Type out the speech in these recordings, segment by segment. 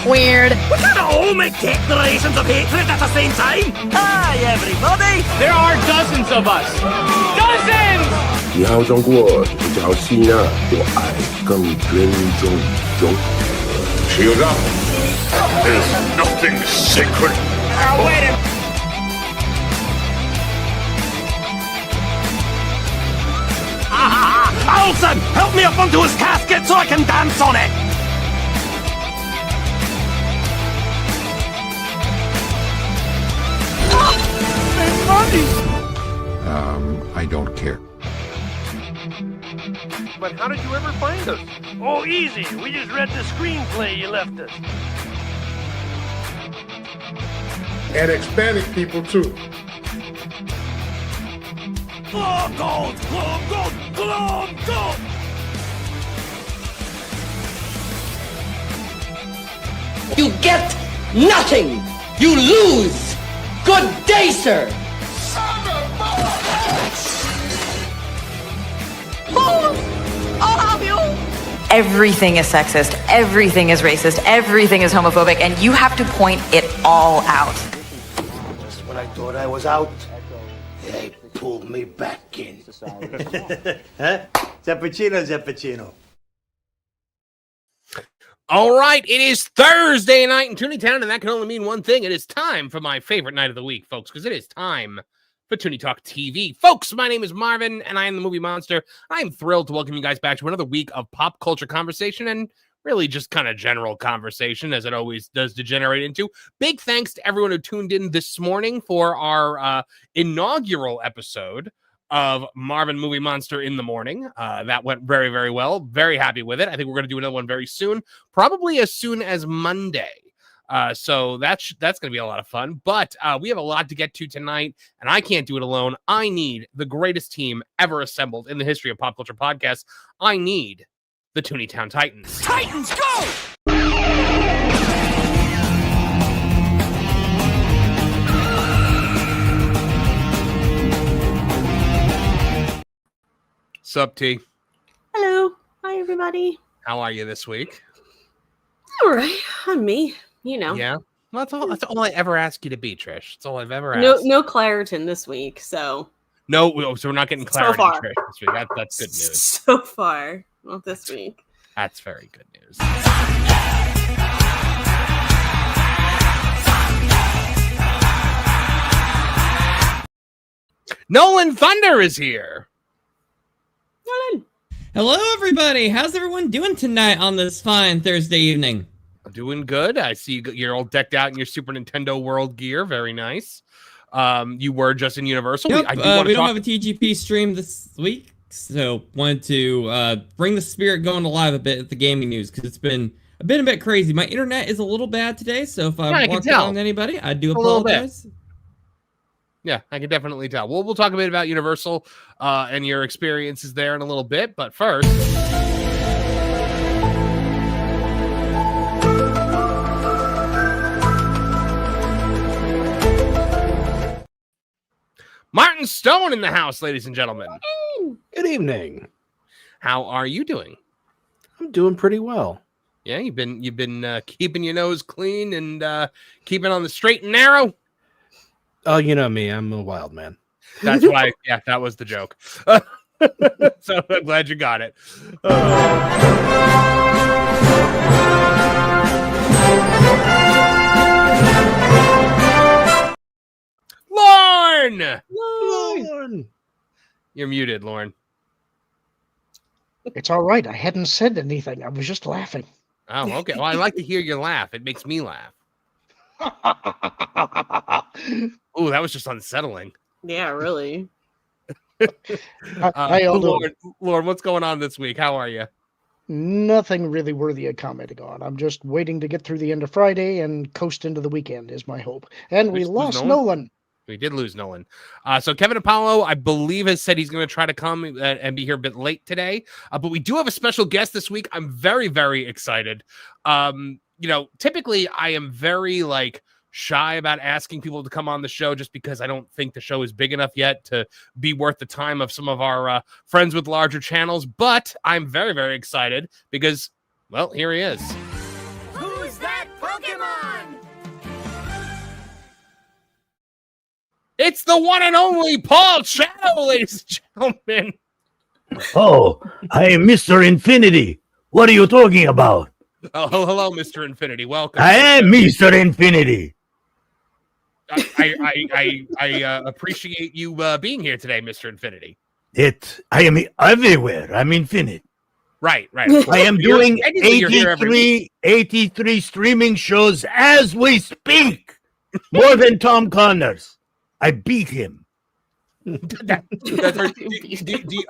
Weird. We can't all make declarations of hatred at the same time. Hi, everybody. There are dozens of us. Dozens! 你好中国，你叫希娜，我爱更尊重中。Shield up. There's nothing sacred. Now, wait a Alson, help me up onto his casket so I can dance on it. I don't care. But how did you ever find us? Oh, easy. We just read the screenplay you left us. And Hispanic people, too. Globe gold! Globe gold! Globe gold! You get nothing! You lose! Good day, sir! I'll help you. Everything is sexist. Everything is racist. Everything is homophobic. And you have to point it all out. Just when I thought I was out, they pulled me back in. Huh? Zappuccino. All right, it is Thursday night in Tooney Town, and that can only mean one thing. It is time for my favorite night of the week, folks, because it is time for Tooney Talk TV. Folks, my name is Marvin, and I am the Movie Monster. I am thrilled to welcome you guys back to another week of pop culture conversation and really just kind of general conversation, as it always does degenerate into. Big thanks to everyone who tuned in this morning for our inaugural episode of Marvin Movie Monster in the morning. That went very, very well. Very happy with it. I think we're going to do another one very soon, probably as soon as Monday. So that's going to be a lot of fun. But we have a lot to get to tonight, and I can't do it alone. I need the greatest team ever assembled in the history of pop culture podcasts. I need the Tooney Town Titans. Titans, go! Sup, T? Hello. Hi, everybody. How are you this week? All right. I'm me. You know. Yeah. Well, that's all I ever ask you to be, Trish. That's all I've ever asked. No Claritin this week, so. No, so we're not getting clarity, so far. Trish, this week. That's good news. So far. Not this week. That's very good news. Nolan Thunder is here. Nolan. Hello, everybody. How's everyone doing tonight on this fine Thursday evening? Doing good. I see you're all decked out in your Super Nintendo World gear. Very nice. You were just in Universal. Yep, we don't have a TGP stream this week, so wanted to bring the spirit going alive a bit at the gaming news because it's been a bit crazy. My internet is a little bad today, so if I walk on anybody, I do apologize. Yeah, I can definitely tell. We'll talk a bit about Universal and your experiences there in a little bit, but first, Martin Stone in the house, ladies and gentlemen. Good evening. How are you doing? I'm doing pretty well. Yeah, you've been keeping your nose clean and keeping on the straight and narrow. Oh, you know me, I'm a wild man. That's why, yeah, that was the joke. So I'm glad you got it. Lauren! You're muted, Lauren. It's all right. I hadn't said anything. I was just laughing. Oh, okay. Well, I like to hear your laugh. It makes me laugh. Ooh, that was just unsettling. Yeah, really. Hi, Aldo. Lord, what's going on this week? How are you? Nothing really worthy of commenting on. I'm just waiting to get through the end of Friday and coast into the weekend is my hope. And we lost Nolan. We did lose Nolan. So Kevin Apollo, I believe, has said he's going to try to come and be here a bit late today. But we do have a special guest this week. I'm very, very excited. Typically I am very shy about asking people to come on the show just because I don't think the show is big enough yet to be worth the time of some of our friends with larger channels. But I'm very, very excited because, well, here he is. Who's that Pokemon? It's the one and only Paul Shadow, ladies and gentlemen. Oh, I am Mr. Infinity. What are you talking about? Oh, hello, Mr. Infinity. Welcome. I am Mr. Infinity. I appreciate you being here today, Mr. Infinity. I am everywhere. I'm infinite. Right. I am doing 83 streaming shows as we speak. More than Tom Connors. I beat him. Are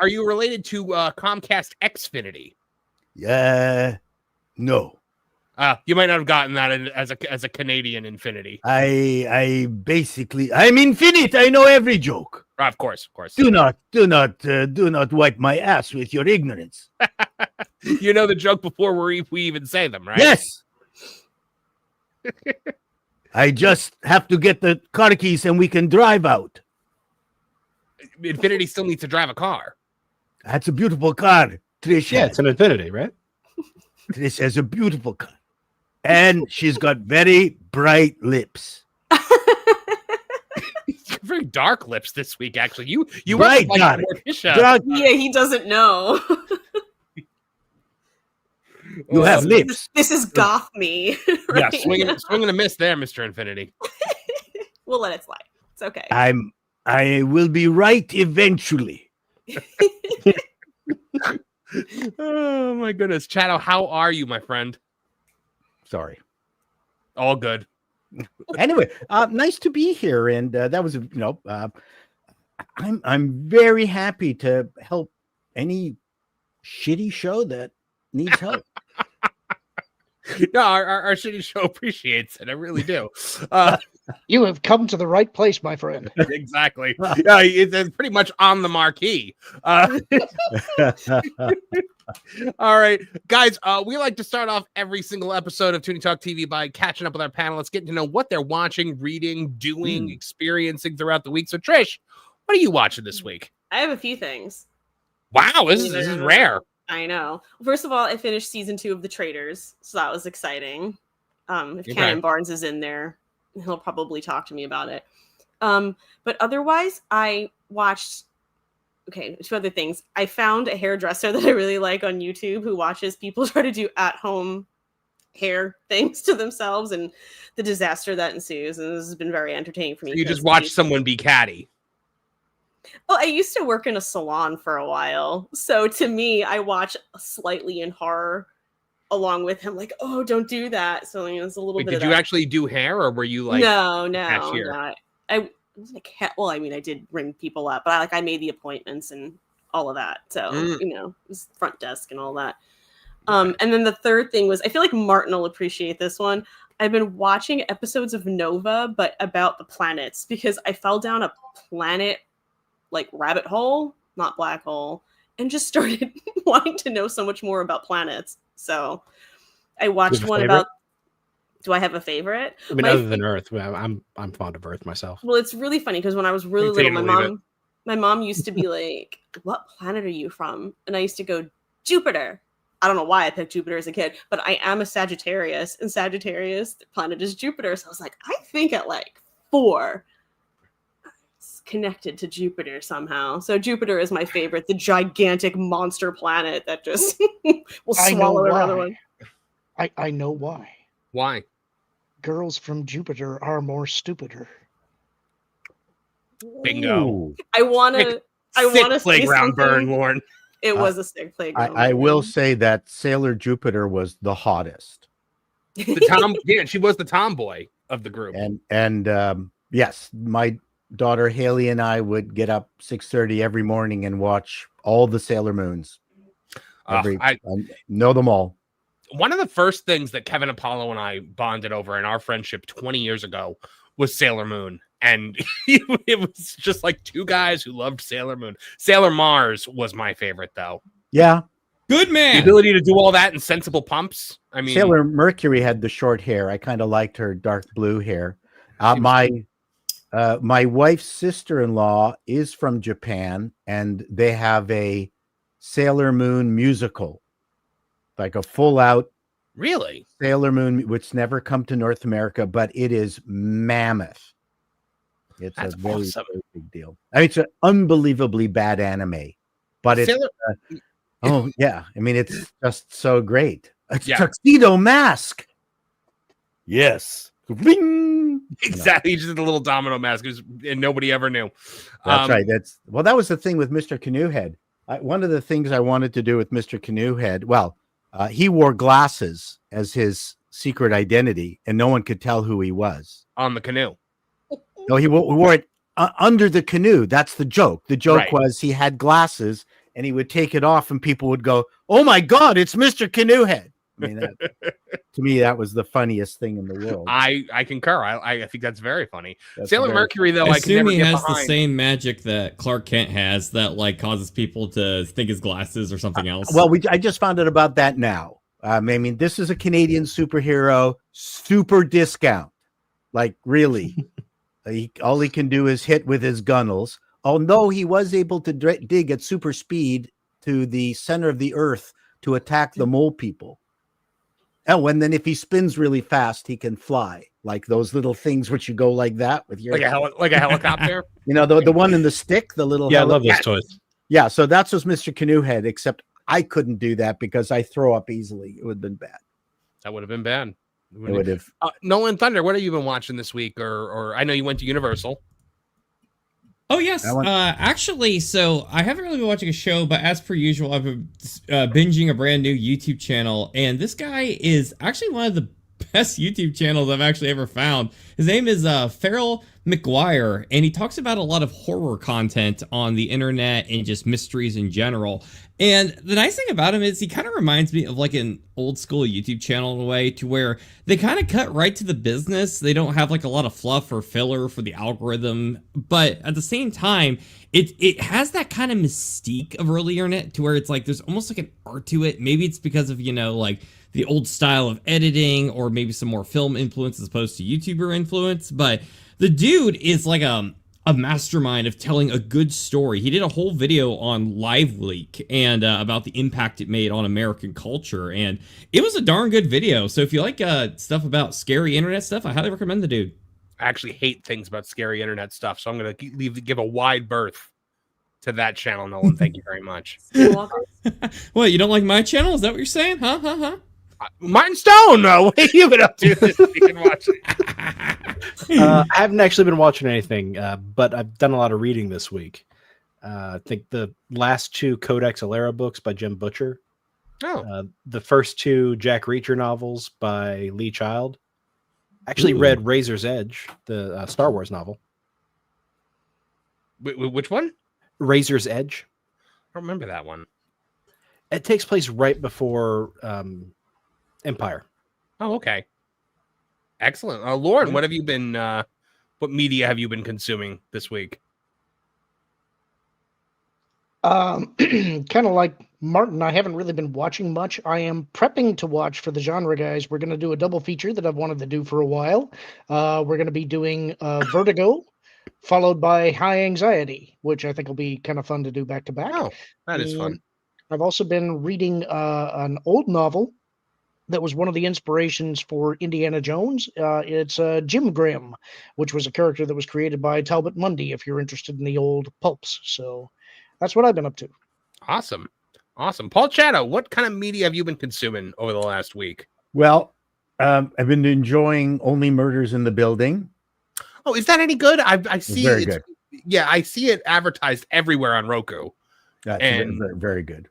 you related to Comcast Xfinity? No. You might not have gotten that as a Canadian Infinity. I'm infinite. I know every joke. Of course. Do not wipe my ass with your ignorance. You know the joke before we even say them, right? Yes. I just have to get the car keys and we can drive out. Infinity still needs to drive a car. That's a beautiful car, Trish. Yeah, it's an Infinity, right? Trish has a beautiful car. And she's got very bright lips. Very dark lips this week, actually. You bright, were dark. Yeah, he doesn't know. You have lips. This is goth me. Right? Yeah, swinging a miss there, Mr. Infinity. We'll let it slide. It's okay. I will be right eventually. Oh my goodness, Shadow, how are you, my friend? Sorry. All good. Anyway, nice to be here, and that was I'm very happy to help any shitty show that needs help. No, our shitty show appreciates it. I really do. You have come to the right place, my friend. Exactly. Yeah, it's pretty much on the marquee. All right, guys, we like to start off every single episode of Tooney Talk TV by catching up with our panelists, getting to know what they're watching, reading, doing, experiencing throughout the week. So, Trish, what are you watching this week? I have a few things. Wow, this is rare. I know. First of all, I finished season 2 of The Traitors, so that was exciting. If Cannon Barnes is in there, he'll probably talk to me about it. But otherwise, I watched... Okay, 2 other things. I found a hairdresser that I really like on YouTube who watches people try to do at-home hair things to themselves and the disaster that ensues. And this has been very entertaining for me. You just watch someone be catty. Well, I used to work in a salon for a while. So to me, I watch slightly in horror along with him. Like, oh, don't do that. So it's a little bit Did of you that. actually do hair or were you like No. cashier? Not. I mean, I did ring people up, but I made the appointments and all of that. So, it was front desk and all that. And then the third thing was, I feel like Martin will appreciate this one. I've been watching episodes of Nova, but about the planets, because I fell down a planet rabbit hole, not black hole, and just started wanting to know so much more about planets. So I watched one about... Do I have a favorite? I mean, other than Earth, I'm fond of Earth myself. Well, it's really funny because when I was really little, my mom used to be like, "What planet are you from?" And I used to go, "Jupiter." I don't know why I picked Jupiter as a kid, but I am a Sagittarius, and Sagittarius, the planet is Jupiter. So I was like, I think at 4, it's connected to Jupiter somehow. So Jupiter is my favorite, the gigantic monster planet that just will swallow every other one. I know why. Why? Girls from Jupiter are more stupider. Bingo. I want to say playground burn, something. Lauren. It was a sick playground. I will say that Sailor Jupiter was the hottest. She was the tomboy of the group. And yes, my daughter Haley and I would get up 6:30 every morning and watch all the Sailor Moons. I know them all. One of the first things that Kevin Apollo and I bonded over in our friendship 20 years ago was Sailor Moon. And it was just like two guys who loved Sailor Moon. Sailor Mars was my favorite, though. Yeah. Good man. The ability to do all that in sensible pumps. I mean, Sailor Mercury had the short hair. I kind of liked her dark blue hair. My wife's sister-in-law is from Japan, and they have a Sailor Moon musical, like a full-out really Sailor Moon, which never come to North America, but it is mammoth. That's a very, very big deal. I mean, it's an unbelievably bad anime, but it's oh yeah. I mean, it's just so great. It's Tuxedo Mask. Yes. Ring! Exactly. Just a little domino mask, and nobody ever knew. That's right. That was the thing with Mr. Canoehead. One of the things I wanted to do with Mr. Canoehead, he wore glasses as his secret identity, and no one could tell who he was on the canoe. No, he wore it under the canoe. That's the joke. The joke was he had glasses, and he would take it off, and people would go, "Oh my God, it's Mr. Canoehead!" I mean, to me, that was the funniest thing in the world. I concur. I think that's very funny. Sailor Mercury, though, I assume he has behind. the same magic that Clark Kent has that like causes people to think his glasses or something else. Well, I just found out about that now. I mean, this is a Canadian superhero, super discount. Like, really, all he can do is hit with his gunnels. Although he was able to dig at super speed to the center of the earth to attack the mole people. Oh, and then if he spins really fast, he can fly, like those little things which you go like that with your like a helicopter. You know, the one in the stick, the little I love those toys. Yeah, so that's was Mr. Canoehead, except I couldn't do that because I throw up easily. It would have been bad. That would have been bad. It would have. Nolan Thunder, what have you been watching this week? Or I know you went to Universal. Oh, yes. Actually, so I haven't really been watching a show, but as per usual, I've been binging a brand new YouTube channel. And this guy is actually one of the best YouTube channels I've actually ever found. His name is Farrell McGuire, and he talks about a lot of horror content on the internet and just mysteries in general. And the nice thing about him is he kind of reminds me of like an old school YouTube channel in a way, to where they kind of cut right to the business. They don't have like a lot of fluff or filler for the algorithm, but at the same time, it has that kind of mystique of early internet, to where it's like there's almost like an art to it. Maybe it's because of, you know, like the old style of editing, or maybe some more film influence as opposed to YouTuber influence. But the dude is like a mastermind of telling a good story. He did a whole video on Live Leak and about the impact it made on American culture, and it was a darn good video. So if you like stuff about scary internet stuff, I highly recommend the dude. I actually hate things about scary internet stuff, so I'm going to give a wide berth to that channel, Nolan. Thank you very much. What, you don't like my channel? Is that what you're saying? Huh? Martin Stone, what have you been up to this week and watching? I haven't actually been watching anything, but I've done a lot of reading this week. I think the last two Codex Alera books by Jim Butcher. The first two Jack Reacher novels by Lee Child. Actually read Razor's Edge, the Star Wars novel. Which one? Razor's Edge. I don't remember that one. It takes place right before Empire. Oh, okay. Excellent. Lauren, what have you been? What media have you been consuming this week? Kind of like Martin, I haven't really been watching much. I am prepping to watch for the genre guys. We're going to do a double feature that I've wanted to do for a while. We're going to be doing Vertigo, followed by High Anxiety, which I think will be kind of fun to do back to back. Oh, that is fun. I've also been reading an old novel that was one of the inspirations for Indiana Jones. It's Jim Grimm, which was a character that was created by Talbot Mundy, if you're interested in the old pulps. So that's what I've been up to. Awesome. Paul Chatto, what kind of media have you been consuming over the last week? Well, I've been enjoying Only Murders in the Building. Oh, is that any good? I see very it. Good. Yeah, I see it advertised everywhere on Roku. That's very, very good.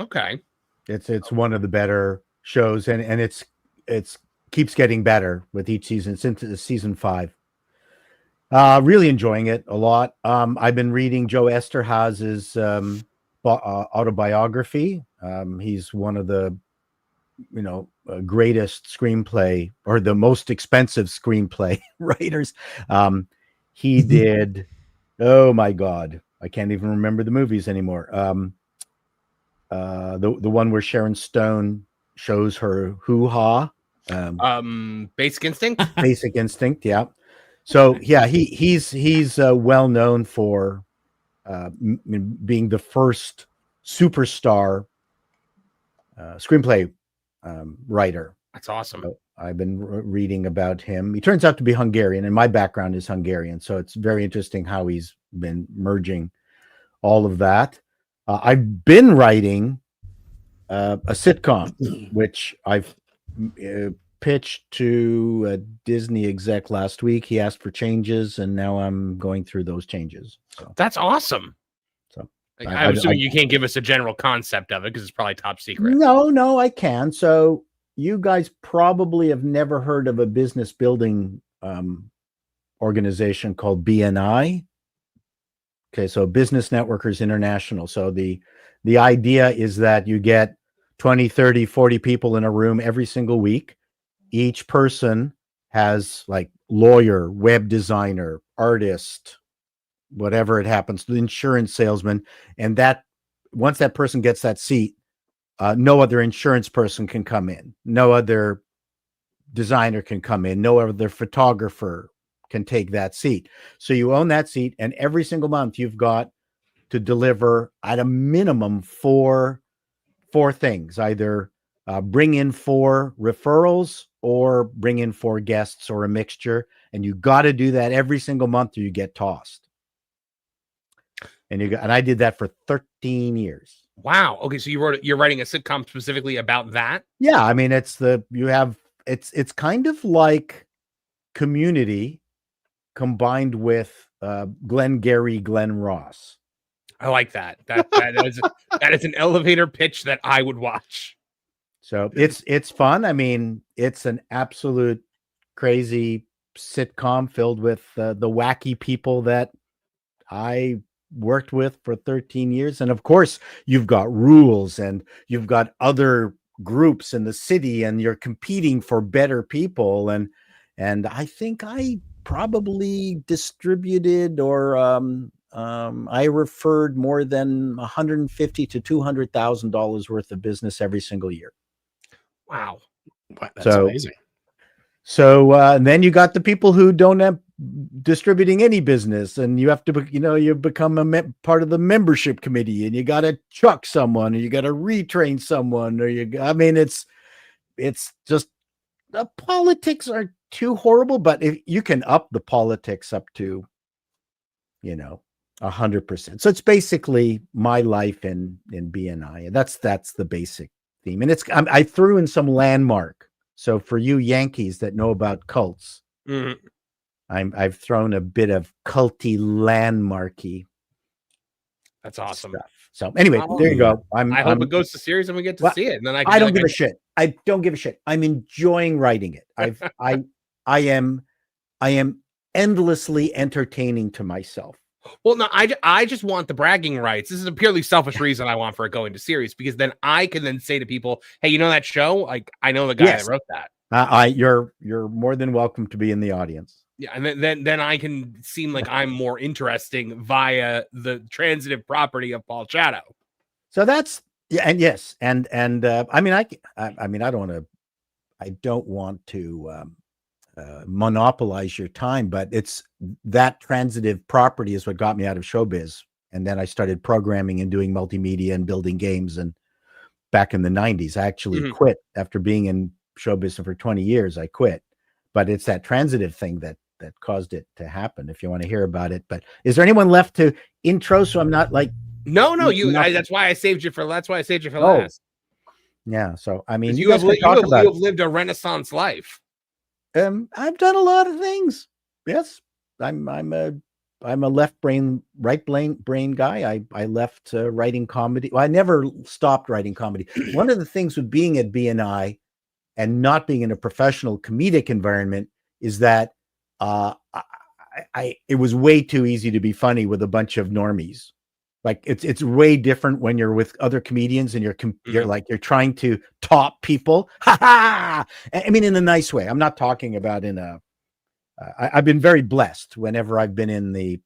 Okay. It's one of the better shows, and it's keeps getting better with each season. Since season 5. Really enjoying it a lot. I've been reading Joe Esterhaz's autobiography. He's one of the greatest screenplay, or the most expensive screenplay writers. He did, oh my God, I can't even remember the movies anymore. The one where Sharon Stone shows her hoo-ha. Basic Instinct. Basic Instinct, yeah. So yeah, he's well known for being the first superstar screenplay writer. That's awesome. So I've been reading about him. He turns out to be Hungarian, and my background is Hungarian, so it's very interesting how he's been merging all of that. I've been writing a sitcom, which I've pitched to a Disney exec last week. He asked for changes, and now I'm going through those changes. So that's awesome. So I'm assuming you can't give us a general concept of it because it's probably top secret. No, I can. So you guys probably have never heard of a business building organization called BNI. Okay, so Business Networkers International. So the idea is that you get 20, 30, 40 people in a room every single week. Each person has like lawyer, web designer, artist, whatever it happens, the insurance salesman. And that once that person gets that seat, no other insurance person can come in. No other designer can come in. No other photographer can take that seat. So you own that seat, and every single month you've got to deliver at a minimum four things, either bring in 4 referrals or bring in 4 guests or a mixture. And you got to do that every single month or you get tossed. And I did that for 13 years. Wow. Okay. So you're writing a sitcom specifically about that? Yeah. I mean, it's kind of like Community combined with Glenn Ross. I like that. That is an elevator pitch that I would watch. So it's fun. I mean, it's an absolute crazy sitcom filled with the wacky people that I worked with for 13 years. And of course, you've got rules and you've got other groups in the city and you're competing for better people. And I think I probably distributed or I referred more than $150,000 to $200,000 worth of business every single year. Wow. That's amazing. So and then you got the people who don't have distributing any business, and you have to, you become part of the membership committee, and you got to chuck someone, or you got to retrain someone, or it's just the politics are too horrible. But if you can up the politics up to, 100%. So it's basically my life in BNI, and that's the basic theme. And I threw in some landmark. So for you Yankees that know about cults, I've thrown a bit of culty landmarky. That's awesome. Stuff. So anyway, there you go. I hope it goes to series and we get to see it. And then I don't give a shit. I don't give a shit. I'm enjoying writing it. I am endlessly entertaining to myself. Well, no, I just want the bragging rights. This is a purely selfish reason I want for it going to series, because then I can then say to people, hey, you know that show? Like, I know the guy that wrote that. You're more than welcome to be in the audience. Yeah, and then I can seem like I'm more interesting via the transitive property of Paul Shadow. So that's I mean, I don't want to monopolize your time, but it's that transitive property is what got me out of showbiz. And then I started programming and doing multimedia and building games. And back in the 90s, I actually quit after being in showbiz for 20 years. I quit, but it's that transitive thing that caused it to happen. If you want to hear about it, but is there anyone left to intro? So I'm not like, no, that's why I saved you for last. Yeah. So, I mean, you have lived a Renaissance life. I've done a lot of things. Yes, I'm a left brain, right brain guy. I left writing comedy. Well, I never stopped writing comedy. One of the things with being at BNI and not being in a professional comedic environment is that it was way too easy to be funny with a bunch of normies. Like it's way different when you're with other comedians and you're like you're trying to top people. Ha ha! I mean, in a nice way. I'm not talking about in a. I've been very blessed whenever I've been in the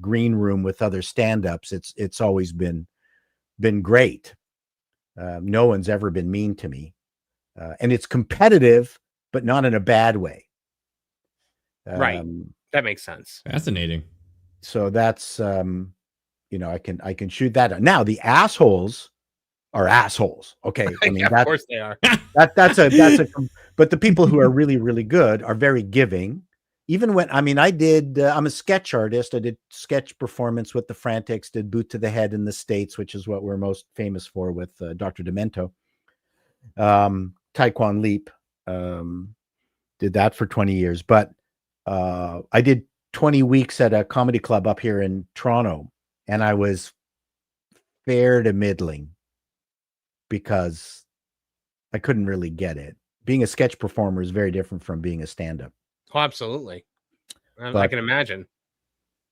green room with other stand-ups. It's always been great. No one's ever been mean to me, and it's competitive, but not in a bad way. Right. That makes sense. Fascinating. So that's I can shoot that out. Now the assholes are assholes. Okay. I mean, of course they are. that's but the people who are really, really good are very giving. Even when, I'm a sketch artist. I did sketch performance with the Frantics, did Boot to the Head in the States, which is what we're most famous for with Dr. Demento. Taekwon Leap, did that for 20 years. But I did 20 weeks at a comedy club up here in Toronto, and I was fair to middling because I couldn't really get it. Being a sketch performer is very different from being a stand-up. Oh, absolutely. I can imagine.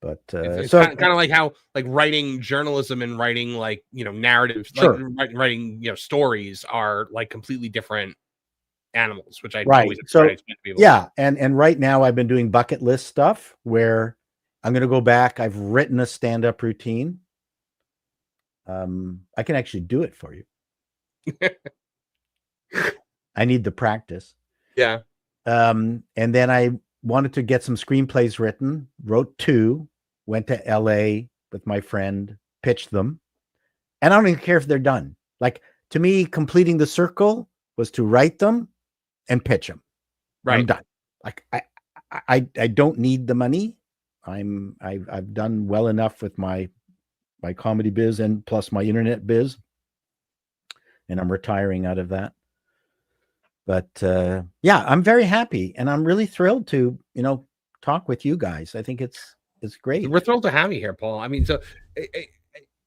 But it's kind of like how writing journalism and writing narratives, sure. writing stories are like completely different animals, which I right. always so try to explain to people. Yeah, and right now I've been doing bucket list stuff where I'm going to go back. I've written a stand-up routine. I can actually do it for you. I need the practice. Yeah. And then I wanted to get some screenplays written, wrote 2, went to LA with my friend, pitched them. And I don't even care if they're done. Like, to me, completing the circle was to write them and pitch them. Right. I'm done. Like, I don't need the money. I've done well enough with my comedy biz and plus my internet biz, and I'm retiring out of that. But yeah, I'm very happy, and I'm really thrilled to talk with you guys. I think it's great. We're thrilled to have you here, Paul. I mean, so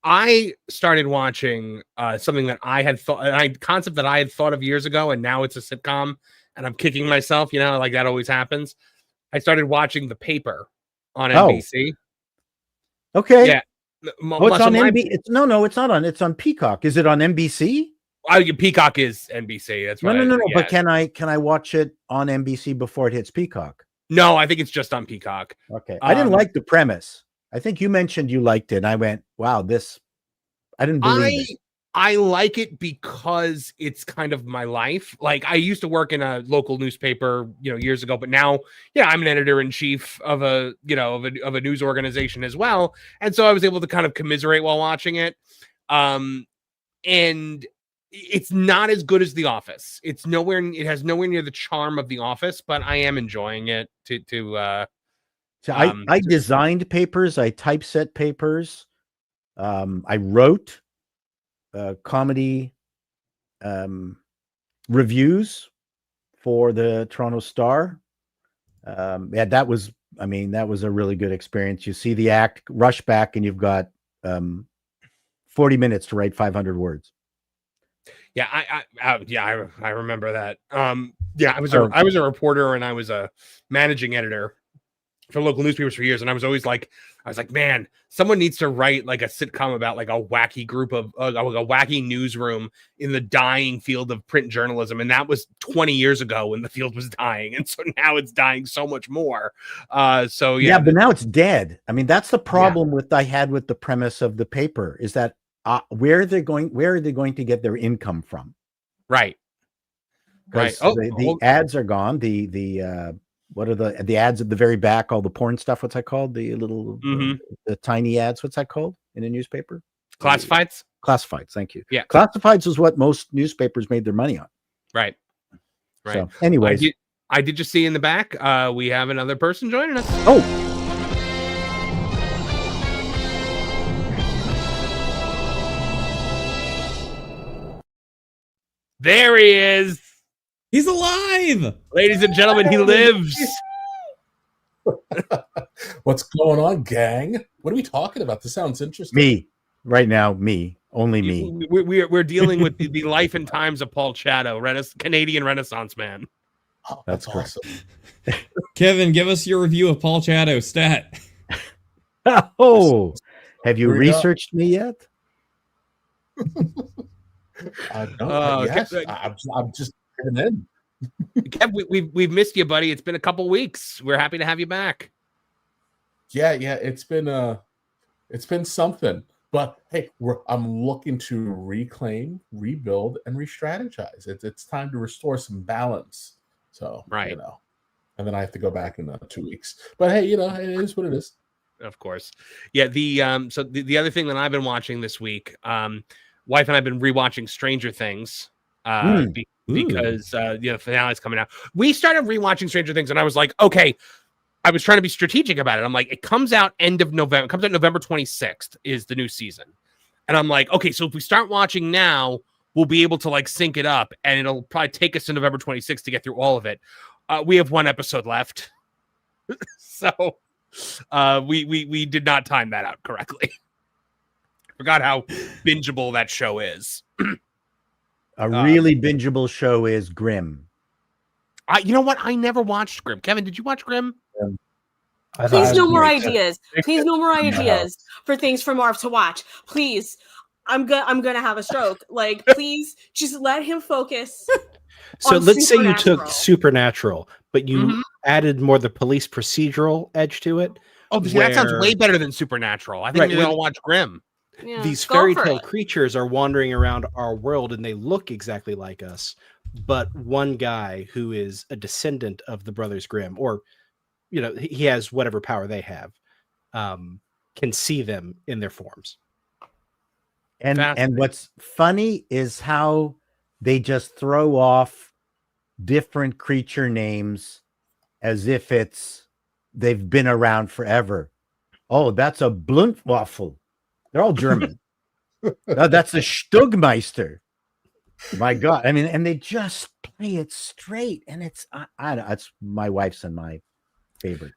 I started watching something that I had thought, concept that I had thought of years ago, and now it's a sitcom, and I'm kicking myself. Like that always happens. I started watching The Paper on NBC. Okay. Yeah. It's on NBC. No, it's not on. It's on Peacock. Is it on NBC? Peacock is NBC. That's right. No. But can I watch it on NBC before it hits Peacock? No, I think it's just on Peacock. Okay. I didn't like the premise. I think you mentioned you liked it, and I went, "Wow, this." I didn't believe it. I like it because it's kind of my life. Like, I used to work in a local newspaper, years ago, but now, I'm an editor-in-chief of a news organization as well. And so I was able to kind of commiserate while watching it. And it's not as good as The Office. It has nowhere near the charm of The Office, but I am enjoying it I designed papers, I typeset papers. I wrote comedy reviews for the Toronto Star. Yeah, that was a really good experience. You see the act, rush back, and you've got 40 minutes to write 500 words. Yeah, I remember that. I was a reporter, and I was a managing editor for local newspapers for years, and I was like, man, someone needs to write like a sitcom about like a wacky group of like a wacky newsroom in the dying field of print journalism, and that was 20 years ago when the field was dying, and so now it's dying so much more. So yeah, but now it's dead. I mean, that's the problem I had with the premise of The Paper is that where are they going to get their income from? Right. The ads are gone. The what are the ads at the very back? All the porn stuff. What's that called? The little, the tiny ads. What's that called in a newspaper? Classifieds. Classifieds. Thank you. Yeah. Classifieds is what most newspapers made their money on. Right. So, anyways, I did just see in the back. We have another person joining us. Oh. There he is. He's alive. Ladies and gentlemen, he lives. What's going on, gang? What are we talking about? This sounds interesting. Me. Right now, me. Only me. We're dealing with the life and times of Paul Chato, Canadian Renaissance man. Oh, that's awesome. Kevin, give us your review of Paul Chato stat. Oh, have you researched me yet? No, yes. I'm just getting in. Kev, we've missed you, buddy. It's been a couple weeks. We're happy to have you back. Yeah, it's been something. But hey, I'm looking to reclaim, rebuild, and re-strategize. It's time to restore some balance. So right, and then I have to go back in 2 weeks. But hey, it is what it is. Of course, yeah. So the other thing that I've been watching this week, wife and I've been rewatching Stranger Things. Because the finale's coming out. We started rewatching Stranger Things, and I was like, okay. I was trying to be strategic about it. I'm like, it comes out end of November. It comes out November 26th is the new season. And I'm like, okay, so if we start watching now, we'll be able to like sync it up, and it'll probably take us to November 26th to get through all of it. We have one episode left. So we did not time that out correctly. Forgot how bingeable that show is. A really bingeable show is Grimm. You know what? I never watched Grimm. Kevin, did you watch Grimm? Please, no more ideas. Please, no more ideas for things for Marv to watch. Please, I'm gonna have a stroke. Like, please, just let him focus. So let's say you took Supernatural, but you added more the police procedural edge to it. Oh, that sounds way better than Supernatural. I think maybe I'll watch Grimm. Yeah, these fairy tale creatures are wandering around our world, and they look exactly like us. But one guy who is a descendant of the Brothers Grimm, or he has whatever power they have, can see them in their forms. And what's funny is how they just throw off different creature names as if they've been around forever. Oh, that's a Bluntwaffel. They're all German. That's a Stugmeister. My God. I mean, and they just play it straight. And it's my wife's and my favorite.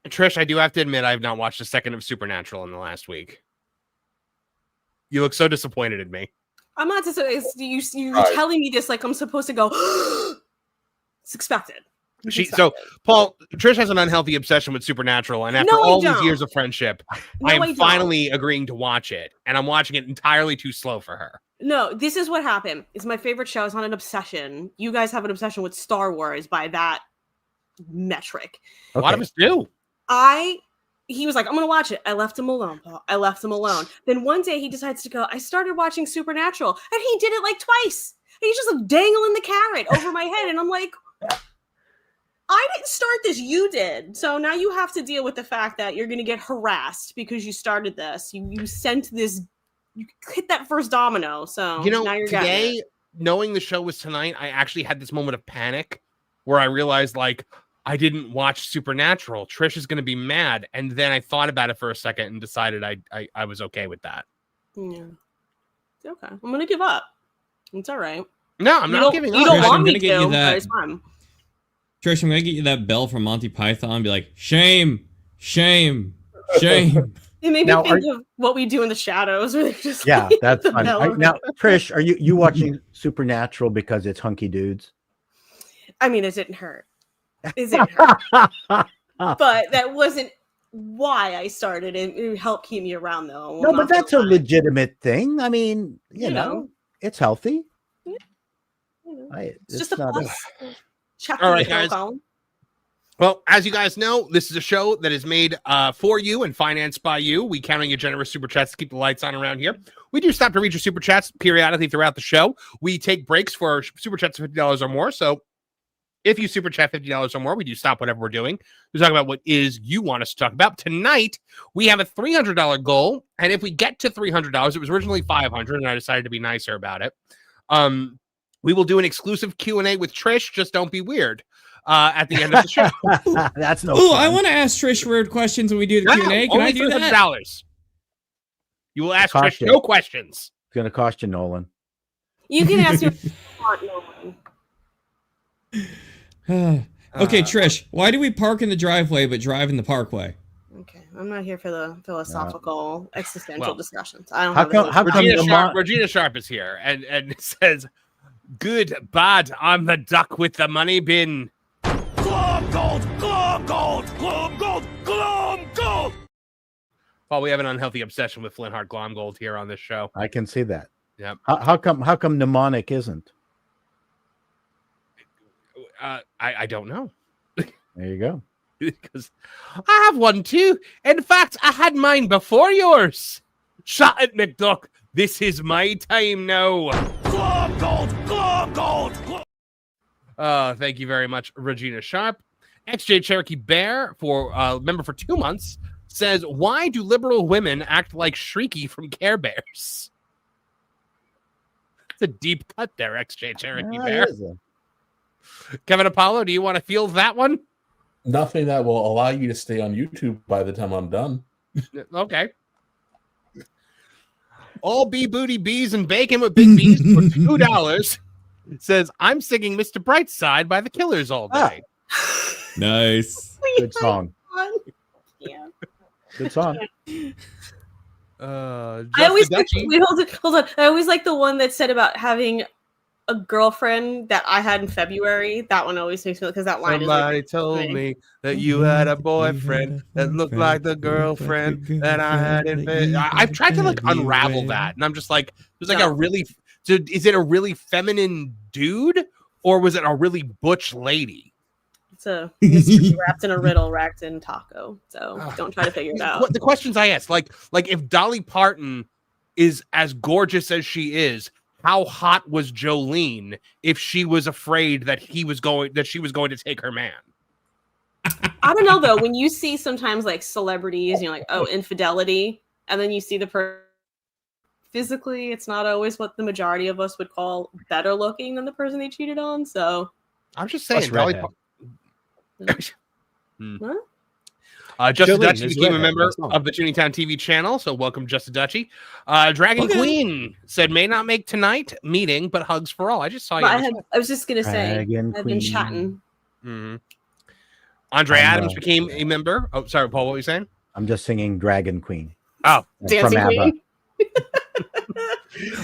Trish, I do have to admit, I have not watched a second of Supernatural in the last week. You look so disappointed in me. I'm not disappointed. You're telling me this like I'm supposed to go, it's expected. So, Paul, Trish has an unhealthy obsession with Supernatural, and after all these years of friendship, I am finally agreeing to watch it, and I'm watching it entirely too slow for her. No, this is what happened. It's my favorite show. It's not an obsession. You guys have an obsession with Star Wars by that metric. Okay. A lot of us do. He was like, I'm going to watch it. I left him alone, Paul. I left him alone. Then one day he decides to go, I started watching Supernatural, and he did it like twice. He's just like dangling the carrot over my head, and I'm like, I didn't start this, you did. So now you have to deal with the fact that you're going to get harassed because you started this. You sent this, you hit that first domino. So now you're today, knowing the show was tonight, I actually had this moment of panic where I realized, like, I didn't watch Supernatural. Trish is going to be mad. And then I thought about it for a second and decided I was okay with that. Yeah. It's okay. I'm going to give up. It's all right. No, I'm not giving up. You don't want me to, but it's fine. Trish, I'm going to get you that bell from Monty Python and be like, shame, shame, shame. It made me think of What We Do in the Shadows. Where just that's funny. Now, Trish, are you watching Supernatural because it's hunky dudes? I mean, it didn't hurt. It didn't hurt. But that wasn't why I started. It helped keep me around, though. No, but that's a legitimate thing. I mean, you know, it's healthy. It's just a plus. All right, guys. Well, as you guys know, this is a show that is made for you and financed by you. We count on your generous super chats to keep the lights on around here. We do stop to read your super chats periodically throughout the show. We take breaks for super chats of $50 or more. So if you super chat $50 or more, we do stop whatever we're doing. We talk about what is you want us to talk about. Tonight, we have a $300 goal. And if we get to $300, it was originally $500, and I decided to be nicer about it. We will do an exclusive Q&A with Trish. Just don't be weird at the end of the show. That's no fun. I want to ask Trish weird questions when we do the Q&A. Can I do that? $300. You will ask Trish no questions. It's going to cost you, Nolan. You can ask your Nolan. Okay, Trish, why do we park in the driveway but drive in the parkway? Okay, I'm not here for the philosophical, existential discussions. I don't How have come- a how come Regina Sharp is here and it says, "Good, bad. I'm the duck with the money bin." Glom gold, glom gold, glom gold, glom gold. Well, we have an unhealthy obsession with Flintheart Glom Gold here on this show. I can see that. Yep. How come mnemonic isn't? I don't know. There you go. Because I have one too. In fact, I had mine before yours. Shut it, McDuck. This is my time now. Glom gold, glom gold, glom. Thank you very much, Regina Sharp. XJ Cherokee Bear, for member for 2 months, says, "Why do liberal women act like Shrieky from Care Bears?" It's a deep cut there, XJ Cherokee Bear. Kevin Apollo, do you want to field that one? Nothing that will allow you to stay on YouTube by the time I'm done. Okay. All bee booty bees and bacon with big bees for $2 says, "I'm singing Mr. Brightside by the Killers all day." Nice. Good song. Yeah. Good song. I always wait, hold on. I always like the one that said about having a girlfriend that I had in February. That one always makes me, because that line Somebody is told me that you had a boyfriend that looked like the girlfriend that I had in February. I've tried to like unravel that, and I'm just like, there's like a really, so is it a really feminine dude or was it a really butch lady? It's a mystery wrapped in a riddle, wrapped in taco. So don't try to figure it out. What the questions I asked, like if Dolly Parton is as gorgeous as she is, how hot was Jolene if she was afraid that she was going to take her man? I don't know though. When you see sometimes like celebrities, you know, like, oh, infidelity, and then you see the person physically, it's not always what the majority of us would call better looking than the person they cheated on. So I'm just saying, Dolly Parton. What? Justin Jolene Dutchy is became a redhead, member that's all. of the Tooney Town TV channel, so welcome, Justin Dutchy. Dragon Queen said, "May not make tonight meeting, but hugs for all." I just saw you. But I was just gonna say, Dragon I've been Queen. chatting. Mm-hmm. Andre Adams became a member. Oh, sorry, Paul, what were you saying? I'm just singing Dragon Queen. Oh, Dancing Queen.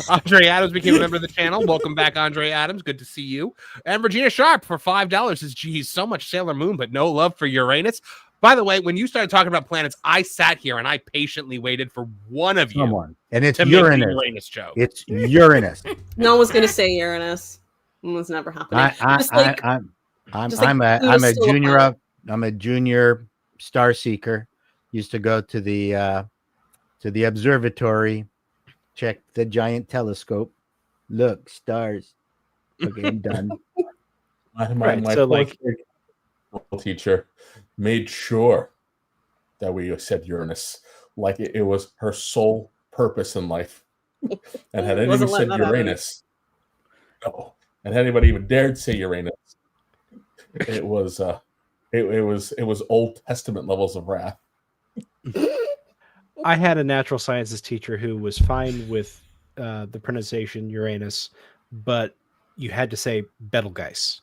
Andre Adams became a member of the channel. Welcome back, Andre Adams. Good to see you. And Regina Sharp for $5 says, "Geez, so much Sailor Moon, but no love for Uranus." By the way, when you started talking about planets, I sat here and I patiently waited for one of you. Someone. And it's to make the Uranus. Uranus joke. It's Uranus. No one was gonna say Uranus. It was never happening. I'm a junior. I'm a junior star seeker. Used to go to the observatory, check the giant telescope. Look, stars. Okay, I'm done. My fourth grade teacher made sure that we said Uranus like it was her sole purpose in life. And had anyone said Uranus, no, and had anybody even dared say Uranus, it was Old Testament levels of wrath. I had a natural sciences teacher who was fine with the pronunciation Uranus, but you had to say Betelgeuse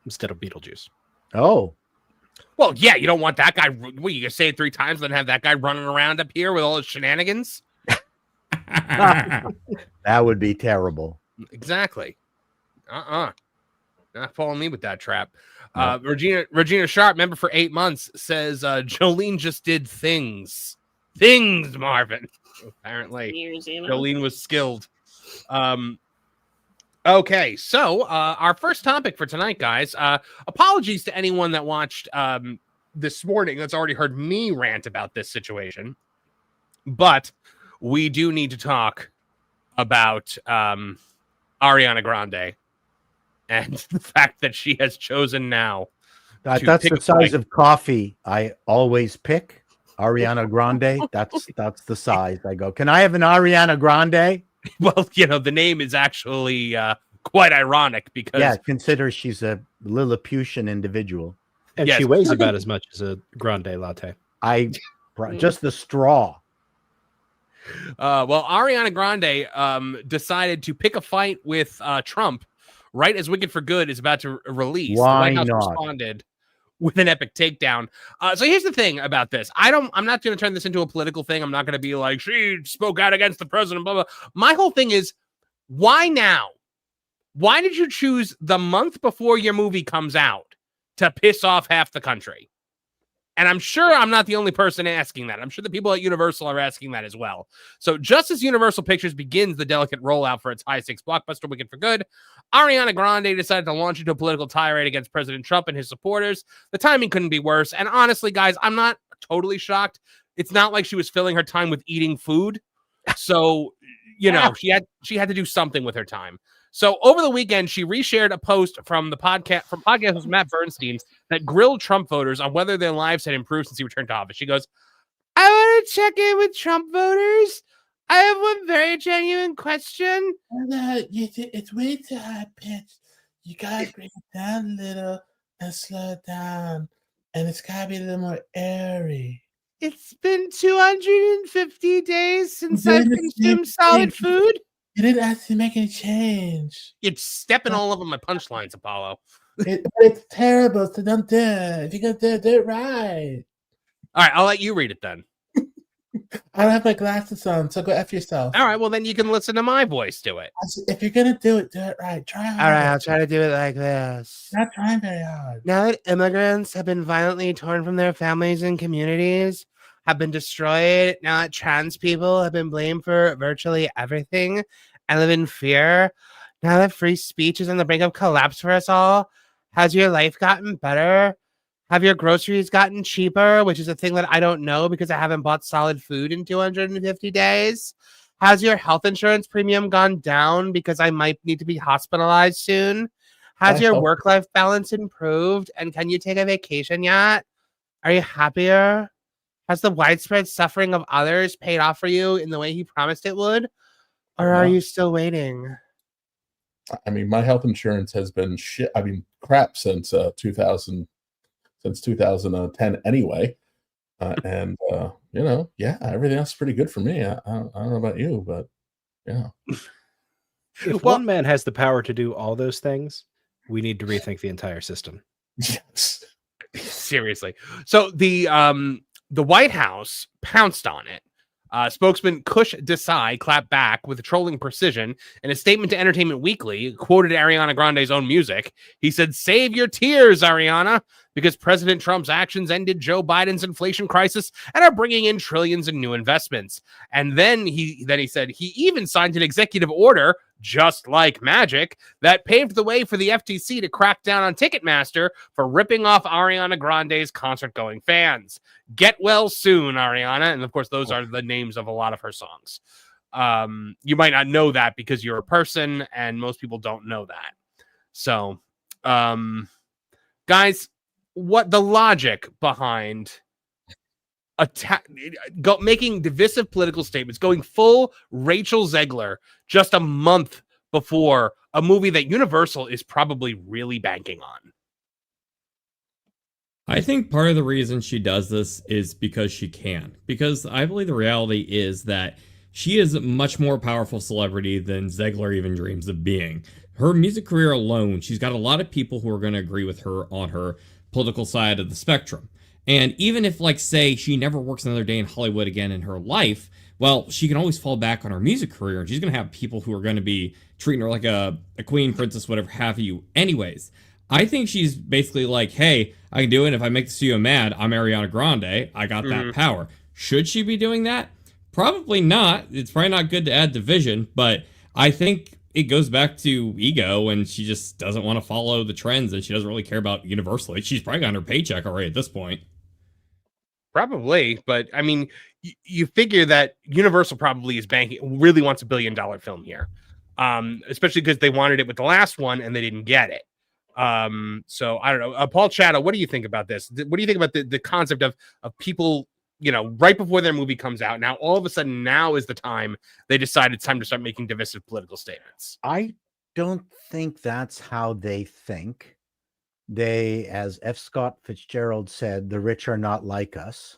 instead of Beetlejuice. Oh. Well, yeah, you don't want that guy. Well, you can say it 3 times, then have that guy running around up here with all his shenanigans. That would be terrible. Exactly. Not following me with that trap. Regina Sharp, member for 8 months, says Jolene just did things, Marvin. Apparently, Jolene was skilled. Okay, so our first topic for tonight, guys. Apologies to anyone that watched this morning that's already heard me rant about this situation, but we do need to talk about Ariana Grande and the fact that she has chosen now. That's the size of coffee I always pick. Ariana Grande. That's the size I go. Can I have an Ariana Grande? Well, the name is actually quite ironic because consider she's a Lilliputian individual, and she weighs about as much as a grande latte. Just the straw. Well, Ariana Grande decided to pick a fight with Trump right as Wicked for Good is about to release. Why the White House not? responded with an epic takedown. So here's the thing about this. I'm not going to turn this into a political thing. I'm not going to be like, she spoke out against the president, blah, blah. My whole thing is, why now? Why did you choose the month before your movie comes out to piss off half the country? And I'm sure I'm not the only person asking that. I'm sure the people at Universal are asking that as well. So just as Universal Pictures begins the delicate rollout for its high-stakes blockbuster Wicked for Good, Ariana Grande decided to launch into a political tirade against President Trump and his supporters. The timing couldn't be worse. And honestly, guys, I'm not totally shocked. It's not like she was filling her time with eating food. So, you know, she had to do something with her time. So over the weekend, she reshared a post from the podcast with Matt Bernstein that grilled Trump voters on whether their lives had improved since he returned to office. She goes, I want to check in with Trump voters. I have one very genuine question. It's way too high pitched. You gotta bring it down a little and slow it down. And it's gotta be a little more airy. It's been 250 days since I've consumed solid food. You didn't actually make any change. You're stepping all over my punchlines, Apollo. It's terrible, so don't do it. If you're going to do it right. All right, I'll let you read it then. I don't have my glasses on, so go F yourself. All right, well, then you can listen to my voice do it. If you're going to do it right. Try hard. All right, I'll try to do it like this. Not trying very hard. Now that immigrants have been violently torn from their families and communities, have been destroyed, now that trans people have been blamed for virtually everything and live in fear, now that free speech is on the brink of collapse for us all, has your life gotten better? Have your groceries gotten cheaper, which is a thing that I don't know because I haven't bought solid food in 250 days? Has your health insurance premium gone down because I might need to be hospitalized soon? Has your work-life balance improved? And can you take a vacation yet? Are you happier? Has the widespread suffering of others paid off for you in the way he promised it would? Or are you still waiting? I mean, my health insurance has been crap since 2010 anyway. And everything else is pretty good for me. I don't know about you, but yeah. If one man has the power to do all those things, we need to rethink the entire system. Yes. Seriously. So the White House pounced on it. Spokesman Kush Desai clapped back with trolling precision. In a statement to Entertainment Weekly, quoted Ariana Grande's own music. He said, "Save your tears, Ariana, because President Trump's actions ended Joe Biden's inflation crisis and are bringing in trillions in new investments." And then he said he even signed an executive order, just like magic, that paved the way for the FTC to crack down on Ticketmaster for ripping off Ariana Grande's concert-going fans. Get well soon, Ariana. And of course, those are the names of a lot of her songs. You might not know that because you're a person, and most people don't know that. So, guys, what the logic behind making divisive political statements, going full Rachel Zegler just a month before a movie that Universal is probably really banking on? I think part of the reason she does this is because she can. Because I believe the reality is that she is a much more powerful celebrity than Zegler even dreams of being. Her music career alone, she's got a lot of people who are going to agree with her on her political side of the spectrum. And even if, like, say, she never works another day in Hollywood again in her life, well, she can always fall back on her music career, and she's going to have people who are going to be treating her like a queen, princess, whatever have you anyways. I think she's basically like, hey, I can do it. If I make the studio mad, I'm Ariana Grande. I got that power. Should she be doing that? Probably not. It's probably not good to add division, but I think it goes back to ego, and she just doesn't want to follow the trends, and she doesn't really care about Universal. She's probably got her paycheck already at this point. Probably, but I mean, you figure that Universal probably is banking, really wants $1 billion film here, especially because they wanted it with the last one and they didn't get it. So I don't know. Paul Chato, what do you think about this? What do you think about the concept of people, right before their movie comes out? Now, all of a sudden, now is the time they decide it's time to start making divisive political statements. I don't think that's how they think. They, as F. Scott Fitzgerald said, the rich are not like us.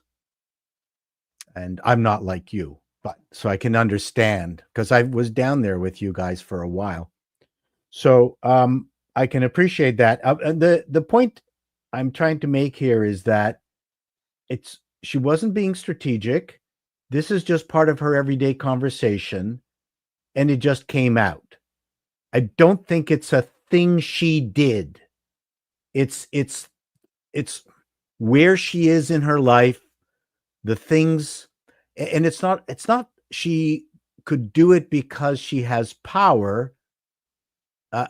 And I'm not like you, but so I can understand because I was down there with you guys for a while. So I can appreciate that. The point I'm trying to make here is that she wasn't being strategic. This is just part of her everyday conversation, and it just came out. I don't think it's a thing she did. It's where she is in her life, the things, and it's not she could do it because she has power.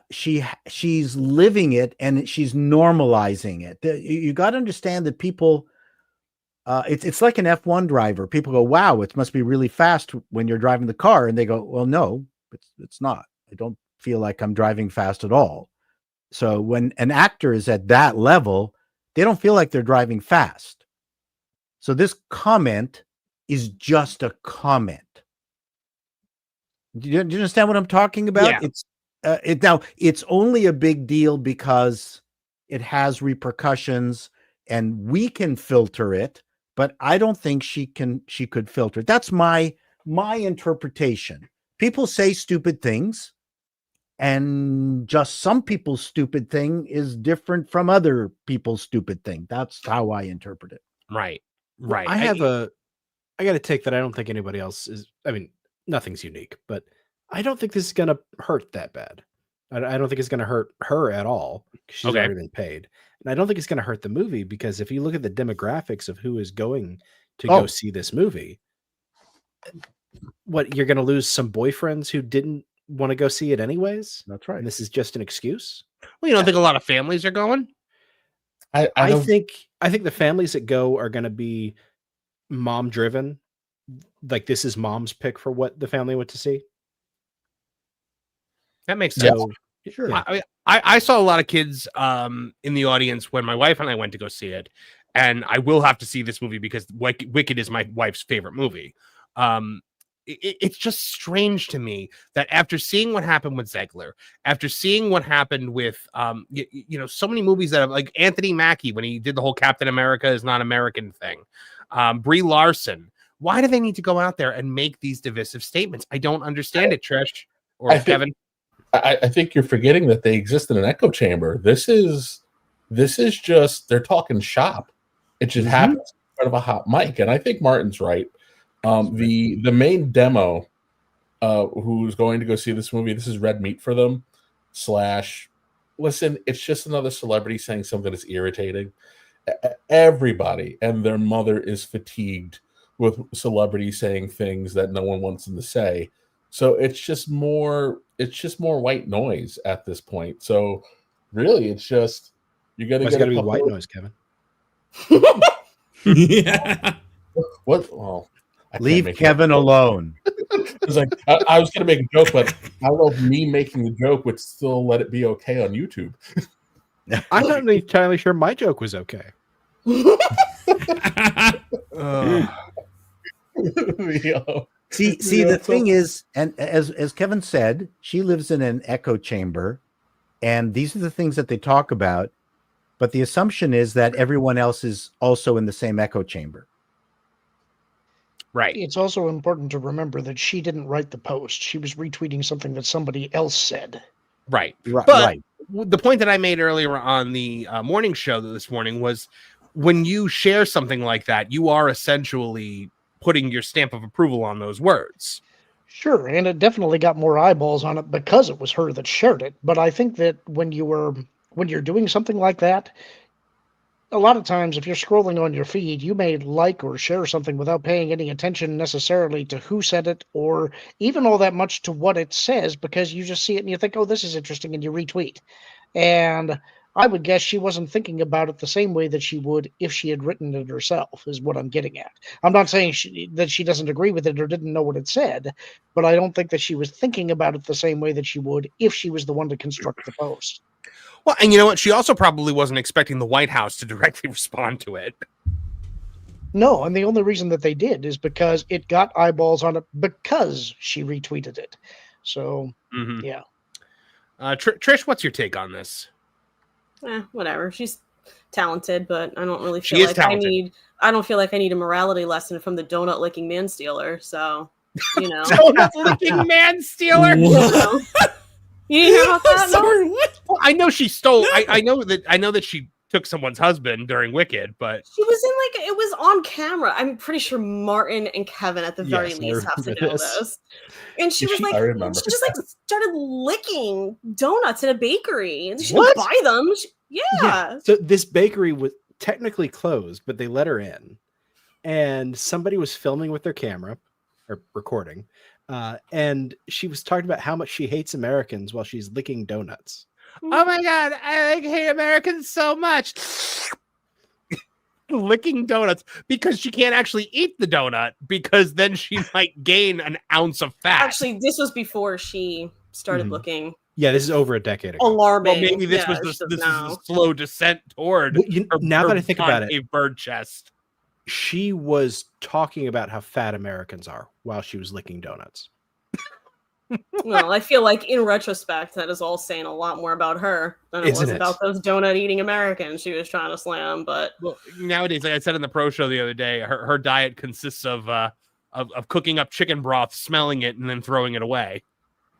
She's living it and she's normalizing it. You got to understand that people, it's like an F1 driver. People go, wow, it must be really fast when you're driving the car. And they go, well, no, it's not. I don't feel like I'm driving fast at all. So when an actor is at that level, they don't feel like they're driving fast. So this comment is just a comment. Do you understand what I'm talking about? Yeah. Now it's only a big deal because it has repercussions and we can filter it, but I don't think she could filter it. That's my interpretation. People say stupid things, and just some people's stupid thing is different from other people's stupid thing. That's how I interpret it. Right. Right. I got a take that I don't think anybody else is. I mean, nothing's unique, but I don't think this is going to hurt that bad. I don't think it's going to hurt her at all. She's already been paid. And I don't think it's going to hurt the movie because if you look at the demographics of who is going to go see this movie, what, you're going to lose some boyfriends who didn't want to go see it anyways? That's right. And this is just an excuse? Well, you don't think a lot of families are going? I think the families that go are going to be mom driven. Like this is mom's pick for what the family went to see. That makes sense. So, sure. I saw a lot of kids in the audience when my wife and I went to go see it, and I will have to see this movie because Wicked is my wife's favorite movie. It's just strange to me that after seeing what happened with Zegler, after seeing what happened with so many movies that have, like Anthony Mackie when he did the whole Captain America is not American thing, Brie Larson, why do they need to go out there and make these divisive statements? I don't understand it, Trish or Kevin. I think you're forgetting that they exist in an echo chamber. This is just, they're talking shop. It just happens in front of a hot mic. And I think Martin's right. The main demo who's going to go see this movie, this is red meat for them. Listen, it's just another celebrity saying something that's irritating. Everybody and their mother is fatigued with celebrities saying things that no one wants them to say. So it's just more white noise at this point. So really, it's just you got to get be white noise, Kevin. Yeah. What? Well, leave Kevin alone. It's like I was going to make a joke, but I don't know if me making the joke would still let it be okay on YouTube. I'm not entirely sure my joke was okay. See, the thing is, and as Kevin said, she lives in an echo chamber, and these are the things that they talk about. But the assumption is that everyone else is also in the same echo chamber. Right. It's also important to remember that she didn't write the post. She was retweeting something that somebody else said. Right. But the point that I made earlier on the morning show this morning was when you share something like that, you are essentially putting your stamp of approval on those words. Sure, and it definitely got more eyeballs on it because it was her that shared it. But I think that when you're doing something like that, a lot of times if you're scrolling on your feed, you may like or share something without paying any attention necessarily to who said it or even all that much to what it says because you just see it and you think, oh, this is interesting, and you retweet. And I would guess she wasn't thinking about it the same way that she would if she had written it herself, is what I'm getting at. I'm not saying that she doesn't agree with it or didn't know what it said, but I don't think that she was thinking about it the same way that she would if she was the one to construct the post. Well, and you know what? She also probably wasn't expecting the White House to directly respond to it. No, and the only reason that they did is because it got eyeballs on it because she retweeted it. So, yeah. Trish, what's your take on this? Whatever. She's talented, but I don't really feel I don't feel like I need a morality lesson from the donut licking man stealer. So, donut licking man stealer. You didn't hear about that? Sorry, what? Well, I know she stole. I know that she took someone's husband during Wicked, but She was in like it was on camera. I'm pretty sure Martin and Kevin at the very Yes, I least have to remember know this. this. And she was I like, remember. she just like started licking donuts in a bakery, and she What? didn't buy them. Yeah. So this bakery was technically closed, but they let her in, and somebody was filming with their camera or recording, and she was talking about how much she hates Americans while she's licking donuts. oh my god, I hate Americans so much. Licking donuts because she can't actually eat the donut because then she might gain an ounce of fat. Actually, this was before she started looking Yeah, this is over a decade ago. alarming. Well, maybe this Yeah, was she the doesn't know. slow descent toward her, now that I think about it, concave bird chest. she was talking about how fat Americans are while she was licking donuts. Well, I feel like in retrospect, that is all saying a lot more about her than it Isn't was it? about those donut eating Americans she was trying to slam. But Well, nowadays, like I said in the pro show the other day, her diet consists of cooking up chicken broth, smelling it, and then throwing it away.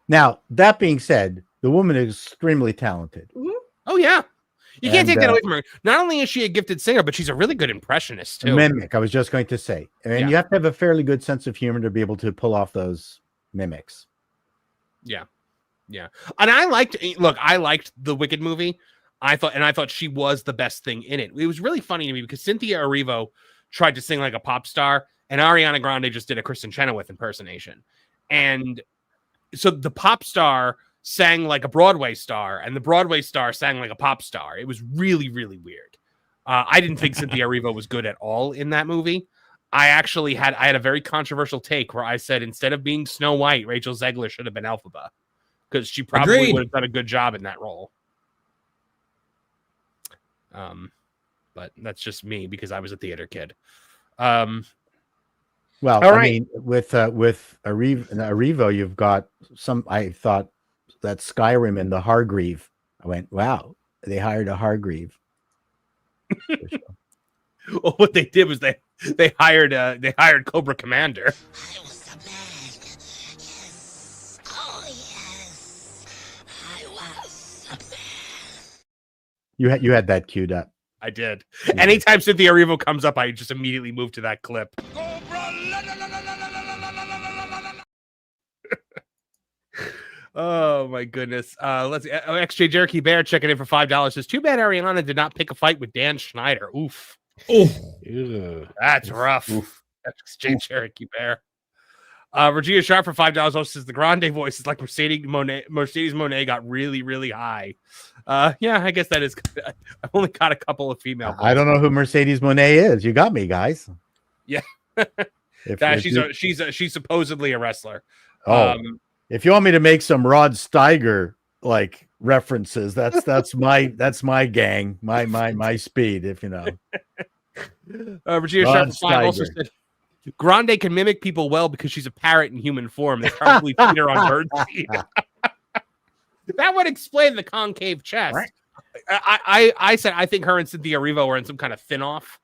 Now, that being said, the woman is extremely talented. Oh yeah, you can't And, take that away from her. Not only is she a gifted singer, but she's a really good impressionist too. Mimic, I was just going to say. And you have to have a fairly good sense of humor to be able to pull off those mimics. Yeah. And I liked the Wicked movie. I thought she was the best thing in it. It was really funny to me because Cynthia Erivo tried to sing like a pop star, and Ariana Grande just did a Kristen Chenoweth impersonation. And so the pop star sang like a Broadway star, and the Broadway star sang like a pop star. It was really, really weird. I didn't think Cynthia Erivo was good at all in that movie. I had a very controversial take where I said instead of being Snow White, Rachel Zegler should have been Elphaba because she probably Agreed. would have done a good job in that role. But that's just me because I was a theater kid. Well, all I right. mean, with Erivo, you've got some. I thought that Skyrim and the Hargreave. I went, wow, they hired a Hargreave. Well, what they did was they hired Cobra Commander. You had that queued up. I did. Anytime Cynthia Erivo comes up, I just immediately move to that clip. Oh my goodness. Let's see. XJ Jerky Bear checking in for $5 says, too bad Ariana did not pick a fight with Dan Schneider. Oof. That's rough. XJ Cherokee Bear. Regina Sharp for $5 also says the Grande voice is like Mercedes Monet got really, really high. Yeah, I guess that is. I've only got a couple of female voices. I don't know who Mercedes Monet is. You got me, guys. Yeah. If She's supposedly a wrestler. If you want me to make some Rod Steiger like references, that's my gang, my speed, if you know. Regina Sharp for $5 also said Grande can mimic people well because she's a parrot in human form. They probably feed her on birdseed. That would explain the concave chest. Right. I said I think her and Cynthia Erivo are in some kind of thin-off.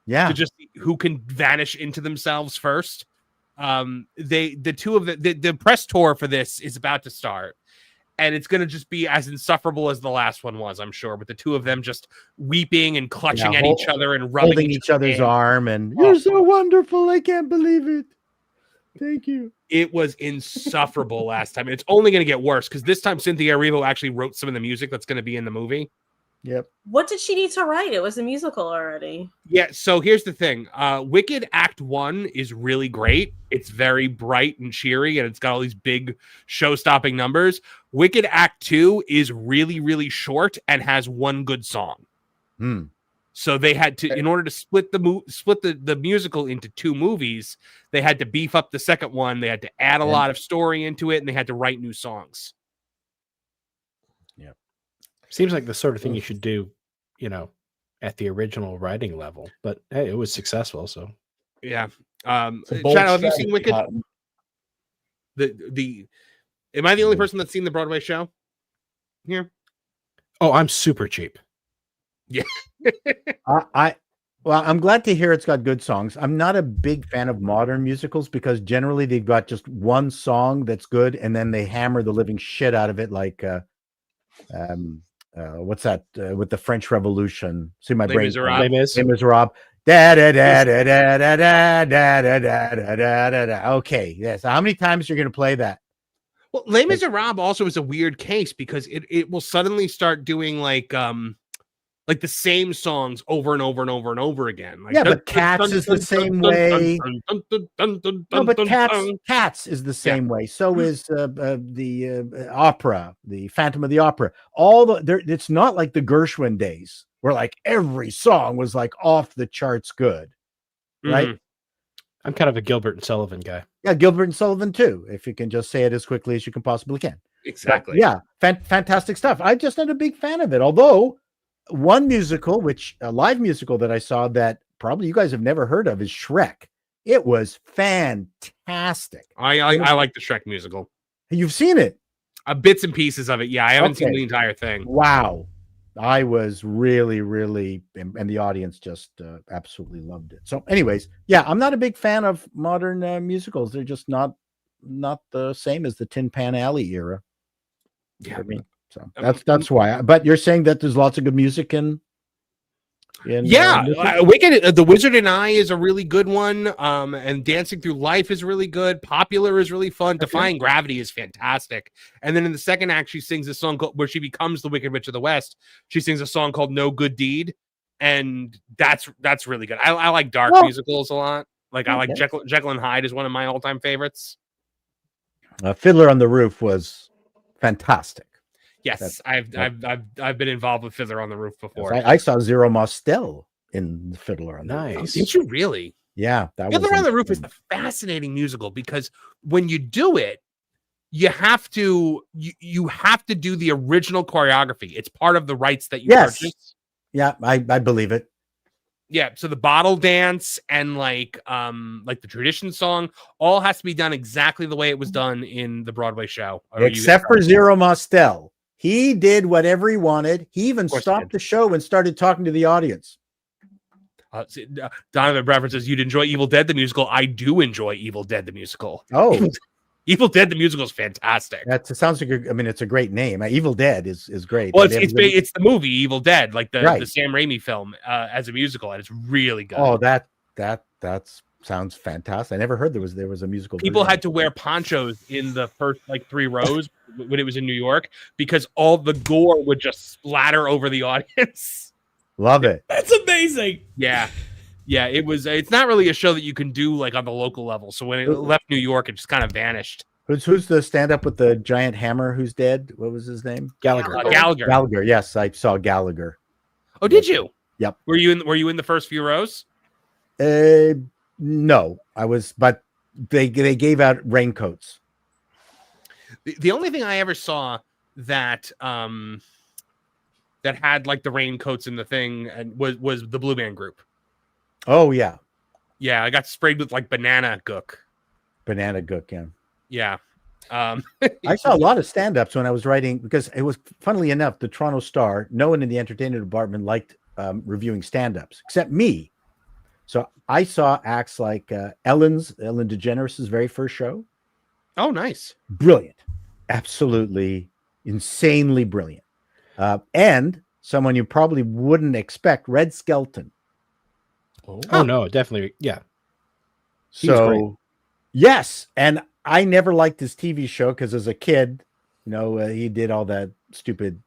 Yeah. To just see who can vanish into themselves first. The two of the press tour for this is about to start, and it's going to just be as insufferable as the last one was, I'm sure, with the two of them just weeping and clutching at each other and rubbing holding each other's arm, and you're so wonderful, I can't believe it. Thank you. It was insufferable last time. It's only going to get worse because this time Cynthia Erivo actually wrote some of the music that's going to be in the movie. Yep. What did she need to write? It was a musical already. Yeah, so here's the thing. Wicked Act 1 is really great. It's very bright and cheery, and it's got all these big show-stopping numbers. Wicked Act 2 is really, really short and has one good song. So they had to, in order to split the musical into two movies, they had to beef up the second one. They had to add a lot of story into it, and they had to write new songs. Seems like the sort of thing you should do, at the original writing level. But hey, it was successful, so yeah. Shadow, have you seen Wicked? Am I the only person that's seen the Broadway show here? Oh, I'm super cheap. Yeah. I'm glad to hear it's got good songs. I'm not a big fan of modern musicals because generally they've got just one song that's good, and then they hammer the living shit out of it, like what's that with the French Revolution? See my Les brain. Miserables. Les Miserables. Da da da da da da da da da da da da da. Okay, yes. How many times you're going to play that? Well, Les Miserables also is a weird case because it will suddenly start doing like the same songs over and over and over and over again. Like, yeah, but Cats is the same way. No, but Cats is the same way. So is the opera, the Phantom of the Opera. It's not like the Gershwin days where like every song was like off the charts good, right? I'm kind of a Gilbert and Sullivan guy. Yeah, Gilbert and Sullivan too, if you can just say it as quickly as you can possibly can. Exactly. But yeah, fantastic stuff. I'm just not a big fan of it. Although one musical, a live musical that I saw that probably you guys have never heard of is Shrek. It was fantastic. I like the Shrek musical. You've seen it? Bits and pieces of it. Yeah, I haven't seen the entire thing. Wow. I was really, really, and the audience just absolutely loved it. So anyways, yeah, I'm not a big fan of modern musicals. They're just not the same as the Tin Pan Alley era. Yeah. For me. So that's why. But you're saying that there's lots of good music in Wicked, The Wizard and I is a really good one. And Dancing Through Life is really good. Popular is really fun. Defying Gravity is fantastic. And then in the second act, she sings a song where she becomes the Wicked Witch of the West. She sings a song called No Good Deed, and that's really good. I like dark musicals a lot. Like I like Jekyll and Hyde is one of my all-time favorites. Fiddler on the Roof was fantastic. Yes, I've been involved with Fiddler on the Roof before. Yes, I saw Zero Mostel in Fiddler on the Roof. Did you really? Yeah, Fiddler on the Roof is a fascinating musical because when you do it, you have to do the original choreography. It's part of the rights that you purchase. Yeah, I believe it. Yeah, so the bottle dance and like the tradition song all has to be done exactly the way it was done in the Broadway show. Except for Zero Mostel. He did whatever he wanted. He even stopped the show and started talking to the audience. Donovan Bradford says, you'd enjoy Evil Dead the musical. I do enjoy Evil Dead the musical. Oh. Evil Dead the musical is fantastic. That sounds like it's a great name. Evil Dead is great. Well, it's the movie Evil Dead, like the Sam Raimi film as a musical, and it's really good. Oh, that sounds fantastic. I never heard there was a musical. People had to wear ponchos in the first 3 rows when it was in New York because all the gore would just splatter over the audience. Love it. That's amazing. Yeah. Yeah, it's not really a show that you can do on the local level. So when it left New York, it just kind of vanished. Who's the stand-up with the giant hammer who's dead? What was his name? Gallagher. Gallagher. Yes, I saw Gallagher. Oh, did you? Yep. Were you in the first few rows? No, I was, but they gave out raincoats. The only thing I ever saw that had the raincoats in the thing and was the Blue Man Group. Oh yeah. Yeah, I got sprayed with banana gook. Banana gook, yeah. Yeah. I saw a lot of stand-ups when I was writing because it was, funnily enough, the Toronto Star, no one in the entertainment department liked reviewing stand-ups except me. So I saw acts like Ellen DeGeneres' very first show. Oh, nice. Brilliant. Absolutely insanely brilliant. And someone you probably wouldn't expect, Red Skelton. Oh no, definitely. Yeah. So yes. And I never liked his TV show because as a kid, he did all that stupid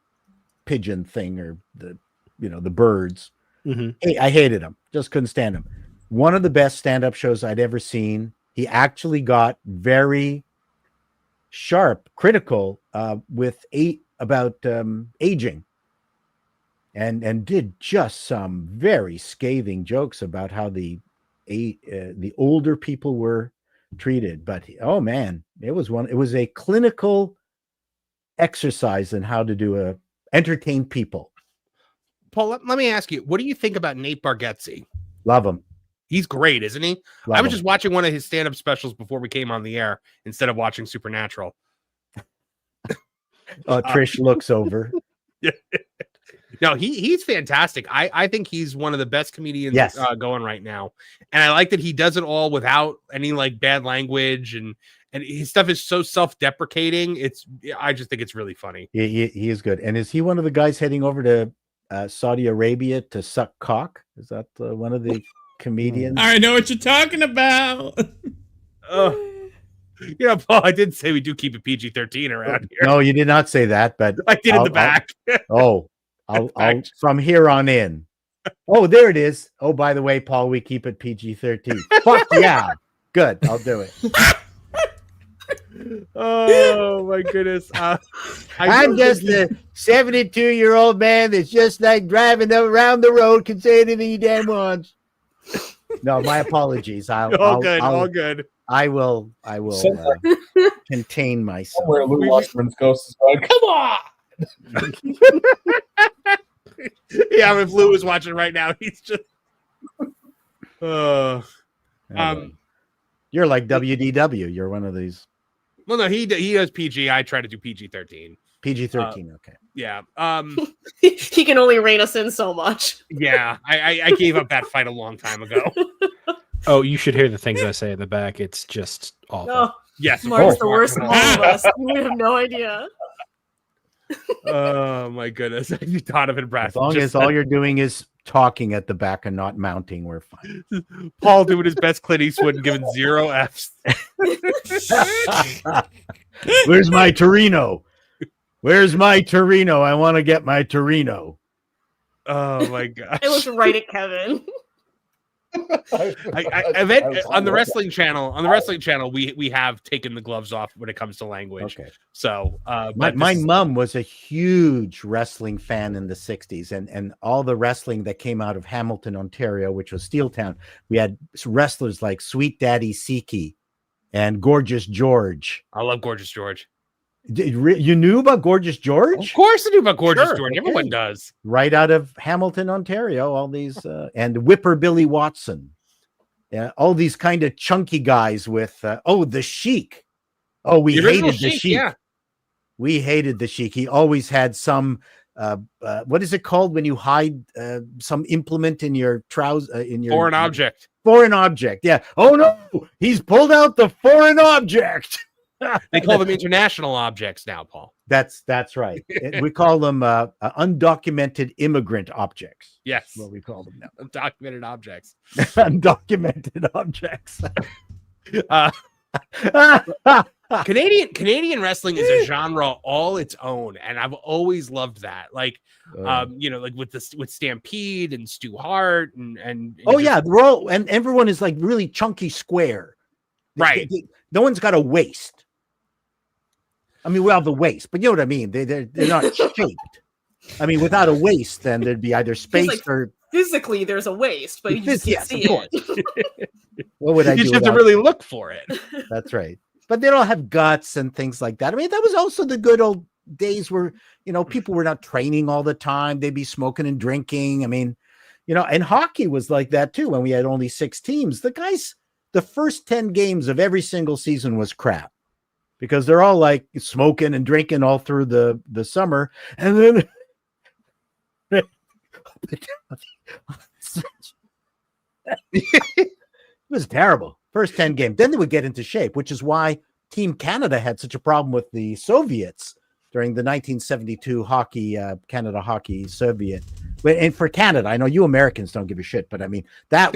pigeon thing or the birds. Mm-hmm. I hated him. Just couldn't stand him. One of the best stand-up shows I'd ever seen. He actually got very sharp, critical about aging. And did just some very scathing jokes about how the older people were treated. But oh man, it was a clinical exercise in how to entertain people. Paul, let me ask you, what do you think about Nate Bargatze? Love him. He's great, isn't he? Love I was him. just watching one of his stand-up specials before we came on the air instead of watching Supernatural. Trish looks over. No, he's fantastic. I think he's one of the best comedians going right now, and I like that he does it all without any like bad language, and his stuff is so self-deprecating. I just think it's really funny. He is good. And is he one of the guys heading over to Saudi Arabia to suck cock? Is that one of the comedians? I know what you're talking about. Paul, I did say we do keep it PG-13 around here. No, you did not say that, but I did in the back. I'll from here on in. Oh, there it is. Oh, by the way, Paul, we keep it PG-13. Fuck yeah. Good. I'll do it. Oh my goodness. I'm just a 72-year-old man that's just like driving around the road, can say anything he damn wants. No, my apologies. All good. I will contain myself. Somewhere Lou Wasserman's ghost is going, come on. Yeah, if Lou is watching right now, he's just you're like WDW. You're one of these. Well, no, he does PG. I try to do PG-13. PG-13, okay. Yeah. He can only rein us in so much. Yeah, I gave up that fight a long time ago. Oh, you should hear the things I say in the back. It's just awful. Oh, yes, Mark's the worst of all of us. We have no idea. Oh my goodness! Donovan Brass. As long as all you're doing is talking at the back and not mounting, we're fine. Paul doing his best Clint Eastwood and giving 0 Fs. Where's my Torino? Where's my Torino? I want to get my Torino. Oh my gosh! I looked right at Kevin. On the wrestling channel, we have taken the gloves off when it comes to language. Okay. So my mom was a huge wrestling fan in the 60s, and all the wrestling that came out of Hamilton, Ontario, which was Steeltown, we had wrestlers like Sweet Daddy Siki and Gorgeous George. I love Gorgeous George. You knew about Gorgeous George? Of course I knew about Gorgeous George. Okay. Everyone does. Right out of Hamilton, Ontario, all these and Whipper Billy Watson. Yeah, all these kind of chunky guys with the Sheik. Oh, we hated the Sheik. Yeah. We hated the Sheik. He always had some what is it called when you hide some implement in your trousers in your foreign object. Foreign object. Yeah. Oh no, he's pulled out the foreign object. They call them international objects now, Paul. That's right. We call them undocumented immigrant objects. Yes, that's what we call them now. Undocumented objects. Undocumented objects. Canadian wrestling is a genre all its own, and I've always loved that. Like, like with Stampede and Stu Hart and they're all, and everyone is like really chunky square. Right. No one's got a waist. I mean, we have the waist, but you know what I mean. They're not shaped. I mean, without a waist, then there'd be either space or physically there's a waist, but you just can't see it. What would I do? You just have to really look for it. That's right. But they don't have guts and things like that. I mean, that was also the good old days where people were not training all the time. They'd be smoking and drinking. I mean, and hockey was like that too. When we had only 6 teams, the first 10 games of every single season was crap. Because they're all like smoking and drinking all through the summer. And then it was terrible. First 10 games. Then they would get into shape, which is why Team Canada had such a problem with the Soviets during the 1972 Canada Hockey Soviet. And for Canada, I know you Americans don't give a shit, but I mean, that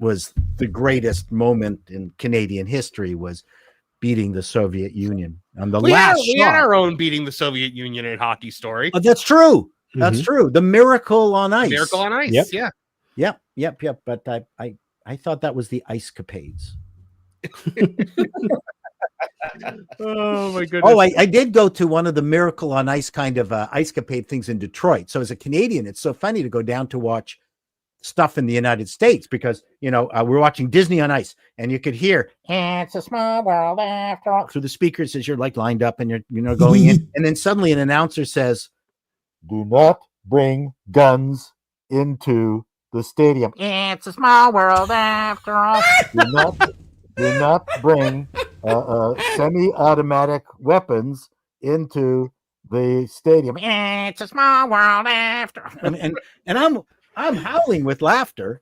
was the greatest moment in Canadian history, was beating the Soviet Union on the last shot. We had our own beating the Soviet Union in hockey story. Oh, that's true. That's true. The Miracle on Ice. Miracle on Ice. Yep. Yeah. Yep. But I thought that was the Ice Capades. Oh my goodness. Oh, I did go to one of the Miracle on Ice kind of Ice Capade things in Detroit. So as a Canadian, it's so funny to go down to watch stuff in the United States, because we're watching Disney on Ice, and you could hear "It's a small world after all" through the speakers as you're like lined up and you're going in, and then suddenly an announcer says, "Do not bring guns into the stadium. It's a small world after all. Do not bring semi-automatic weapons into the stadium. It's a small world after. And I'm howling with laughter.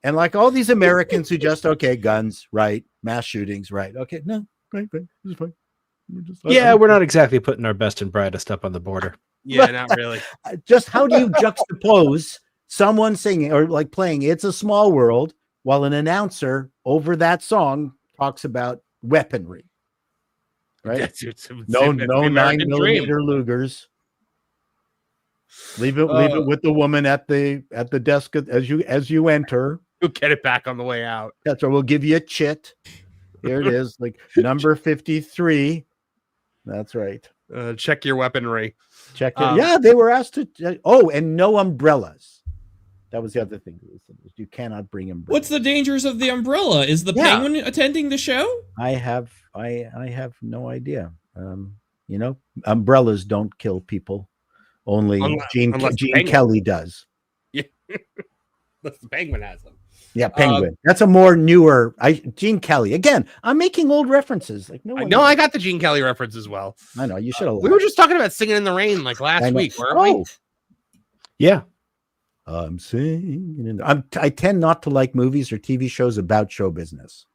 And like all these Americans who just, okay, guns, right. Mass shootings, right. Okay, no, right. It's fine. We're not exactly putting our best and brightest up on the border. Yeah, not really. Just how do you juxtapose someone singing or like playing It's a Small World while an announcer over that song talks about weaponry? Right? It's no the 9mm dream. Lugers. Leave it with the woman at the desk as you enter. You'll get it back on the way out. That's right. We'll give you a chit. Here it is, like number 53. That's right. Check your weaponry. Check it. Yeah, they were asked to. And no umbrellas. That was the other thing. You cannot bring umbrellas. What's the dangers of the umbrella? Is the penguin attending the show? I have no idea. Umbrellas don't kill people. Only Gene Kelly does. Yeah, unless the penguin has them. Yeah, penguin. That's a more newer. Gene Kelly again. I'm making old references. Like I got the Gene Kelly reference as well. I know you should have. We were just talking about Singing in the Rain like last week, weren't we? Yeah. I'm singing. I tend not to like movies or TV shows about show business.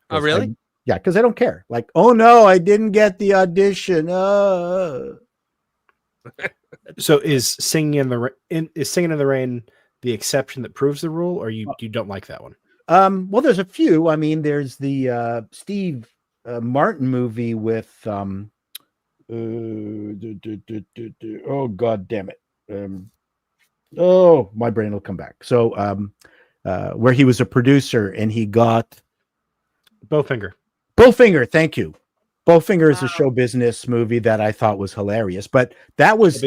Oh, really? Because I don't care. Like, oh no, I didn't get the audition. So is Singing in the Rain the exception that proves the rule, or you don't like that one? Well, there's a few. I mean, there's the Steve Martin movie with oh god damn it. My brain will come back. So where he was a producer and he got Bowfinger, thank you. Bowfinger is a show business movie that I thought was hilarious, but that was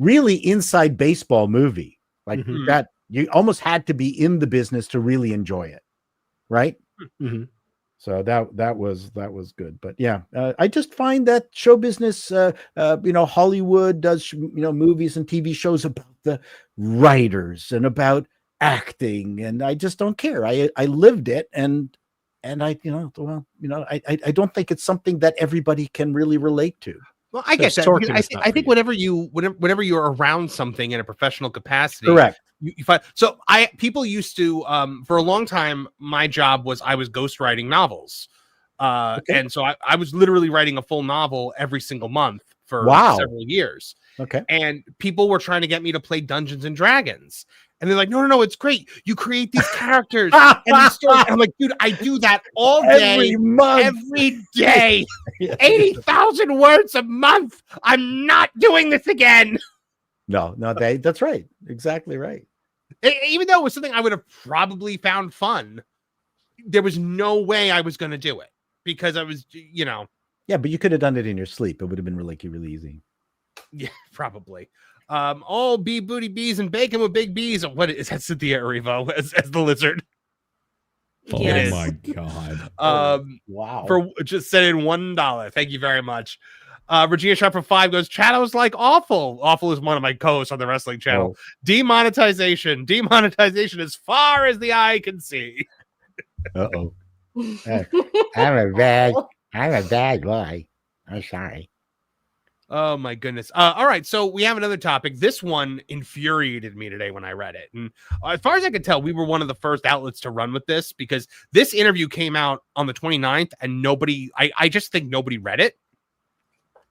really inside baseball movie. Like that, you almost had to be in the business to really enjoy it, right? Mm-hmm. So that was good. But yeah, I just find that show business, Hollywood does movies and TV shows about the writers and about acting, and I just don't care. I lived it, and I don't think it's something that everybody can really relate to. Well, I get that. I think whenever you're around something in a professional capacity, correct. You find people used to for a long time. My job was I was ghostwriting novels, and so I was literally writing a full novel every single month for several years. Okay, and people were trying to get me to play Dungeons and Dragons. And they're like, no, it's great. You create these characters and these stories. And I'm like, dude, I do that all day, every month, every day. 80,000 words a month. I'm not doing this again. No, that's right. Exactly right. Even though it was something I would have probably found fun, there was no way I was going to do it because I was, Yeah, but you could have done it in your sleep. It would have been really easy. Yeah, probably. All bee booty bees and bacon with big bees. What is that? Cynthia Erivo as the lizard. Oh yes. My god. Wow. For just send in $1. Thank you very much. Regina Sharp for 5 goes, Chato's like awful. Awful is one of my co-hosts on the wrestling channel. Demonetization as far as the eye can see. Uh-oh. I'm a bad boy. I'm sorry. Oh my goodness. All right. So we have another topic. This one infuriated me today when I read it. And as far as I could tell, we were one of the first outlets to run with this because this interview came out on the 29th and I just think nobody read it.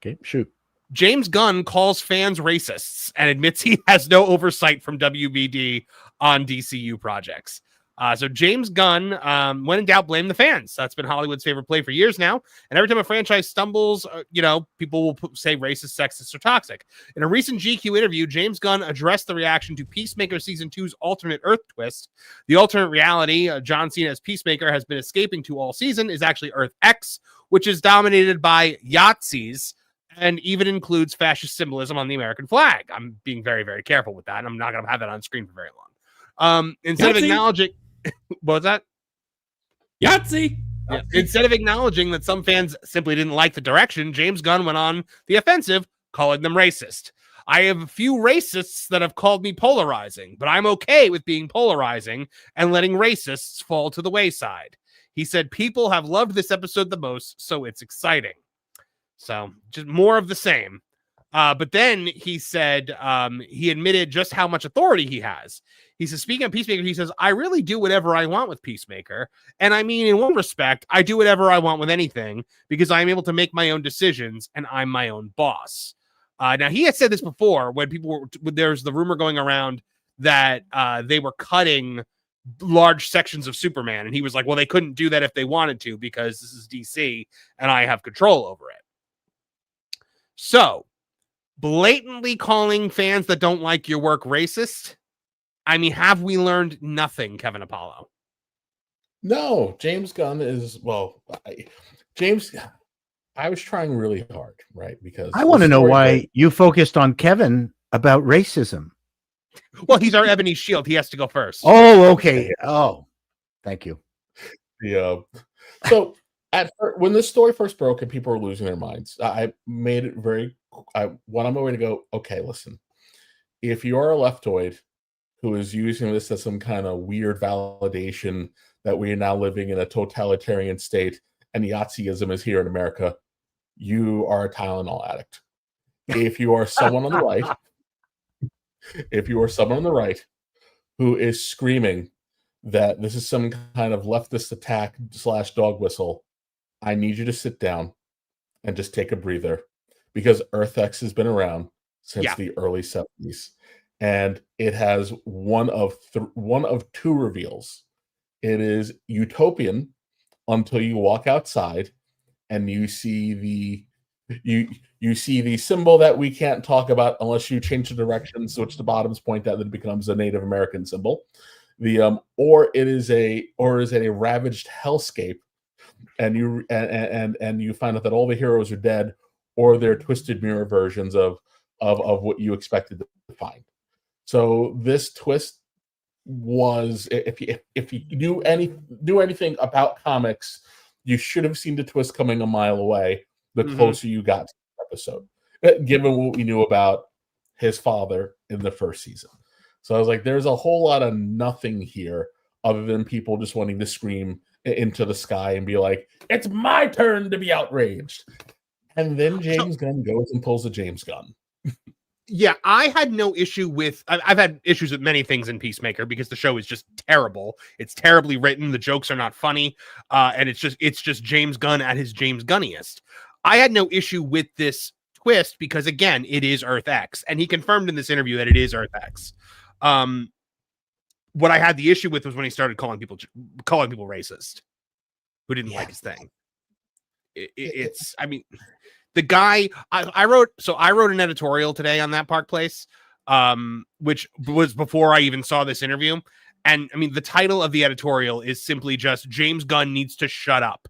Okay, shoot. James Gunn calls fans racists and admits he has no oversight from WBD on DCU projects. So James Gunn, when in doubt, blame the fans. That's been Hollywood's favorite play for years now. And every time a franchise stumbles, people will say racist, sexist, or toxic. In a recent GQ interview, James Gunn addressed the reaction to Peacemaker Season 2's alternate Earth twist. The alternate reality John Cena as Peacemaker has been escaping to all season is actually Earth X, which is dominated by Yahtzees and even includes fascist symbolism on the American flag. I'm being very, very careful with that. And I'm not going to have that on screen for very long. Instead of acknowledging... What was that? Yahtzee. Yeah. Instead of acknowledging that some fans simply didn't like the direction, James Gunn went on the offensive, calling them racist. I have a few racists that have called me polarizing, but I'm okay with being polarizing and letting racists fall to the wayside. He said, people have loved this episode the most, so it's exciting. So just more of the same. But then he said he admitted just how much authority he has. He says, speaking of Peacemaker, he says, I really do whatever I want with Peacemaker. And I mean, in one respect, I do whatever I want with anything because I'm able to make my own decisions and I'm my own boss. Now, he had said this before when there's the rumor going around that they were cutting large sections of Superman. And he was like, well, they couldn't do that if they wanted to because this is DC and I have control over it. So, blatantly calling fans that don't like your work racist. I mean, have we learned nothing, Kevin Apollo? No, James Gunn is, I was trying really hard, right? Because I want to know why you focused on Kevin about racism. Well, he's our ebony shield. He has to go first. Oh, okay. Oh, thank you. Yeah. So when this story first broke and people were losing their minds, I made it went on my way to go, okay, listen, if you are a leftoid who is using this as some kind of weird validation that we are now living in a totalitarian state and Nazism is here in America, you are a Tylenol addict. If you are someone on the right, who is screaming that this is some kind of leftist attack / dog whistle, I need you to sit down and just take a breather, because EarthX has been around since the early 70s, and it has one of two reveals. It is utopian until you walk outside and you see the symbol that we can't talk about unless you change the direction, switch the bottoms, point out that it becomes a Native American symbol. Or it is a ravaged hellscape, and you find out that all the heroes are dead, or they're twisted mirror versions of what you expected to find. So this twist was, if you knew anything about comics, you should have seen the twist coming a mile away the closer you got to the episode, given what we knew about his father in the first season. So I was like, there's a whole lot of nothing here other than people just wanting to scream into the sky and be like, it's my turn to be outraged. And then James Gunn goes and pulls a James Gunn. Yeah, I had no issue with... I've had issues with many things in Peacemaker because the show is just terrible. It's terribly written. The jokes are not funny. And it's just James Gunn at his James Gunniest. I had no issue with this twist because, again, it is Earth X. And he confirmed in this interview that it is Earth X. What I had the issue with was when he started calling people racist who didn't like his thing. I mean... The guy I wrote an editorial today on That Park Place, which was before I even saw this interview. And I mean, the title of the editorial is simply just James Gunn needs to shut up,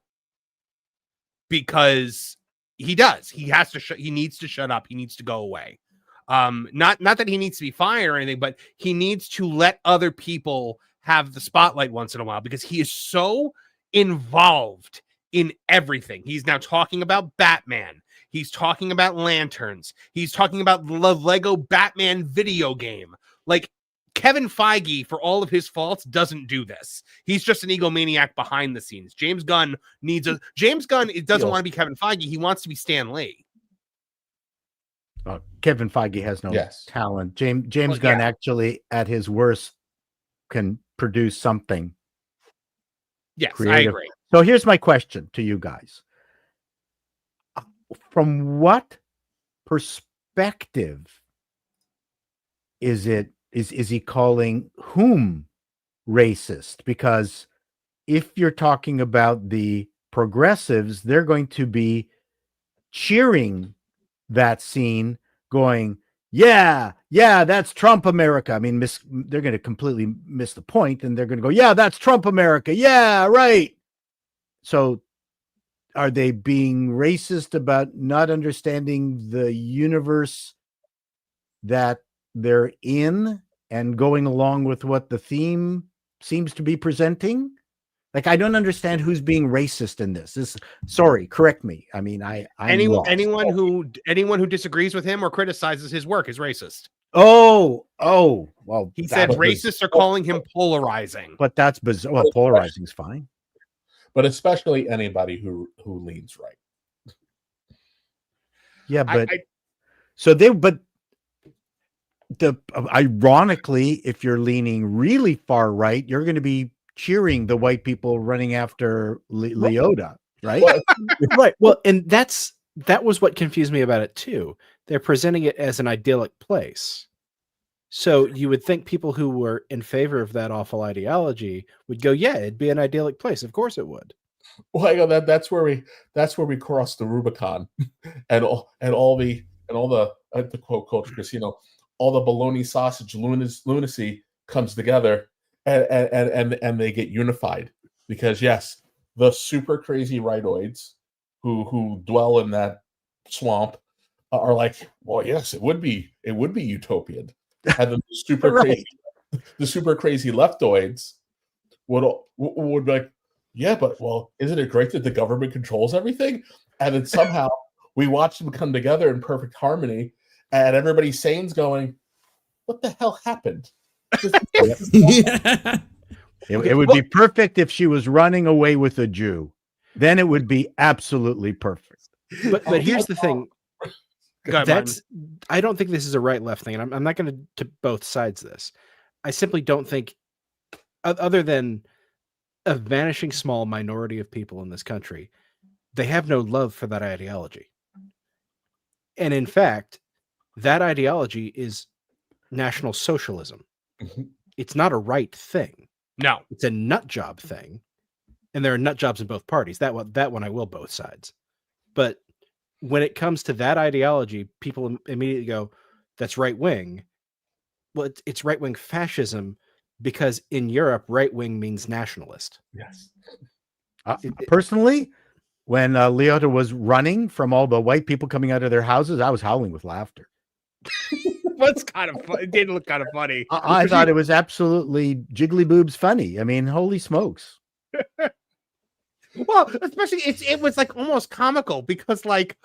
because he does. He needs to shut up. He needs to go away. Not that he needs to be fired or anything, but he needs to let other people have the spotlight once in a while, because he is so involved in everything. He's now talking about Batman. He's talking about lanterns. He's talking about the Lego Batman video game. Like, Kevin Feige, for all of his faults, doesn't do this. He's just an egomaniac behind the scenes. James Gunn doesn't want to be Kevin Feige. He wants to be Stan Lee. Kevin Feige has no talent. James Gunn actually, at his worst, can produce something. Yes, creative. I agree. So here's my question to you guys. From what perspective is he calling whom racist? Because if you're talking about the progressives, they're going to be cheering that scene, going, yeah, that's Trump America. I mean, they're going to completely miss the point, and they're going to go, yeah, that's Trump America. Yeah, right. So are they being racist about not understanding the universe that they're in and going along with what the theme seems to be presenting? Like, I don't understand who's being racist in this. Sorry, correct me. I mean, anyone who disagrees with him or criticizes his work is racist. Oh, well, he said racists are calling him polarizing. But that's bizarre. Well, polarizing is fine. But especially anybody who leans right. Yeah, but Ironically, if you're leaning really far right, you're going to be cheering the white people running after Leota, right? Right. Well, and that was what confused me about it too. They're presenting it as an idyllic place. So you would think people who were in favor of that awful ideology would go, yeah, it'd be an idyllic place. Of course it would. Well, I go that's where we cross the Rubicon, and all the to quote Culture Casino, all the baloney sausage lunacy comes together, and they get unified because yes, the super crazy rightoids who dwell in that swamp are like, well, yes, it would be utopian. And then the super crazy leftoids would be like, yeah, but well, isn't it great that the government controls everything? And then somehow we watch them come together in perfect harmony, and everybody's sane's going, what the hell happened? It would be perfect if she was running away with a Jew. Then it would be absolutely perfect. But here's the thing. I don't think this is a right-left thing, and I'm not going to both sides this. I simply don't think, other than a vanishing small minority of people in this country, they have no love for that ideology. And in fact, that ideology is National Socialism. Mm-hmm. It's not a right thing. No. It's a nut job thing. And there are nut jobs in both parties. That one I will both sides. But when it comes to that ideology, people immediately go, that's right wing. Well, it's right wing fascism, because in Europe, right wing means nationalist. Yes. Personally, when Leota was running from all the white people coming out of their houses, I was howling with laughter. That's kind of fun. It did look kind of funny. I thought it was absolutely jiggly boobs funny. I mean, holy smokes. Well, especially it was like almost comical because like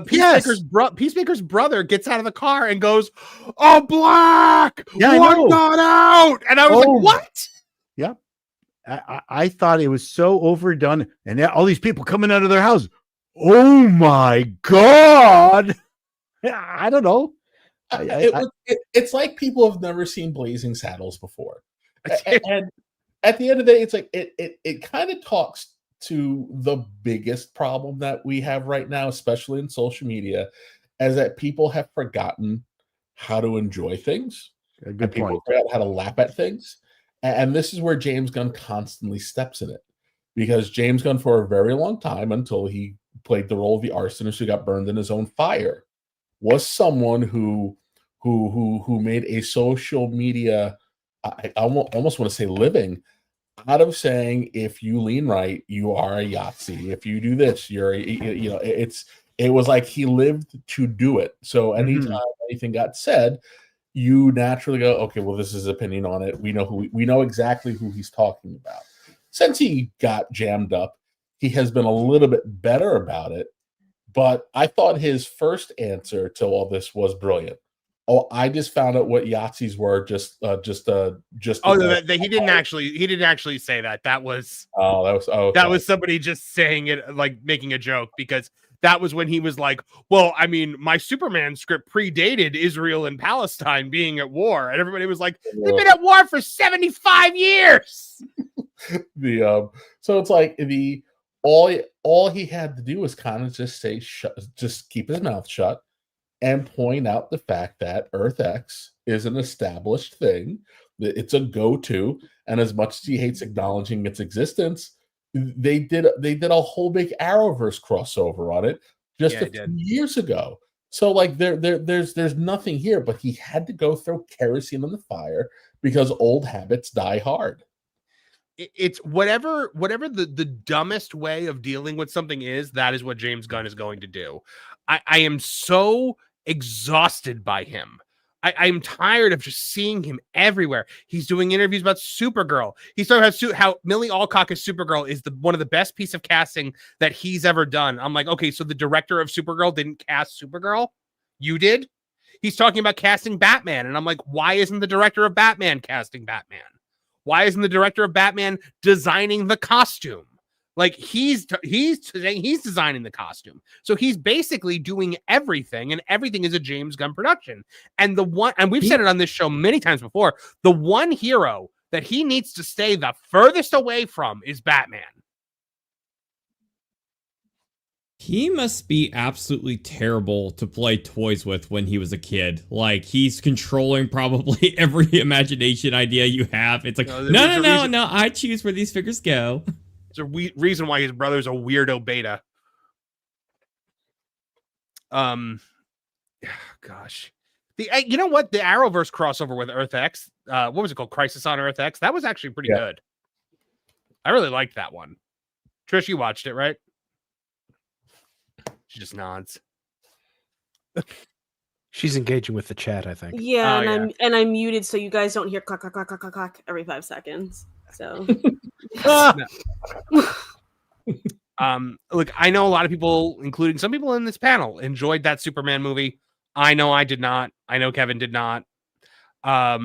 Peacemaker's brother gets out of the car and goes, "Oh, black, one got out," and I was like, "What?" Yeah, I thought it was so overdone, and all these people coming out of their house. Oh my god! I don't know. It's like people have never seen Blazing Saddles before, and at the end of the day, it's like it kind of talks to the biggest problem that we have right now, especially in social media, is that people have forgotten how to enjoy things. Good people point. forgot how to laugh at things. And this is where James Gunn constantly steps in it. Because James Gunn, for a very long time, until he played the role of the arsonist who got burned in his own fire, was someone who made a social media, I almost want to say living, out of saying, if you lean right, you are a Yahtzee. If you do this, you're it was like he lived to do it. So anytime anything got said, you naturally go, okay, well, this is his opinion on it. We know exactly who he's talking about. Since he got jammed up, he has been a little bit better about it. But I thought his first answer to all this was brilliant. Oh, I just found out what Yahtzees were. He didn't actually say that. That was somebody just saying it, like making a joke, because that was when he was like, well, I mean, my Superman script predated Israel and Palestine being at war, and everybody was like, they've been at war for 75 years. So it's like all he had to do was kind of just say, just keep his mouth shut, and point out the fact that Earth X is an established thing. It's a go-to, and as much as he hates acknowledging its existence, they did a whole big Arrowverse crossover on it just a few years ago. So like there's nothing here, but he had to go throw kerosene on the fire because old habits die hard. It's whatever the dumbest way of dealing with something is, that is what James Gunn is going to do. I am so exhausted by him. I'm tired of just seeing him everywhere. He's doing interviews about Supergirl. He's talking about how Millie Alcock as Supergirl is one of the best piece of casting that he's ever done. I'm like, okay, so the director of Supergirl didn't cast Supergirl? You did? He's talking about casting Batman, and I'm like, why isn't the director of Batman casting Batman? Why isn't the director of Batman designing the costume? Like he's designing the costume. So he's basically doing everything, and everything is a James Gunn production. And we've said it on this show many times before, the one hero that he needs to stay the furthest away from is Batman. He must be absolutely terrible to play toys with when he was a kid. Like, he's controlling probably every imagination idea you have. It's like, no, I choose where these figures go. It's a reason why his brother's a weirdo beta. Gosh. You know what? The Arrowverse crossover with Earth X, what was it called? Crisis on Earth X? That was actually pretty good. I really liked that one. Trish, you watched it, right? She just nods. She's engaging with the chat, I think. Yeah, I'm muted so you guys don't hear clack, clack, clack, clack, clack, clack every 5 seconds. So look, I know a lot of people, including some people in this panel, enjoyed that Superman movie. I know I did not. I know Kevin did not. I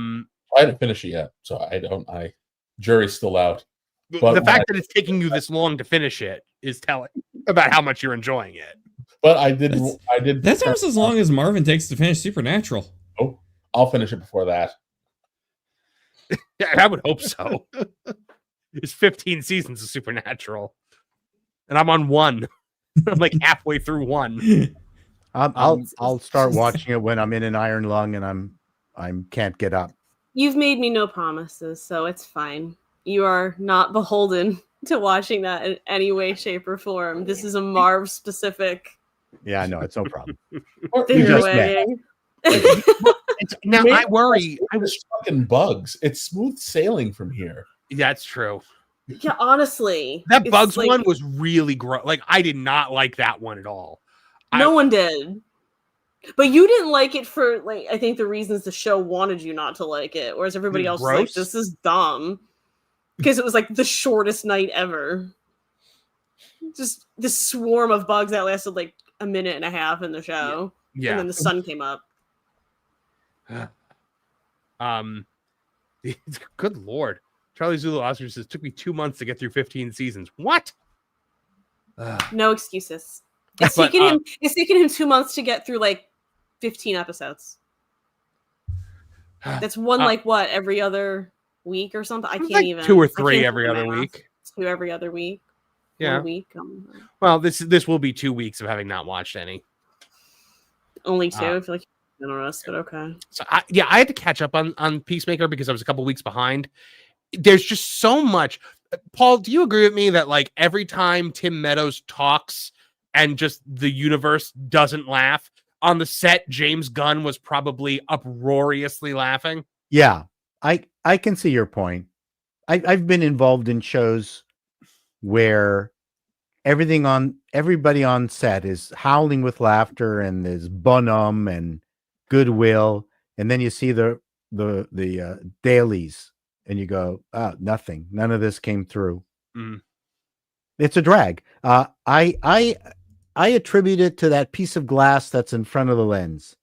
didn't finish it yet, so jury's still out. But the fact that it's taking you this long to finish it is telling about how much you're enjoying it. But I did. That's almost as long as Marvin takes to finish Supernatural. Oh, I'll finish it before that. Yeah, I would hope so. It's 15 seasons of Supernatural, and I'm on 1. I'm like halfway through 1. I'll start watching it when I'm in an iron lung and I can't get up. You've made me no promises, so it's fine. You are not beholden to watching that in any way, shape, or form. This is a Marv specific. Yeah, I know, it's no problem. Now I worry. I was fucking bugs. It's smooth sailing from here. Yeah, it's true. Yeah, honestly, that Bugs one was really gross. Like, I did not like that one at all. No one did. But you didn't like it for, like, I think the reasons the show wanted you not to like it, whereas everybody else was like, this is dumb. Because it was like the shortest night ever. Just this swarm of bugs that lasted like a minute and a half in the show. Yeah. And then the sun came up. Good Lord. Charlie Zulu Oscar says, took me 2 months to get through 15 seasons. What? No excuses. It's taken him 2 months to get through like 15 episodes. That's one every other week or something. I can't like even 2 or 3 every other week. 2 every other week. Yeah. 1 week. Well, this will be 2 weeks of having not watched any. Only 2. I feel like you're generous, but okay. So I had to catch up on Peacemaker because I was a couple weeks behind. There's just so much. Paul, do you agree with me that like every time Tim Meadows talks and just the universe doesn't laugh on the set, James Gunn was probably uproariously laughing? Yeah, I can see your point. I've been involved in shows where everybody on set is howling with laughter and there's bonum and goodwill, and then you see the dailies and you go, nothing, none of this came through. It's a drag. I attribute it to that piece of glass that's in front of the lens.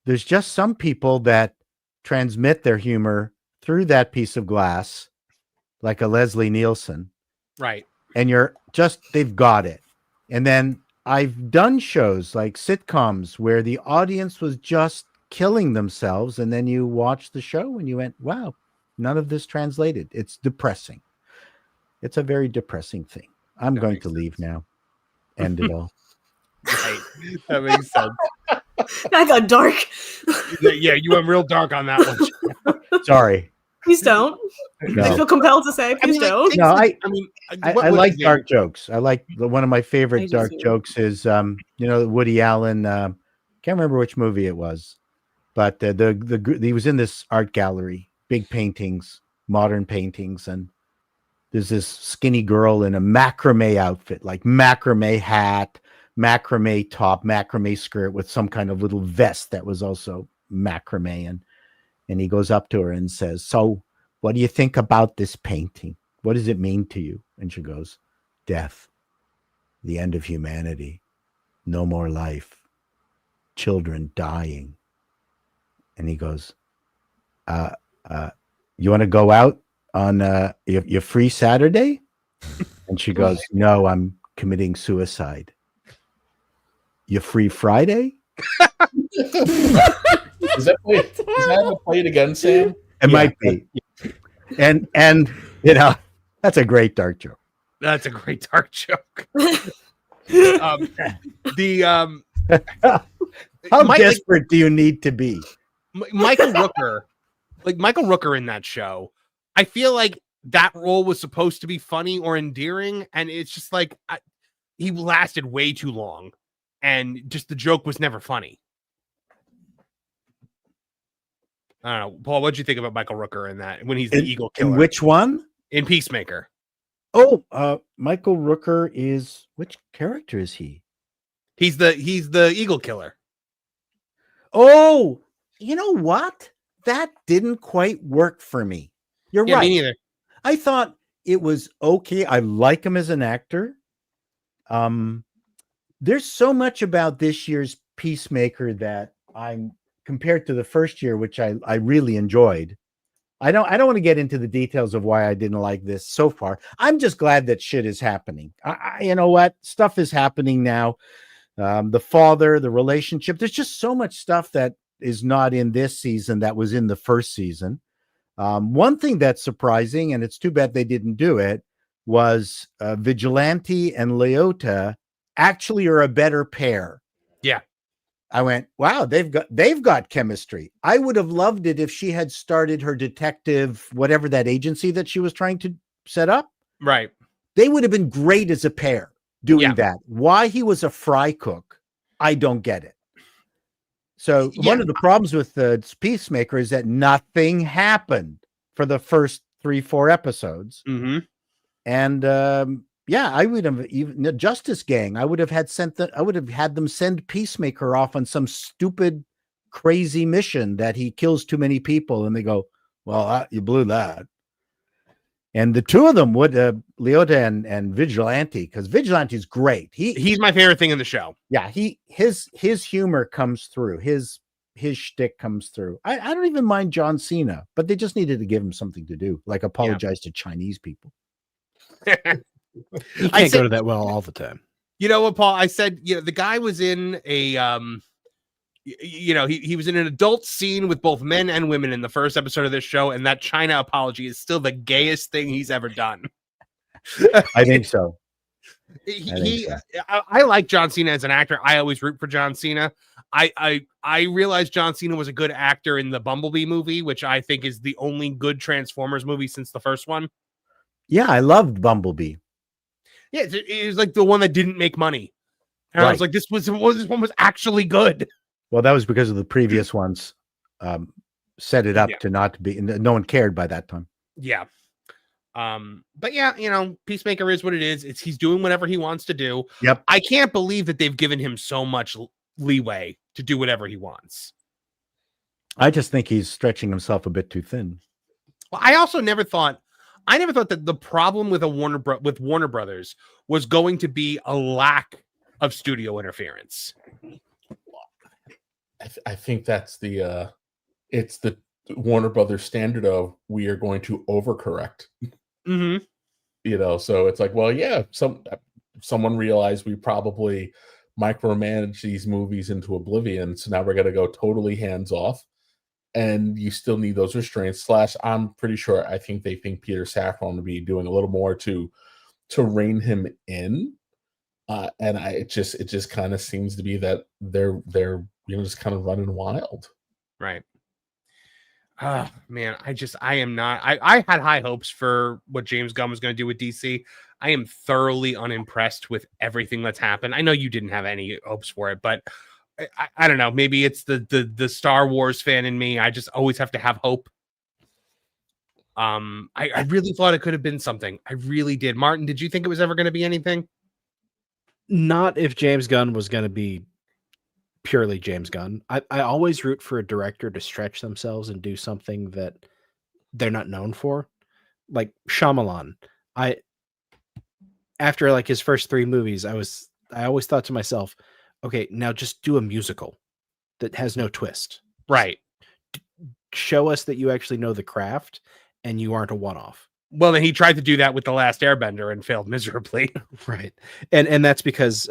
There's just some people that transmit their humor through that piece of glass, like a Leslie Nielsen. Right. And they've got it. And then I've done shows like sitcoms where the audience was just killing themselves. And then you watch the show and you went, wow, none of this translated. It's depressing. It's a very depressing thing. I'm going to leave now. End it all. Right. That makes sense. That got dark. Yeah, you went real dark on that one. Sorry. Please don't. No. I feel compelled to say, please don't. No, I like dark jokes. I like one of my favorite dark jokes is Woody Allen. Can't remember which movie it was, but he was in this art gallery, big paintings, modern paintings, and there's this skinny girl in a macrame outfit, like macrame hat, macrame top, macrame skirt with some kind of little vest that was also macrame, and he goes up to her and says, "So, what do you think about this painting? What does it mean to you?" And she goes, "Death, the end of humanity, no more life, children dying." And he goes, "You want to go out on your free Saturday?" And she goes, "No, I'm committing suicide." You free Friday? Is that played again, Sam? It might be. And that's a great dark joke. That's a great dark joke. How desperate do you need to be? Michael Rooker in that show, I feel like that role was supposed to be funny or endearing, and it's just like he lasted way too long, and just the joke was never funny. I don't know, Paul. What'd you think about Michael Rooker in that when he's the Eagle Killer? In which one? In Peacemaker. Oh, Michael Rooker is which character is he? He's the Eagle Killer. Oh, you know what? That didn't quite work for me. You're right. Me neither. I thought it was okay. I like him as an actor. There's so much about this year's Peacemaker that I'm compared to the first year, which I really enjoyed. I don't want to get into the details of why I didn't like this so far. I'm just glad that shit is happening. You know what? Stuff is happening now. The father, the relationship. There's just so much stuff that is not in this season that was in the first season. One thing that's surprising, and it's too bad they didn't do it, was Vigilante and Leota actually are a better pair. Yeah. I went, wow, they've got chemistry. I would have loved it if she had started her detective, whatever that agency that she was trying to set up. Right. They would have been great as a pair doing that. Why he was a fry cook, I don't get it. So one of the problems with the Peacemaker is that nothing happened for the first 3-4 episodes. Mm-hmm. And I would have even the Justice Gang. I would have had them send Peacemaker off on some stupid, crazy mission that he kills too many people, and they go, "Well, you blew that." And the two of them would, Leota and Vigilante, because Vigilante's great. He's my favorite thing in the show. Yeah, his humor comes through. His shtick comes through. I don't even mind John Cena, but they just needed to give him something to do, like apologize to Chinese people. You can't go to that well all the time. You know what, Paul? I said, the guy was in a, he was in an adult scene with both men and women in the first episode of this show, and that China apology is still the gayest thing he's ever done. I think so. I like John Cena as an actor. I always root for John Cena. I realized John Cena was a good actor in the Bumblebee movie, which I think is the only good Transformers movie since the first one. Yeah, I loved Bumblebee. Yeah, it was like the one that didn't make money. And I was like, this one was actually good. Well, that was because of the previous ones set it up to not be, no one cared by that time. Yeah. But yeah, Peacemaker is what it is. He's doing whatever he wants to do. Yep. I can't believe that they've given him so much leeway to do whatever he wants. I just think he's stretching himself a bit too thin. Well, I never thought that the problem with Warner Brothers was going to be a lack of studio interference. I think that's it's the Warner Brothers standard of we are going to overcorrect. Mm-hmm. So it's like, well, yeah, someone realized we probably micromanage these movies into oblivion, so now we're going to go totally hands off. And you still need those restraints. / I'm pretty sure. I think they think Peter Safran will be doing a little more to rein him in. And it just kind of seems to be that they're just kind of running wild. Right. Oh man, I am not. I had high hopes for what James Gunn was going to do with DC. I am thoroughly unimpressed with everything that's happened. I know you didn't have any hopes for it, but I don't know. Maybe it's the Star Wars fan in me. I just always have to have hope. I really thought it could have been something. I really did. Martin, did you think it was ever going to be anything? Not if James Gunn was going to be purely James Gunn. I always root for a director to stretch themselves and do something that they're not known for. Like Shyamalan. After like his first 3 movies, I always thought to myself, okay, now just do a musical that has no twist. Right. Show us that you actually know the craft and you aren't a one-off. Well, then he tried to do that with The Last Airbender and failed miserably. Right. And that's because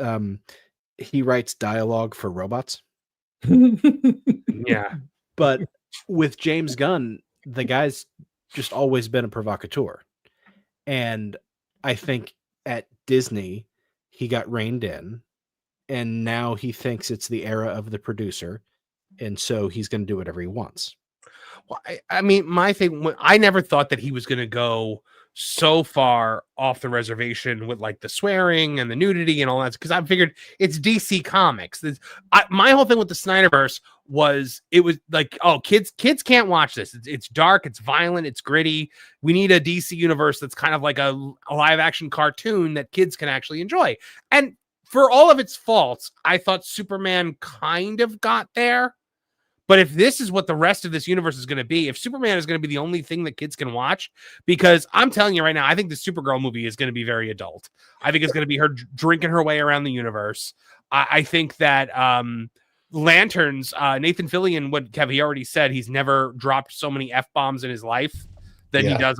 he writes dialogue for robots. Yeah. But with James Gunn, the guy's just always been a provocateur. And I think at Disney, he got reined in, and now he thinks it's the era of the producer. And so he's going to do whatever he wants. Well, I mean, my thing, I never thought that he was going to go so far off the reservation with like the swearing and the nudity and all that, because I figured it's DC Comics. My whole thing with the Snyderverse was it was like, oh, kids can't watch this. It's dark, it's violent, it's gritty. We need a DC universe that's kind of like a live action cartoon that kids can actually enjoy. And for all of its faults, I thought Superman kind of got there. But if this is what the rest of this universe is going to be, if Superman is going to be the only thing that kids can watch, because I'm telling you right now, I think the Supergirl movie is going to be very adult. I think it's going to be her drinking her way around the universe. I think that Lanterns, Nathan Fillion, what he already said, he's never dropped so many F-bombs in his life than he does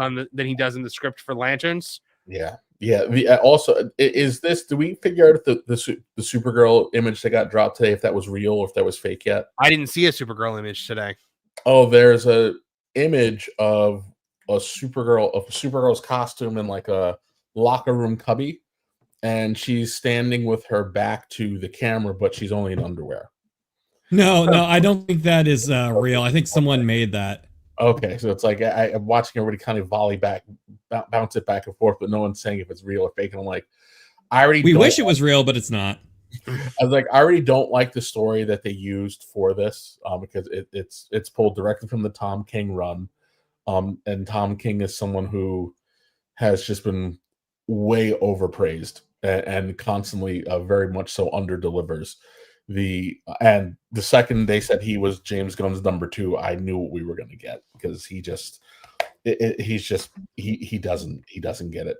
in the script for Lanterns. Yeah. Yeah. Also, is this? Do we figure out if the Supergirl image that got dropped today, if that was real or if that was fake yet? I didn't see a Supergirl image today. Oh, there's a image of Supergirl's costume in like a locker room cubby, and she's standing with her back to the camera, but she's only in underwear. No, I don't think that is real. I think someone made that. Okay, so it's like I'm watching everybody kind of volley back, bounce it back and forth, but no one's saying if it's real or fake. And I'm like, we wish it was real, but it's not. I was like, I already don't like the story that they used for this because it's pulled directly from the Tom King run, and Tom King is someone who has just been way overpraised and constantly very much so under delivers. And the second they said he was James Gunn's number 2, I knew what we were going to get, because he doesn't get it.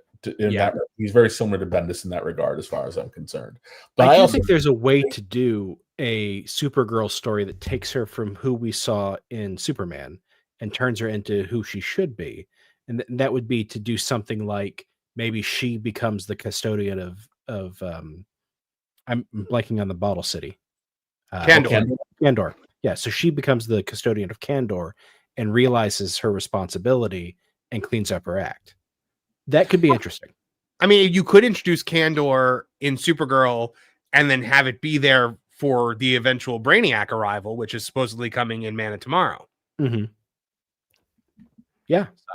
He's very similar to Bendis in that regard, as far as I'm concerned. But I think there's a way to do a Supergirl story that takes her from who we saw in Superman and turns her into who she should be, and that would be to do something like maybe she becomes the custodian of I'm blanking on the Bottle City. Kandor. Yeah, so she becomes the custodian of Kandor and realizes her responsibility and cleans up her act. That could be interesting. I mean, you could introduce Kandor in Supergirl and then have it be there for the eventual Brainiac arrival, which is supposedly coming in Man of Tomorrow. Mm-hmm. Yeah. So,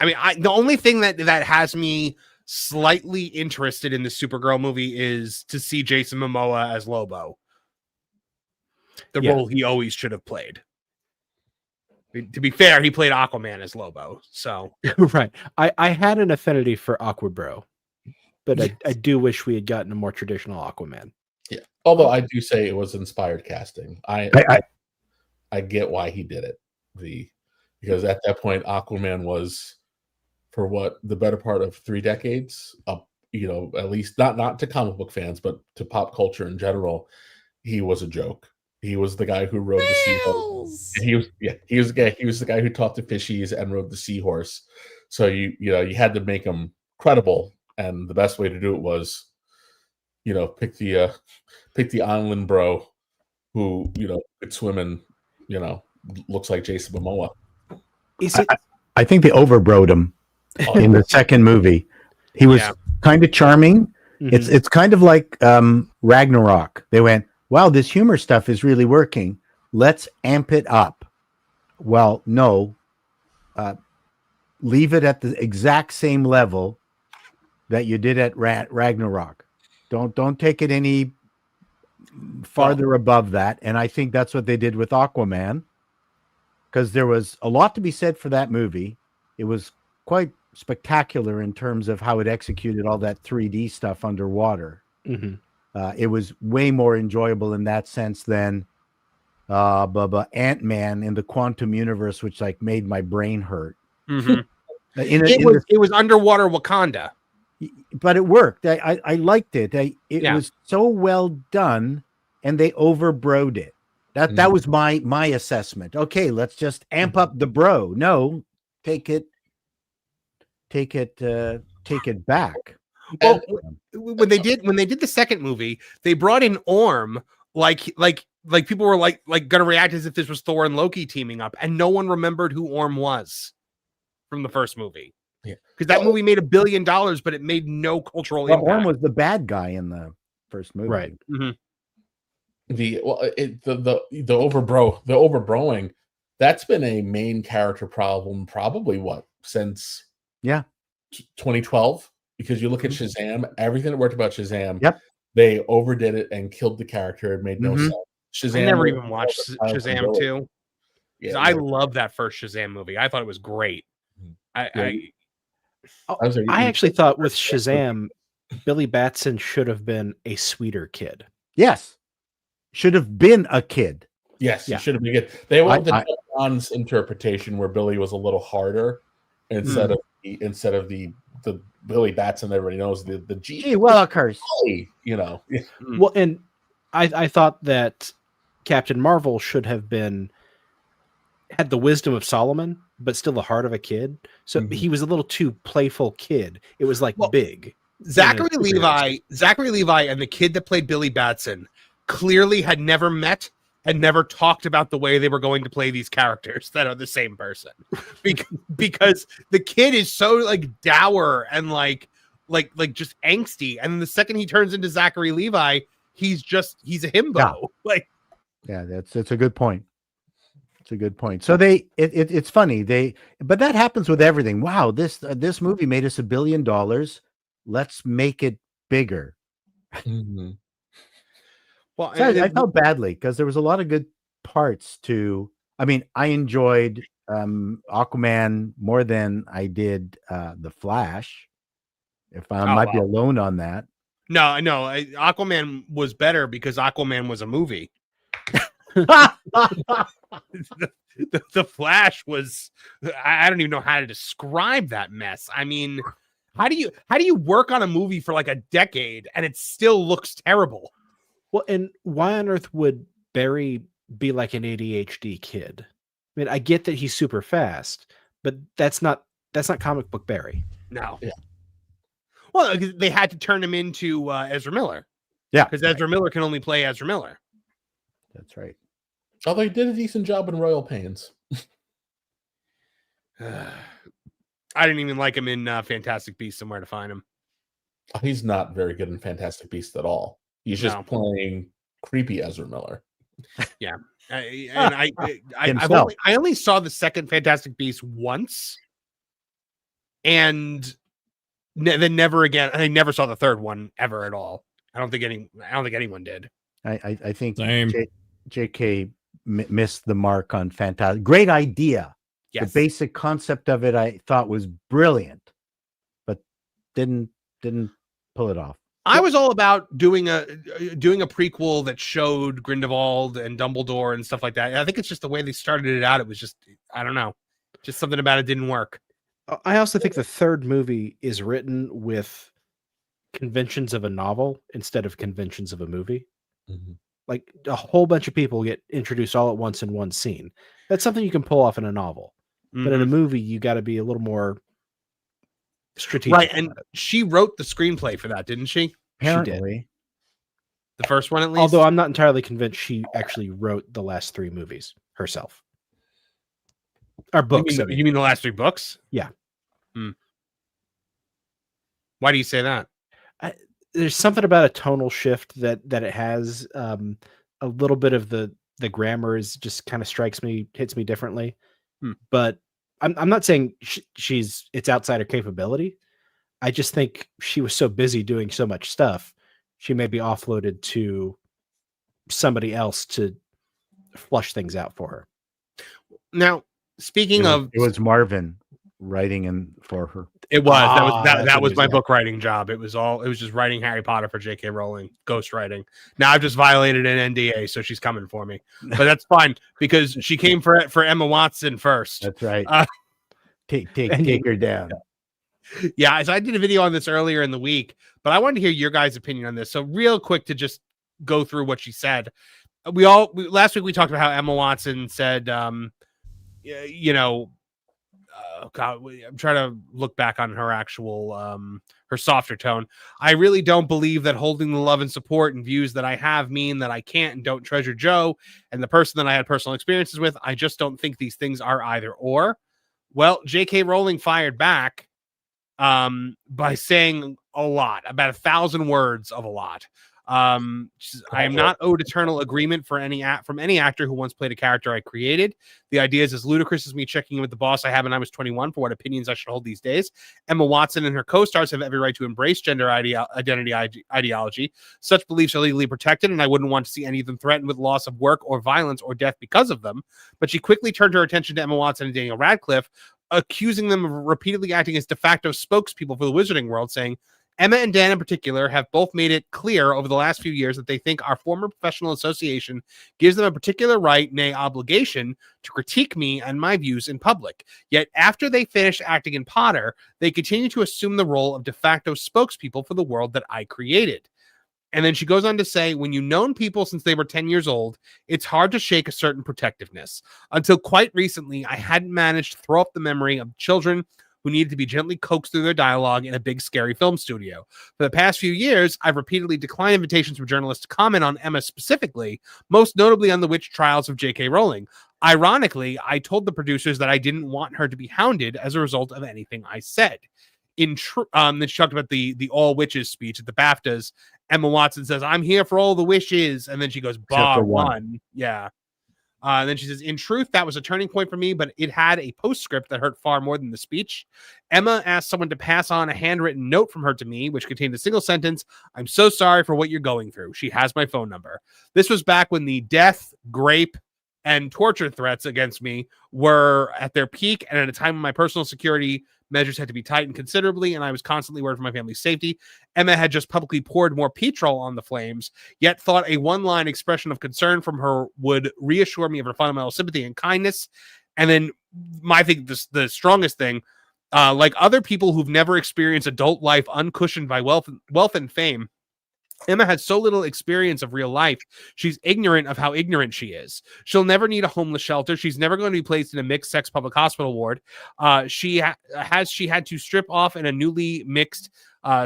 I mean, the only thing that has me slightly interested in the Supergirl movie is to see Jason Momoa as Lobo, the role he always should have played. To be fair, he played Aquaman as Lobo, so right. I had an affinity for Aquabro, but I do wish we had gotten a more traditional Aquaman. Yeah, although I do say it was inspired casting. I get why he did it. Because at that point, Aquaman was, for what, the better part of 3 decades, at least not to comic book fans, but to pop culture in general, he was a joke. He was the guy who rode the seahorse. He was the guy who talked to fishies and rode the seahorse. So you had to make him credible, and the best way to do it was, pick the island bro who could swim and looks like Jason Momoa. I think they overbroed him in the second movie. He was kind of charming. Mm-hmm. It's kind of like Ragnarok. They went, wow, this humor stuff is really working. Let's amp it up. Well, no. Leave it at the exact same level that you did at Ragnarok. Don't take it any farther above that. And I think that's what they did with Aquaman, because there was a lot to be said for that movie. It was quite spectacular in terms of how it executed all that 3D stuff underwater. Mm-hmm. It was way more enjoyable in that sense than Ant-Man in the quantum universe, which made my brain hurt. Mm-hmm. It was underwater Wakanda, but it worked. I liked it. It was so well done, and they overbroed it. That was my assessment. Okay, let's just amp up the bro. No, take it take it back. Well, when they did the second movie, they brought in Orm like people were like gonna react as if this was Thor and Loki teaming up, and no one remembered who Orm was from the first movie. Yeah, because that movie made $1 billion, but it made no cultural impact. Orm was the bad guy in the first movie, right? Mm-hmm. The overbroing, that's been a main character problem probably since 2012, because you look at Shazam, everything that worked about Shazam, they overdid it and killed the character. It made no sense. Shazam, I never even watched Shazam 2. Yeah, I love that first Shazam movie. I thought it was great. I actually thought with Shazam, Billy Batson should have been a sweeter kid. Yes. Should have been a kid. Yes, it should have been good. They went the John's interpretation where Billy was a little harder instead of the Billy Batson everybody knows, the G. Willikers. Well, and I thought that Captain Marvel should have had the wisdom of Solomon, but still the heart of a kid. So he was a little too playful kid. It was big. Zachary Levi and the kid that played Billy Batson clearly had never met and never talked about the way they were going to play these characters that are the same person, because the kid is so dour and just angsty, and then the second he turns into Zachary Levi, he's a himbo. That's a good point. It's a good point. So it's funny but that happens with everything. Wow, this movie made us $1 billion. Let's make it bigger. Mm-hmm. Well, I felt badly because there was a lot of good parts to. I mean, I enjoyed Aquaman more than I did The Flash. If I might be alone on that. No, Aquaman was better because Aquaman was a movie. The Flash was. I don't even know how to describe that mess. I mean, how do you work on a movie for a decade and it still looks terrible? Well, and why on earth would Barry be like an ADHD kid? I mean, I get that he's super fast, but that's not comic book Barry. No. Yeah. Well, they had to turn him into Ezra Miller. Yeah. Because Ezra Miller can only play Ezra Miller. That's right. Although he did a decent job in Royal Pains. I didn't even like him in Fantastic Beasts and Where to Find Him. He's not very good in Fantastic Beasts at all. He's just playing creepy Ezra Miller. Yeah. I only saw the second Fantastic Beast once, and then never again. I never saw the third one ever at all. I don't think anyone did. I think JK missed the mark on Fantastic. Great idea. Yes. The basic concept of it I thought was brilliant, but didn't pull it off. I was all about doing a prequel that showed Grindelwald and Dumbledore and stuff like that. I think it's just the way they started it out. It was just, I don't know, just something about it didn't work. I also think the third movie is written with conventions of a novel instead of conventions of a movie. Mm-hmm. Like a whole bunch of people get introduced all at once in one scene. That's something you can pull off in a novel, but in a movie, you got to be a little more strategic. Right, and she wrote the screenplay for that, didn't she? Apparently. She did. The first one, at least? Although I'm not entirely convinced she actually wrote the last 3 movies herself. Or books. You mean the last 3 books? Yeah. Why do you say that? There's something about a tonal shift that it has. A little bit of the grammar is just kind of hits me differently. But I'm not saying it's outside her capability. I just think she was so busy doing so much stuff, she may be offloaded to somebody else to flush things out for her. Now, speaking of, it was Marvin writing for her. It was that was my book writing job. It was just writing Harry Potter for J.K. Rowling, ghost writing. Now I've just violated an NDA, so she's coming for me, but that's fine because she came for Emma Watson first. That's right. Take her down. Yeah, so I did a video on this earlier in the week, but I wanted to hear your guys' opinion on this. So real quick to just go through what she said. Last week we talked about how Emma Watson said, God, I'm trying to look back on her actual her softer tone. I really don't believe that holding the love and support and views that I have mean that I can't and don't treasure Joe and the person that I had personal experiences with. I just don't think these things are either or. Well, J.K. Rowling fired back by saying a lot, about 1,000 words of a lot. I am not owed eternal agreement for from any actor who once played a character I created. The idea is as ludicrous as me checking in with the boss I had when I was 21 for what opinions I should hold these days. Emma Watson and her co-stars have every right to embrace gender identity ideology. Such beliefs are legally protected, and I wouldn't want to see any of them threatened with loss of work or violence or death because of them. But she quickly turned her attention to Emma Watson and Daniel Radcliffe, accusing them of repeatedly acting as de facto spokespeople for the wizarding world, saying, Emma and Dan in particular have both made it clear over the last few years that they think our former professional association gives them a particular right, nay obligation, to critique me and my views in public. Yet after they finished acting in Potter, they continue to assume the role of de facto spokespeople for the world that I created. And then she goes on to say, when you've known people since they were 10 years old, it's hard to shake a certain protectiveness. Until quite recently, I hadn't managed to throw up the memory of children who needed to be gently coaxed through their dialogue in a big, scary film studio. For the past few years, I've repeatedly declined invitations from journalists to comment on Emma specifically, most notably on the witch trials of J.K. Rowling. Ironically, I told the producers that I didn't want her to be hounded as a result of anything I said. Then she talked about the all witches speech at the BAFTAs. Emma Watson says, I'm here for all the wishes. And then she goes, bar one. Yeah. Then she says, in truth, that was a turning point for me, but it had a postscript that hurt far more than the speech. Emma asked someone to pass on a handwritten note from her to me, which contained a single sentence. I'm so sorry for what you're going through. She has my phone number. This was back when the death, grape, and torture threats against me were at their peak, and at a time when my personal security measures had to be tightened considerably, and I was constantly worried for my family's safety. Emma had just publicly poured more petrol on the flames, yet thought a one-line expression of concern from her would reassure me of her fundamental sympathy and kindness. And then I think the strongest thing, like other people who've never experienced adult life uncushioned by wealth and fame, Emma had so little experience of real life. She's ignorant of how ignorant she is. She'll never need a homeless shelter. She's never going to be placed in a mixed sex public hospital ward. She had to strip off in a newly mixed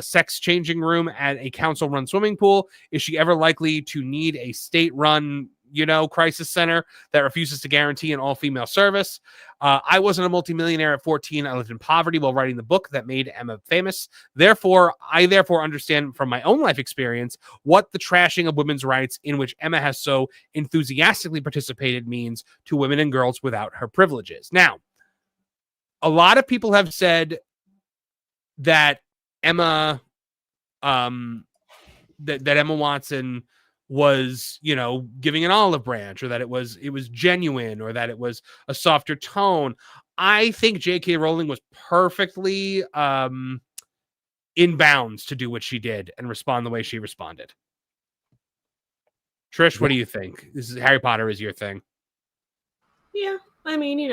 sex changing room at a council run swimming pool. Is she ever likely to need a state run, crisis center that refuses to guarantee an all-female service? I wasn't a multimillionaire at 14. I lived in poverty while writing the book that made Emma famous. I therefore understand from my own life experience what the trashing of women's rights in which Emma has so enthusiastically participated means to women and girls without her privileges. Now, a lot of people have said that Emma, that Emma Watson was, giving an olive branch, or that it was genuine, or that it was a softer tone. I think J.K. Rowling was perfectly in bounds to do what she did and respond the way she responded. Trish, what do you think? Harry Potter is your thing. Yeah, I mean,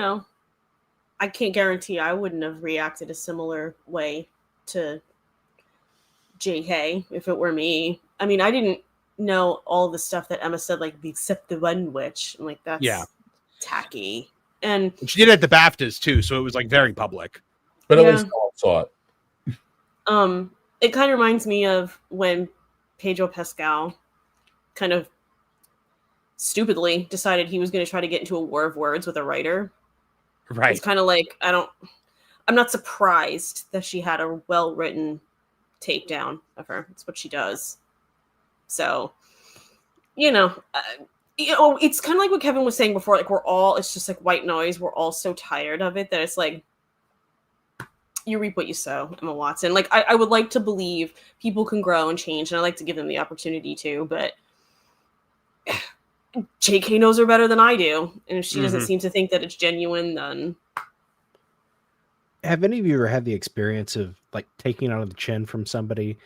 I can't guarantee I wouldn't have reacted a similar way to J.K. if it were me. I mean, I didn't know all the stuff that Emma said, like except the one witch. I'm like, that's tacky. And she did it at the BAFTAs too, so it was like very public. But at least no one saw it. It kind of reminds me of when Pedro Pascal kind of stupidly decided he was going to try to get into a war of words with a writer. Right. It's kind of like, I'm not surprised that she had a well-written takedown of her. It's what she does. So, it's kind of like what Kevin was saying before. Like it's just like white noise. We're all so tired of it that it's like, you reap what you sow, Emma Watson. Like, I would like to believe people can grow and change, and I like to give them the opportunity to, but JK knows her better than I do. And if she doesn't seem to think that it's genuine, then... Have any of you ever had the experience of like taking out of the chin from somebody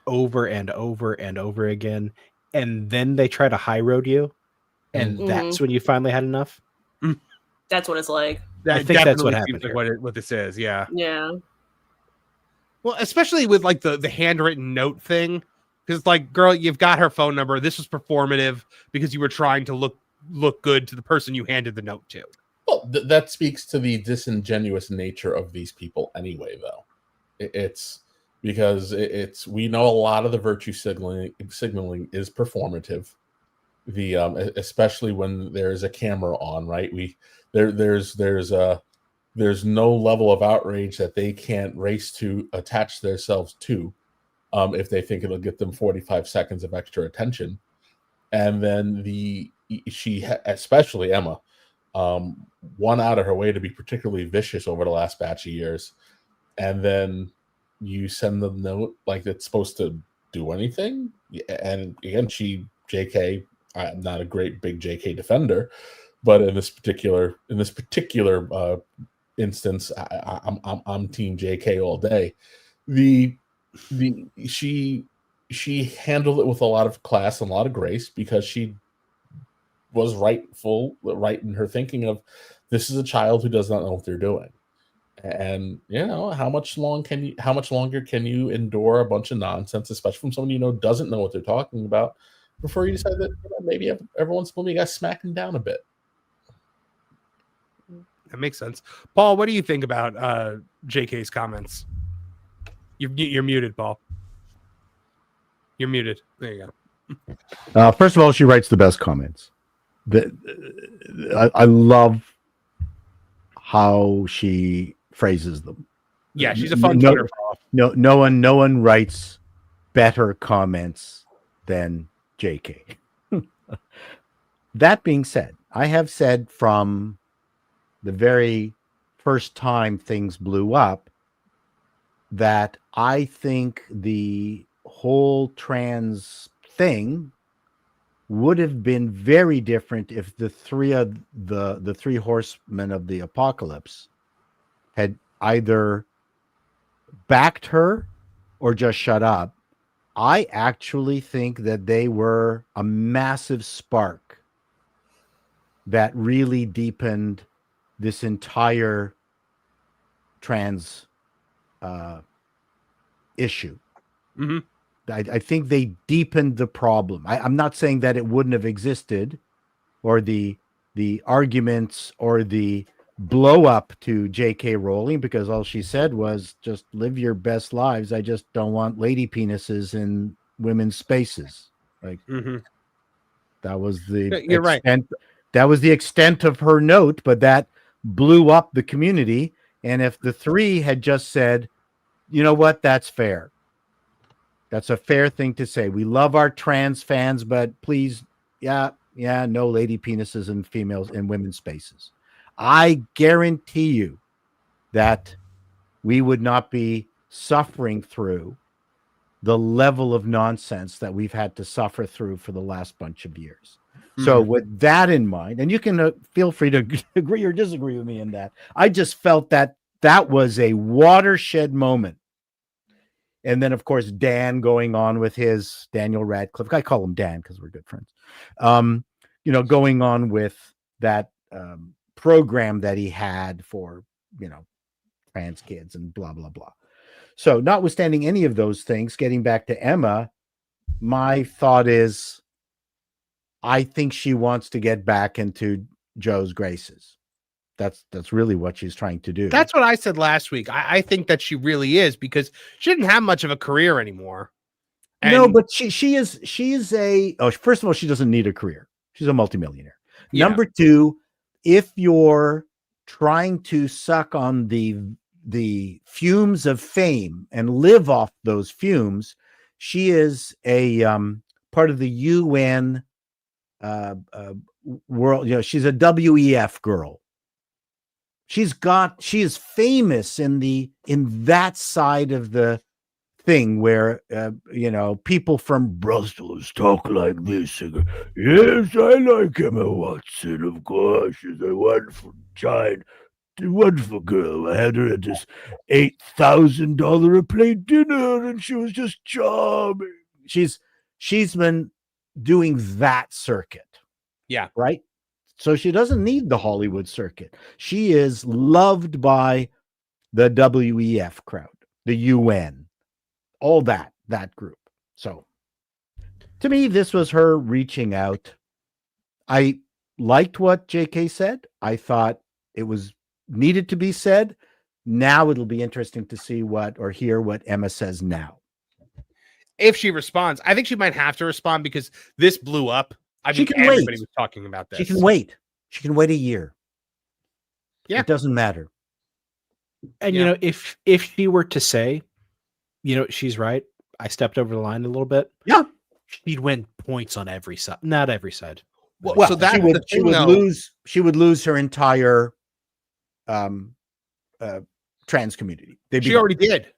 over and over and over again, and then they try to high road you, and that's when you finally had enough? That's what it's like. I think that's what happened. Like what this is, yeah. Yeah. Well, especially with like the handwritten note thing, because like, girl, you've got her phone number. This was performative because you were trying to look good to the person you handed the note to. Well, that speaks to the disingenuous nature of these people anyway, though. It's because we know a lot of the virtue signaling is performative. The especially when there's a camera on, right? There's no level of outrage that they can't race to attach themselves to, if they think it'll get them 45 seconds of extra attention. And then especially Emma, went out of her way to be particularly vicious over the last batch of years, and then you send them a note like it's supposed to do anything. And again, JK, I'm not a great big JK defender, but in this particular instance, I'm team JK all day. She handled it with a lot of class and a lot of grace, because she was right in her thinking of, this is a child who does not know what they're doing. And how much longer can you endure a bunch of nonsense, especially from someone doesn't know what they're talking about, before you decide that maybe every once in a while you got to smack them down a bit. That makes sense. Paul, what do you think about JK's comments? You're muted, Paul. You're muted. There you go. First of all, she writes the best comments. I love how she phrases them. Yeah, she's a fun Twitter. No one writes better comments than JK. That being said, I have said from the very first time things blew up that I think the whole trans thing would have been very different if the three horsemen of the apocalypse had either backed her or just shut up. I actually think that they were a massive spark that really deepened this entire trans issue. Mm-hmm. I think they deepened the problem. I'm not saying that it wouldn't have existed, or the arguments or the blow up to J.K. Rowling, because all she said was just live your best lives. I just don't want lady penises in women's spaces. Like that was the You're right. That was the extent of her note, but that blew up the community. And if the three had just said, you know what, that's fair. That's a fair thing to say. We love our trans fans, but please, no lady penises and females in women's spaces. I guarantee you that we would not be suffering through the level of nonsense that we've had to suffer through for the last bunch of years. So with that in mind, and you can feel free to agree or disagree with me in that, I just felt that was a watershed moment. And then, of course, Dan going on with his Daniel Radcliffe. I call him Dan because we're good friends. Going on with that program that he had for, trans kids and blah, blah, blah. So notwithstanding any of those things, getting back to Emma, my thought is I think she wants to get back into Joe's graces. That's really what she's trying to do. That's what I said last week. I think that she really is, because she didn't have much of a career anymore. No, but she is first of all, she doesn't need a career. She's a multimillionaire. Yeah. Number two, if you're trying to suck on the fumes of fame and live off those fumes, she is a part of the UN world. She's a WEF girl. She is famous in that side of the thing where people from Brussels talk like this. Yes, I like Emma Watson, of course. She's a wonderful child, a wonderful girl. I had her at this $8,000 a plate dinner, and she was just charming. She's been doing that circuit. Yeah. Right? So she doesn't need the Hollywood circuit. She is loved by the WEF crowd, the UN, all that group. So to me, this was her reaching out. I liked what JK said. I thought It was needed to be said. Now it'll be interesting to see hear what Emma says now. If she responds, I think she might have to respond because this blew up. Everybody was talking about this. She can wait. She can wait a year. Yeah. It doesn't matter. And you know, if she were to say, you know, she's right, I stepped over the line a little bit. Yeah. She'd win points on every side. Not every side. Well, so that she would lose her entire trans community. She already did.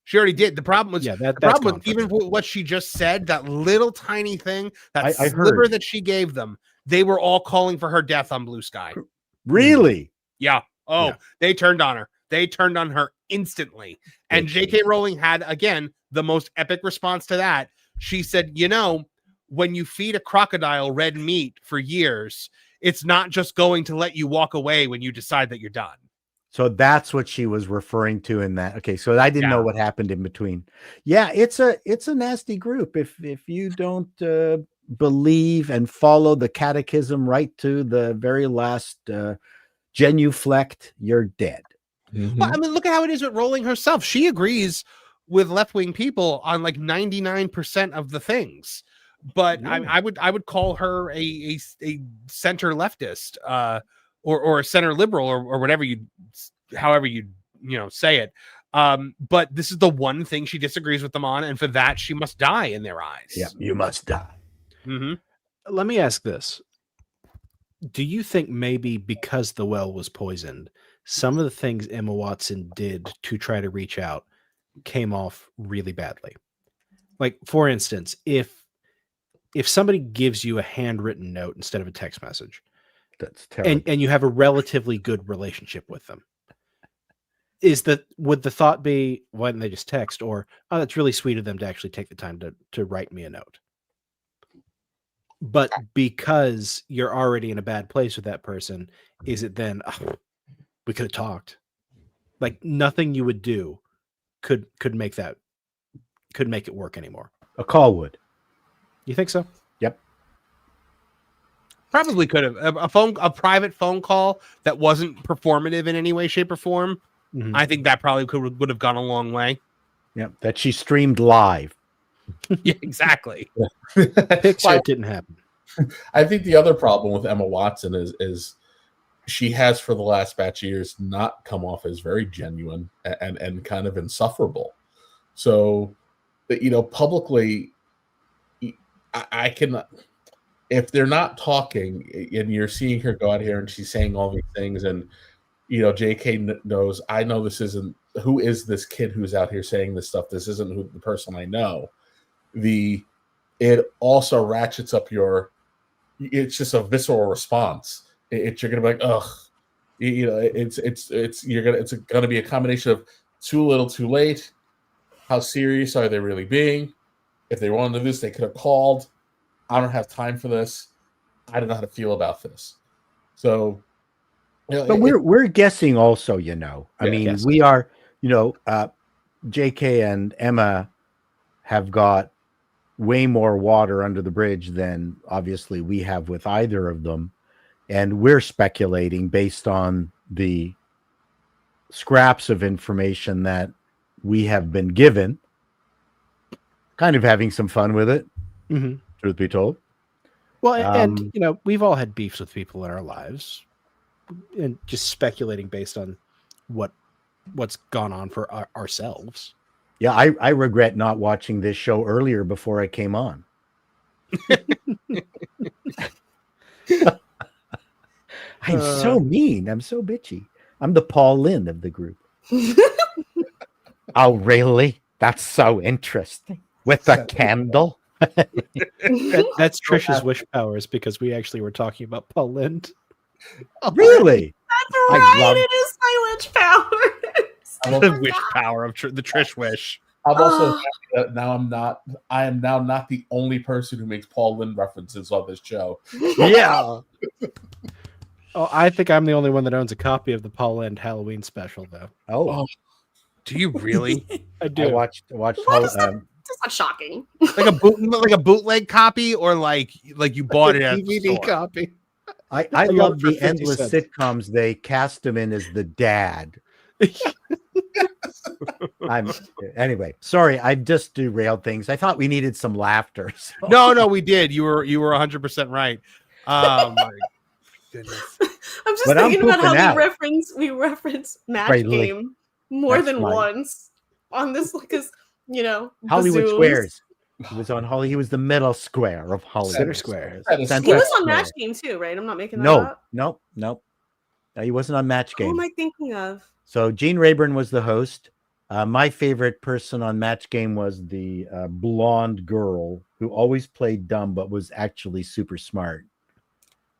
She already did. The problem was, the problem was even what she just said, that little tiny thing, that sliver that she gave them, they were all calling for her death on Blue Sky. Really? Yeah. Oh, they turned on her. They turned on her instantly. And J.K. Rowling had, again, the most epic response to that. She said, you know, when you feed a crocodile red meat for years, it's not just going to let you walk away when you decide that you're done. So that's what she was referring to in that. Okay, so I didn't know what happened in between. Yeah, it's a nasty group. If you don't believe and follow the catechism right to the very last genuflect, you're dead. Mm-hmm. Well, I mean, look at how it is with Rowling herself. She agrees with left-wing people on like 99% of the things, but I would call her a center leftist or a center liberal or whatever however you say it. But this is the one thing she disagrees with them on, and for that she must die in their eyes. Yeah, you must die. Mm-hmm. Let me ask this: do you think maybe because the well was poisoned, some of the things Emma Watson did to try to reach out came off really badly? Like, for instance, if somebody gives you a handwritten note instead of a text message, that's terrible, and you have a relatively good relationship with them, would the thought be, why didn't they just text? Or, oh, that's really sweet of them to actually take the time to write me a note. But because you're already in a bad place with that person, is it then, we could have talked? Like, nothing you would do could make it work anymore. A call would. You think so? Yep. Probably could have a private phone call that wasn't performative in any way, shape, or form. Mm-hmm. I think that probably would have gone a long way. Yeah, that she streamed live. Yeah, exactly. It didn't happen. I think the other problem with Emma Watson is she has for the last batch of years not come off as very genuine and kind of insufferable. So, publicly, I can, if they're not talking and you're seeing her go out here and she's saying all these things, and JK knows, I know this isn't, who is this kid who's out here saying this stuff? This isn't the person I know. It also ratchets up it's just a visceral response. You're gonna be like, ugh, it's gonna be a combination of too little, too late. How serious are they really being? If they wanted to do this, they could have called. I don't have time for this. I don't know how to feel about this. So, but we're guessing also. I mean, we are. JK and Emma have got way more water under the bridge than obviously we have with either of them, and we're speculating based on the scraps of information that we have been given, kind of having some fun with it. Mm-hmm. Truth be told. Well, and we've all had beefs with people in our lives, and just speculating based on what's gone on for ourselves. Yeah, I regret not watching this show earlier before I came on. I'm so mean. I'm so bitchy. I'm the Paul Lynde of the group. Oh, really? That's so interesting. With a candle? That's Trisha's wish powers, because we actually were talking about Paul Lynde. Really? That's right. It is my wish powers. The wish power of the Trish wish. I'm also happy that now I am now not the only person who makes Paul Lynde references on this show. Yeah. Oh, I think I'm the only one that owns a copy of the Paul Lynde Halloween special, though. Oh. Do you really? I do. I watched. That's not shocking. Like a bootleg copy, or like you bought it at DVD copy. I love the endless sitcoms they cast him in as the dad. Anyway, sorry, I just derailed things. I thought we needed some laughter. So. No, we did. You were 100% right. My goodness. I'm just thinking about how we reference Match Game more than once on this, because Hollywood Squares. He was on Holly. He was the middle square of Hollywood. Center Square. He was on Match Game too, right? I'm not making that up. No, he wasn't on Match Game. Who am I thinking of? So Gene Rayburn was the host. My favorite person on Match Game was the blonde girl who always played dumb but was actually super smart.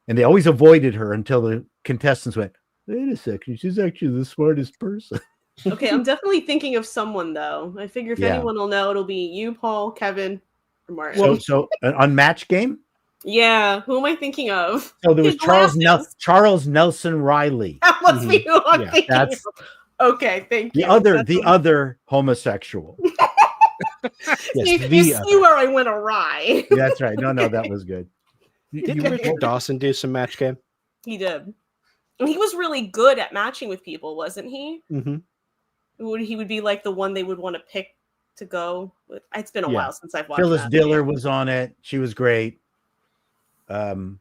And they always avoided her until the contestants went, wait a second, she's actually the smartest person. Okay, I'm definitely thinking of someone, though. I figure if anyone will know, it'll be you, Paul, Kevin, or Martin. So on Match Game? Yeah, who am I thinking of? So there was Charles Nelson Riley. That must be who I'm thinking of. Okay, thank you. The other homosexual. You see where I went awry. That's right. No, that was good. Did Richard Dawson do some Match Game? He did. And he was really good at matching with people, wasn't he? Mm-hmm. He would be like the one they would want to pick to go with. It's been a while since I've watched Phyllis Diller was on it. She was great. And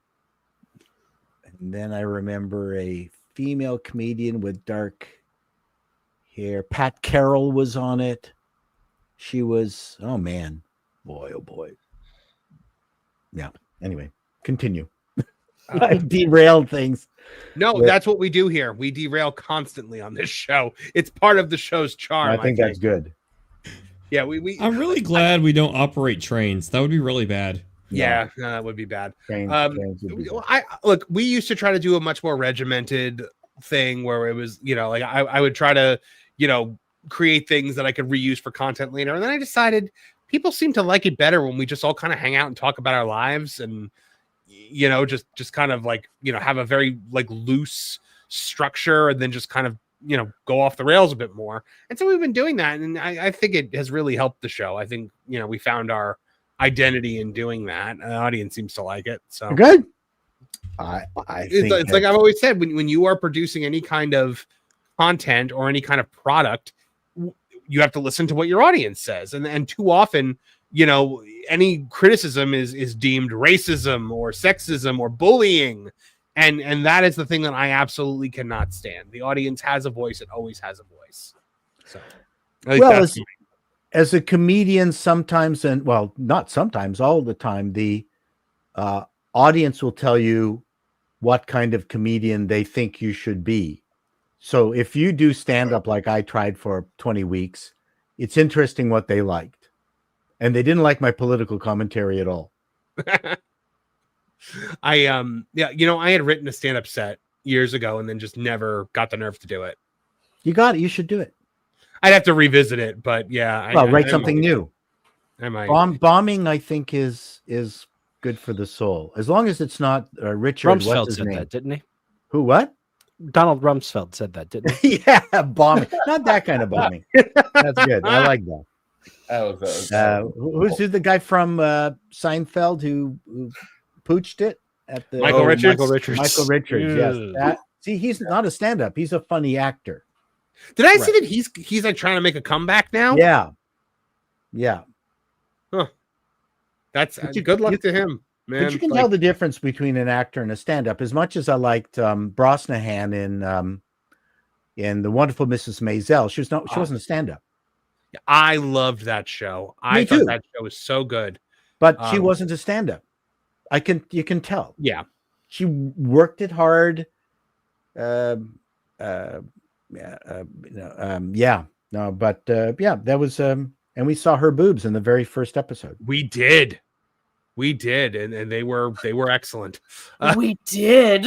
then I remember a female comedian with dark hair. Pat Carroll was on it. She was, oh man, boy, oh boy. Yeah. Anyway, continue. I derailed things. No, that's what we do here. We derail constantly on this show. It's part of the show's charm. I think that's good. Yeah, we. I'm really glad we don't operate trains. That would be really bad. Yeah, no, that would be bad. Trains would be bad. Look, we used to try to do a much more regimented thing where it was, like I would try to, create things that I could reuse for content later. And then I decided people seem to like it better when we just all kind of hang out and talk about our lives and, just kind of like, have a very like loose structure and then just kind of, go off the rails a bit more. And so we've been doing that. And I think it has really helped the show. I think, we found our identity in doing that. And the audience seems to like it. So good. I think it's like I've always said, when you are producing any kind of content or any kind of product, you have to listen to what your audience says. And too often, any criticism is deemed racism or sexism or bullying. And that is the thing that I absolutely cannot stand. The audience has a voice. It always has a voice. So, as a comedian, sometimes, not sometimes, all the time, the audience will tell you what kind of comedian they think you should be. So if you do stand up like I tried for 20 weeks, it's interesting what they liked. And they didn't like my political commentary at all. I had written a stand-up set years ago and then just never got the nerve to do it. You got it. You should do it. I'd have to revisit it, but yeah. Write something new. I might. Bombing, I think, is good for the soul. As long as it's not Richard. Rumsfeld said that, didn't he? Who, what? Donald Rumsfeld said that, didn't he? Yeah, bombing. Not that kind of bombing. That's good. I like that. Who's the guy from Seinfeld who pooched it at the Michael Richards? Michael Richards, yes. See, he's not a stand-up. He's a funny actor. Did I see that he's like trying to make a comeback now? Yeah. Huh. That's good luck to him, man. But you can tell the difference between an actor and a stand-up. As much as I liked Brosnahan in The Wonderful Mrs. Maisel, she wasn't a stand-up. I loved that show. I thought that show was so good. But she wasn't a stand-up. You can tell. Yeah. She worked it hard. That was and we saw her boobs in the very first episode. We did, and they were excellent. We did.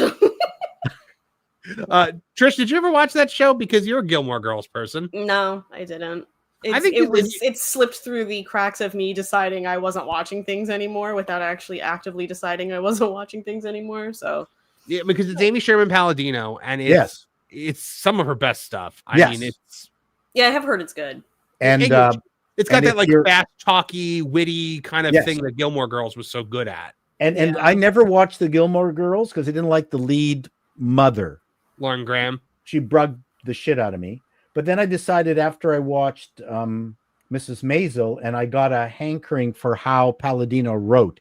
Trish, did you ever watch that show? Because you're a Gilmore Girls person. No, I didn't. It slipped through the cracks of me deciding I wasn't watching things anymore without actually actively deciding I wasn't watching things anymore. So yeah, because it's Amy Sherman Palladino, and it's some of her best stuff. I mean, I have heard it's good. And it's got that like fast, talky, witty kind of thing that Gilmore Girls was so good at. And I never watched the Gilmore Girls because I didn't like the lead mother, Lauren Graham. She bugged the shit out of me. But then I decided after I watched Mrs. Maisel, and I got a hankering for how Palladino wrote.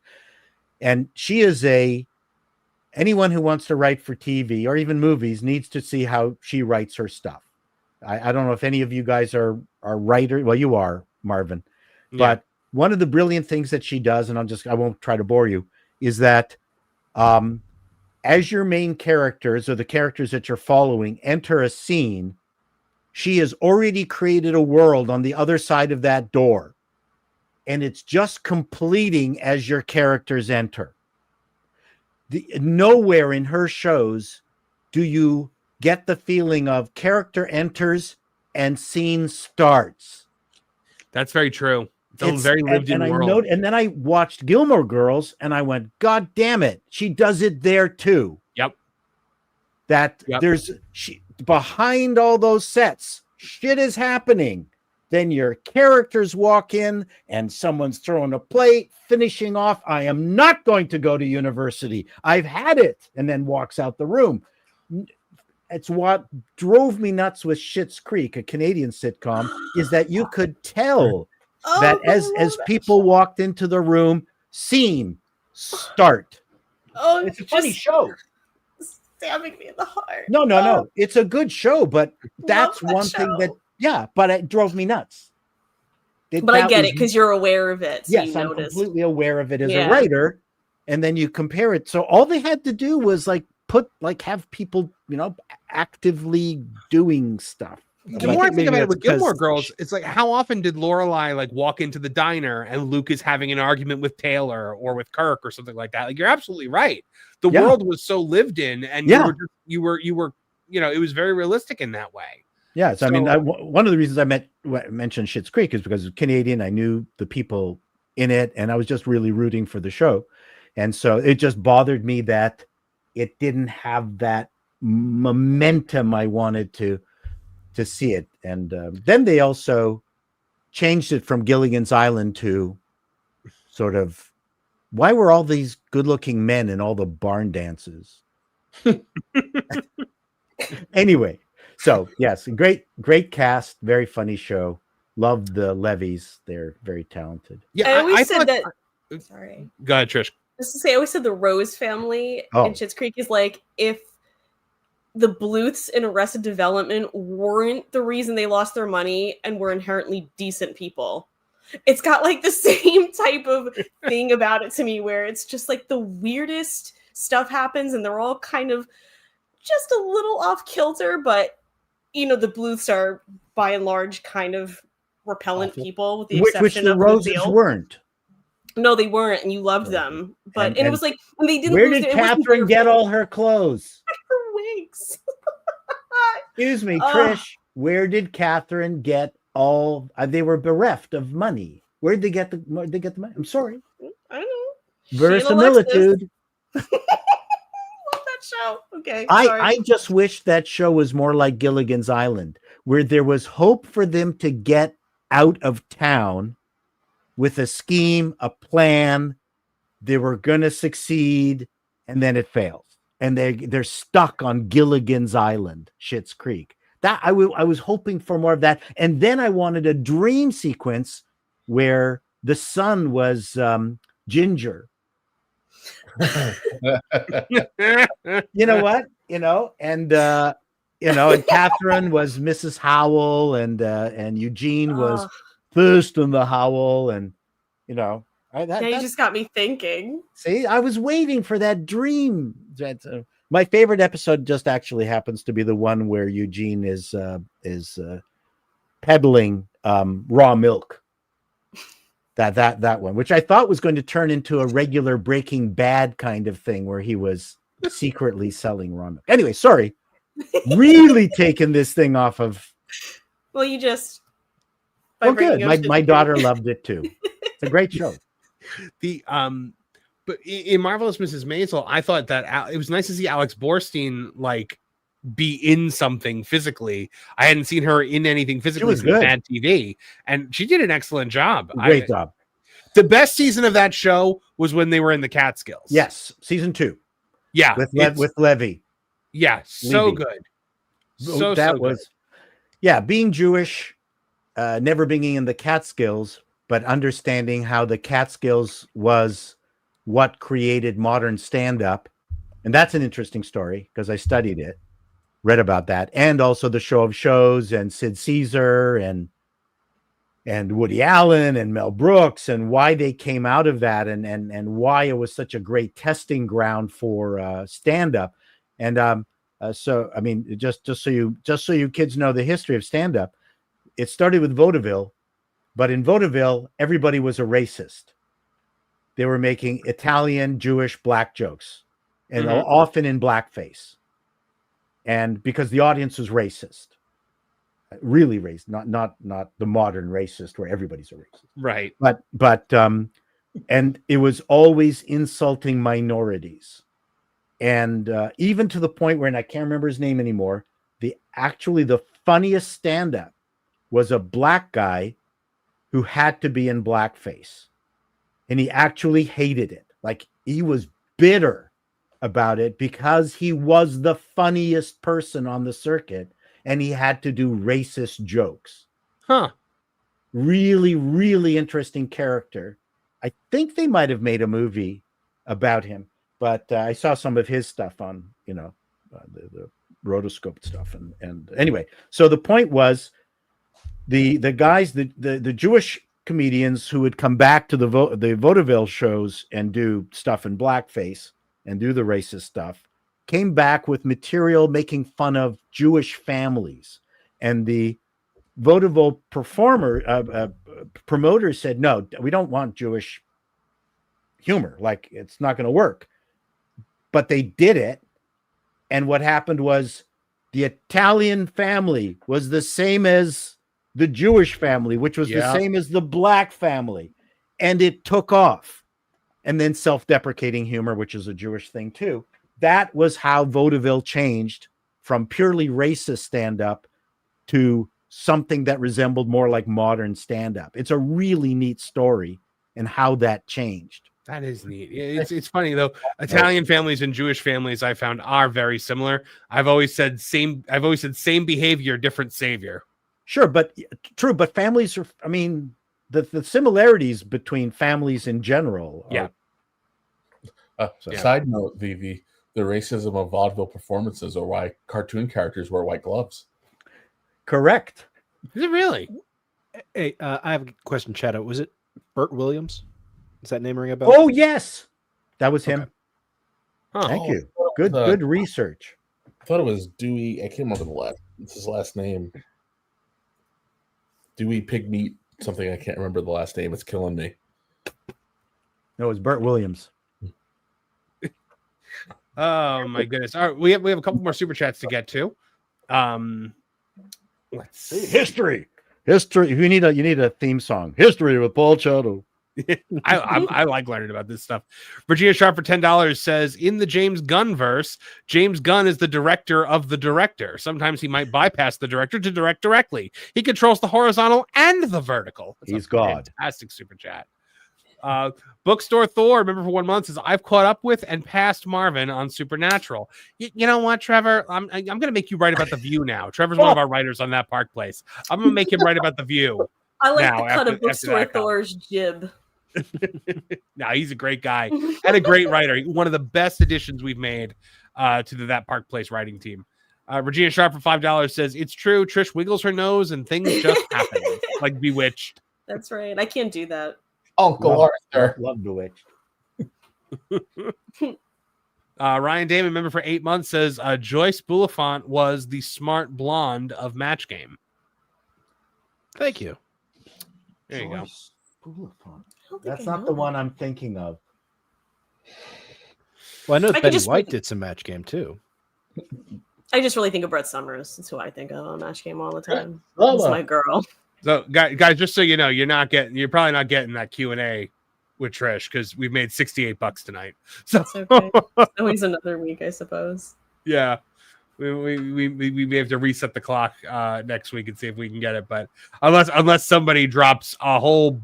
And she is anyone who wants to write for TV or even movies needs to see how she writes her stuff. I don't know if any of you guys are writers. Well, you are, Marvin. Yeah. But one of the brilliant things that she does, and I won't try to bore you, is that as your main characters or the characters that you're following enter a scene, she has already created a world on the other side of that door. And it's just completing as your characters enter. Nowhere in her shows do you get the feeling of character enters and scene starts. That's very true. It's a very lived in world. And then I watched Gilmore Girls and I went, God damn it. She does it there too. Yep. There's behind all those sets, shit is happening. Then your characters walk in and someone's throwing a plate, finishing off. I am not going to go to university. I've had it. And then walks out the room. It's what drove me nuts with Schitt's Creek, a Canadian sitcom, is that you could tell that as people walked into the room, scene, start. Oh, it's a funny show. Stabbing me in the heart. No. It's a good show, but that's one thing that, but it drove me nuts. But I get it because you're aware of it. So yes, I'm completely aware of it as a writer. And then you compare it. So all they had to do was have people, actively doing stuff. The more I think about it with Gilmore Girls, it's like, how often did Lorelai walk into the diner and Luke is having an argument with Taylor or with Kirk or something like that? Like, you're absolutely right. The world was so lived in, and you were, it was very realistic in that way. Yeah. So I mean, one of the reasons I mentioned Schitt's Creek is because of Canadian. I knew the people in it, and I was just really rooting for the show. And so it just bothered me that it didn't have that momentum I wanted to see it. And then they also changed it from Gilligan's Island to sort of, why were all these good-looking men in all the barn dances? Anyway, so yes, great cast, very funny show. Love the Levies; they're very talented. Yeah, I always said that. Sorry, go ahead, Trish. Just to say, I always said the Rose family in Schitt's Creek is like if the Bluths in Arrested Development weren't the reason they lost their money and were inherently decent people. It's got the same type of thing about it to me, where it's just the weirdest stuff happens and they're all kind of just a little off kilter, but the Bluths are by and large kind of repellent people, with the exception of the Roses weren't. No, they weren't, and you loved them. But and it was when they didn't. Where did Catherine get all her clothes? Her wigs. Excuse me, Trish. Where did Catherine get all? They were bereft of money. Where did they get the money? I'm sorry. I don't know. Verisimilitude. Love that show. Okay. I just wish that show was more like Gilligan's Island, where there was hope for them to get out of town with a scheme, a plan. They were going to succeed, and then it fails. And they're stuck on Gilligan's Island, Schitt's Creek. That I was hoping for more of that. And then I wanted a dream sequence where the son was Ginger. You know what? And Catherine was Mrs. Howell, and Eugene was Thurston the Howell, and now you just got me thinking. See, I was waiting for that dream. My favorite episode just actually happens to be the one where Eugene is peddling raw milk. That one, which I thought was going to turn into a regular Breaking Bad kind of thing, where he was secretly selling raw milk. Anyway, sorry, really taking this thing off of. Well, you just. Oh, good. My daughter loved it too. It's a great show. But in Marvelous Mrs. Maisel, I thought that it was nice to see Alex Borstein be in something physically. I hadn't seen her in anything physically since Mad TV, and she did an excellent job. Great job. The best season of that show was when they were in the Catskills. Yes, season 2. Yeah, with Levy. Yeah, so Levy. good. That was good. Being Jewish, never being in the Catskills, but understanding how the Catskills was what created modern stand-up. And that's an interesting story because I studied it, read about that, and also the Show of Shows and Sid Caesar and Woody Allen and Mel Brooks and why they came out of that and why it was such a great testing ground for stand-up. And so, I mean, just so you kids know the history of stand-up, it started with vaudeville, but in vaudeville, everybody was a racist. They were making Italian, Jewish, black jokes, and often in blackface. And because the audience was racist, really racist, not the modern racist where everybody's a racist. Right. But and it was always insulting minorities. And even to the point where, and I can't remember his name anymore, the funniest stand-up was a black guy who had to be in blackface. And he actually hated it. Like, he was bitter about it because he was the funniest person on the circuit and he had to do racist jokes. Huh. Really, really interesting character. I think they might have made a movie about him, but I saw some of his stuff on, the rotoscope stuff. And anyway, so the point was the guys, the Jewish comedians who would come back to the vaudeville shows and do stuff in blackface and do the racist stuff came back with material making fun of Jewish families. And the vaudeville promoters said, no, we don't want Jewish humor. Like, it's not going to work. But they did it. And what happened was the Italian family was the same as the Jewish family, which was the same as the black family. And it took off. And then self-deprecating humor, which is a Jewish thing too. That was how vaudeville changed from purely racist stand-up to something that resembled more like modern stand-up. It's a really neat story and how that changed. That is neat. It's funny though. Italian families and Jewish families I found are very similar. I've always said same behavior, different savior. Sure, but true. But families are. I mean, the similarities between families in general. Side note: the racism of vaudeville performances are why cartoon characters wear white gloves. Correct. Is it really? Hey, I have a question, Chad. Was it Burt Williams? Does that name ring a bell? Oh, yes. That was him. Okay. Huh. Thank you. Good research. I thought it was Dewey. I can't remember his last name. Dewey Pigmeat something. I can't remember the last name. It's killing me. No, it was Burt Williams. Oh my goodness! All right, we have a couple more super chats to get to. Let's see. History. You need a theme song. History with Paul Chato. I like learning about this stuff. Virginia Sharp for $10 says, in the James Gunn verse, James Gunn is the director of the director. Sometimes he might bypass the director to direct directly. He controls the horizontal and the vertical. He's God. Fantastic super chat. Bookstore Thor, remember for 1 month, says, I've caught up with and passed Marvin on Supernatural. You know what, Trevor? I'm going to make you write about The View now. Trevor's one of our writers on that Park Place. I'm going to make him write about The View. I like the cut of Bookstore Thor's jib. No, he's a great guy and a great writer. One of the best additions we've made to That Park Place writing team. Regina Sharp for $5 says, it's true. Trish wiggles her nose and things just happen. Like Bewitched. That's right. I can't do that. Uncle Arthur. Love Bewitched. Ryan Damon, member for 8 months, says Joyce Bulifant was the smart blonde of Match Game. Thank you. There you Joyce Bulifant. That's not the one I'm thinking of. Well, I know Betty White did some Match Game too. I just really think of Brett Summers. That's who I think of on Match Game all the time. That's my girl. So, guys, just so you know, you're probably not getting that Q&A with Trish because we've made $68 tonight. So that's okay. Always another week, I suppose. Yeah, we may have to reset the clock next week and see if we can get it. But unless somebody drops a whole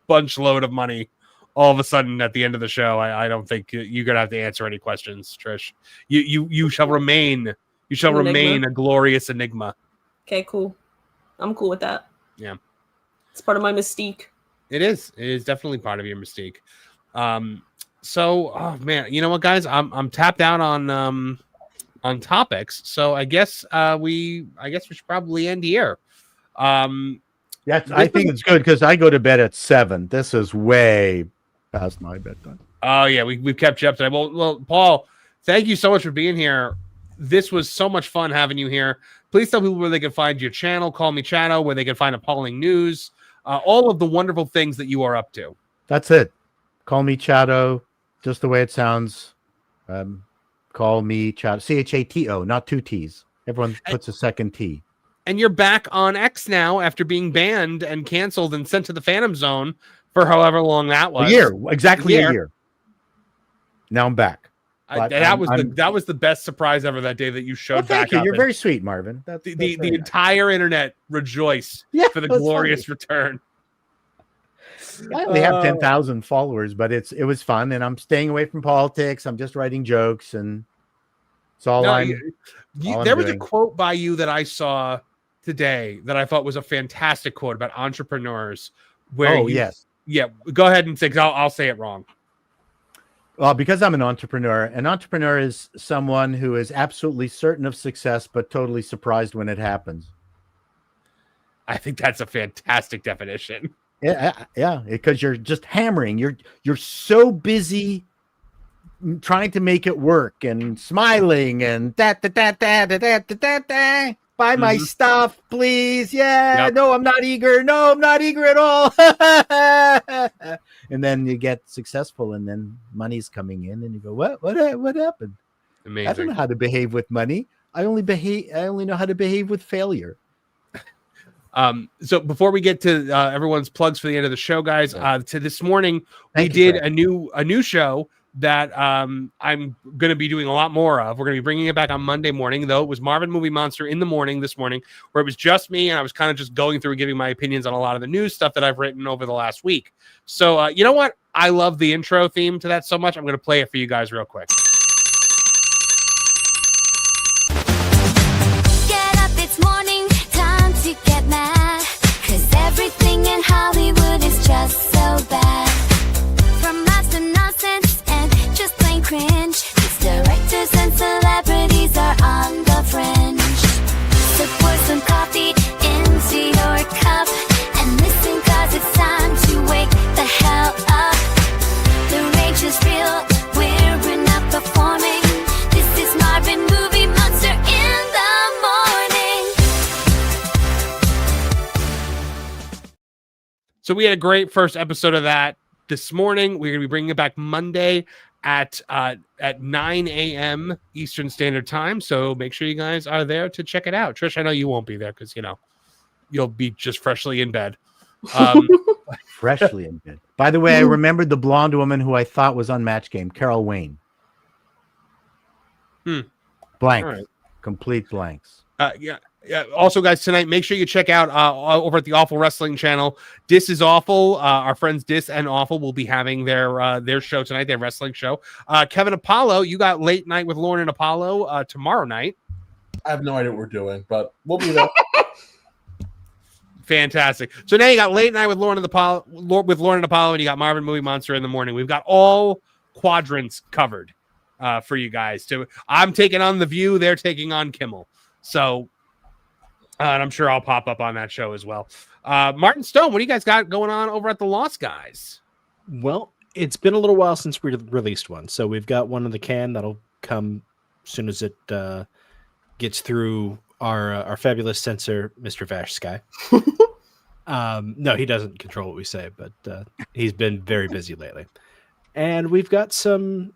bunch load of money all of a sudden at the end of the show, I don't think you're gonna have to answer any questions, Trish. You shall remain a glorious enigma. Okay, cool. I'm cool with that. Yeah, it's part of my mystique. It is definitely part of your mystique. So, oh man, you know what, guys? I'm tapped out on topics, so I guess we should probably end here. Yes, I think it's good because I go to bed at 7. This is way past my bedtime. Oh yeah, we've kept you up today. Well, Paul, thank you so much for being here. This was so much fun having you here. Please tell people where they can find your channel, Call Me Chatto, where they can find Appalling News, all of the wonderful things that you are up to. That's it. Call Me Chatto, just the way it sounds. Call Me Chatto, CHATO, not 2 T's. Everyone puts a second T. And you're back on X now after being banned and canceled and sent to the Phantom Zone for however long that was. A year, exactly a year. Now I'm back. That was the best surprise ever that day that you showed back. Thank you. You're very sweet, Marvin. That's the entire internet rejoiced for the glorious return. I only have 10,000 followers, but it was fun, and I'm staying away from politics. I'm just writing jokes, and it's all there was a quote by you that I saw today that I thought was a fantastic quote about entrepreneurs. Where go ahead and say, 'cause I'll say it wrong. Well, because I'm an entrepreneur is someone who is absolutely certain of success, but totally surprised when it happens. I think that's a fantastic definition. Yeah, because you're just hammering. You're so busy trying to make it work and smiling and buy my stuff, please. Yeah, no, I'm not eager. No, I'm not eager at all. And then you get successful, and then money's coming in, and you go, what happened? Amazing. I don't know how to behave with money. I only know how to behave with failure. So before we get to everyone's plugs for the end of the show, guys, to this morning we did a new show that I'm going to be doing a lot more of. We're going to be bringing it back on Monday morning, though. It was Marvin Movie Monster in the morning this morning, where it was just me, and I was kind of just going through and giving my opinions on a lot of the news stuff that I've written over the last week. So you know what? I love the intro theme to that so much. I'm going to play it for you guys real quick. Get up, it's morning, time to get mad, 'cause everything in Hollywood is just so bad. From raps to nonsense and just plain cringe, these directors and celebrities are on the fringe. So pour some coffee into your cup and listen, 'cause it's time to wake the hell up. The rage is real, we're not performing. This is Marvin Movie Monster in the morning. So we had a great first episode of that this morning. We're going to be bringing it back Monday at 9 a.m. Eastern Standard Time. So make sure you guys are there to check it out. Trish, I know you won't be there because, you'll be just freshly in bed. Freshly in bed. By the way, I remembered the blonde woman who I thought was on Match Game, Carol Wayne. Blank. Right. Complete blanks. Yeah. Also, guys, tonight, make sure you check out over at the Awful Wrestling channel. Dis is Awful. Our friends Dis and Awful will be having their show tonight, their wrestling show. Kevin Apollo, you got Late Night with Lauren and Apollo tomorrow night. I have no idea what we're doing, but we'll be there. Fantastic. So now you got Late Night with Lauren and Apollo, and you got Marvin Movie Monster in the morning. We've got all quadrants covered for you guys. I'm taking on The View. They're taking on Kimmel. So, and I'm sure I'll pop up on that show as well. Martin Stone, what do you guys got going on over at the Lost Guys? Well, it's been a little while since we released one, so we've got one in the can that'll come as soon as it gets through our fabulous censor, Mr. Vash Sky. No, he doesn't control what we say, but he's been very busy lately. And we've got some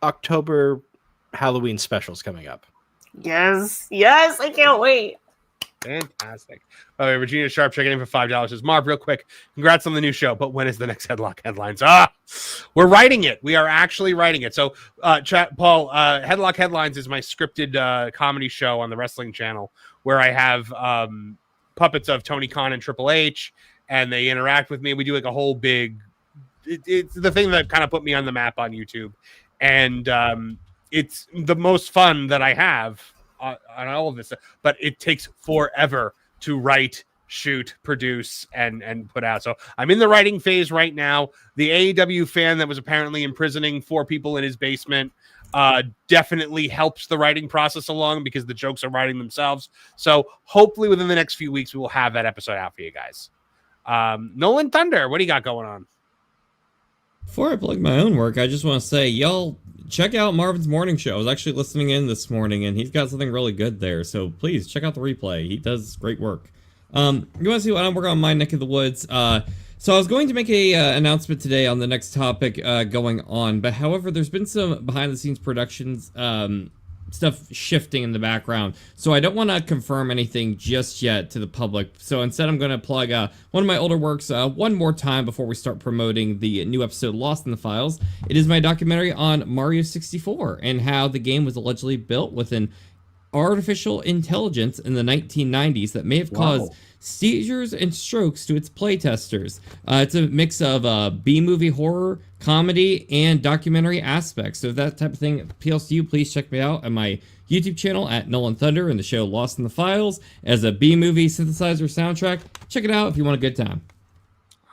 October Halloween specials coming up. Yes, I can't wait. Fantastic. By the way, Regina Sharp checking in for $5 says, Marv, real quick, congrats on the new show, but when is the next Headlock Headlines? We're writing it. We are actually writing it. So, Paul, Headlock Headlines is my scripted comedy show on the Wrestling Channel where I have puppets of Tony Khan and Triple H and they interact with me. We do like a whole big. It's the thing that kind of put me on the map on YouTube, and it's the most fun that I have on all of this. But it takes forever to write, shoot, produce, and put out. So I'm in the writing phase right now. The AEW fan that was apparently imprisoning 4 people in his basement definitely helps the writing process along because the jokes are writing themselves. So hopefully within the next few weeks, we will have that episode out for you guys. Nolan Thunder, what do you got going on? Before I plug my own work, I just want to say, y'all check out Marvin's morning show. I was actually listening in this morning, and he's got something really good there. So please check out the replay. He does great work. You want to see what I'm working on my neck of the woods? So I was going to make a announcement today on the next topic going on, but however, there's been some behind-the-scenes productions stuff shifting in the background, so I don't want to confirm anything just yet to the public. So instead, I'm going to plug one of my older works one more time before we start promoting the new episode Lost in the Files. It is my documentary on Mario 64 and how the game was allegedly built with an artificial intelligence in the 1990s that may have caused seizures and strokes to its playtesters. It's a mix of B-movie horror, comedy, and documentary aspects. So if that type of thing appeals to you, please check me out on my YouTube channel at Nolan Thunder and the show Lost in the Files as a B-movie synthesizer soundtrack. Check it out if you want a good time.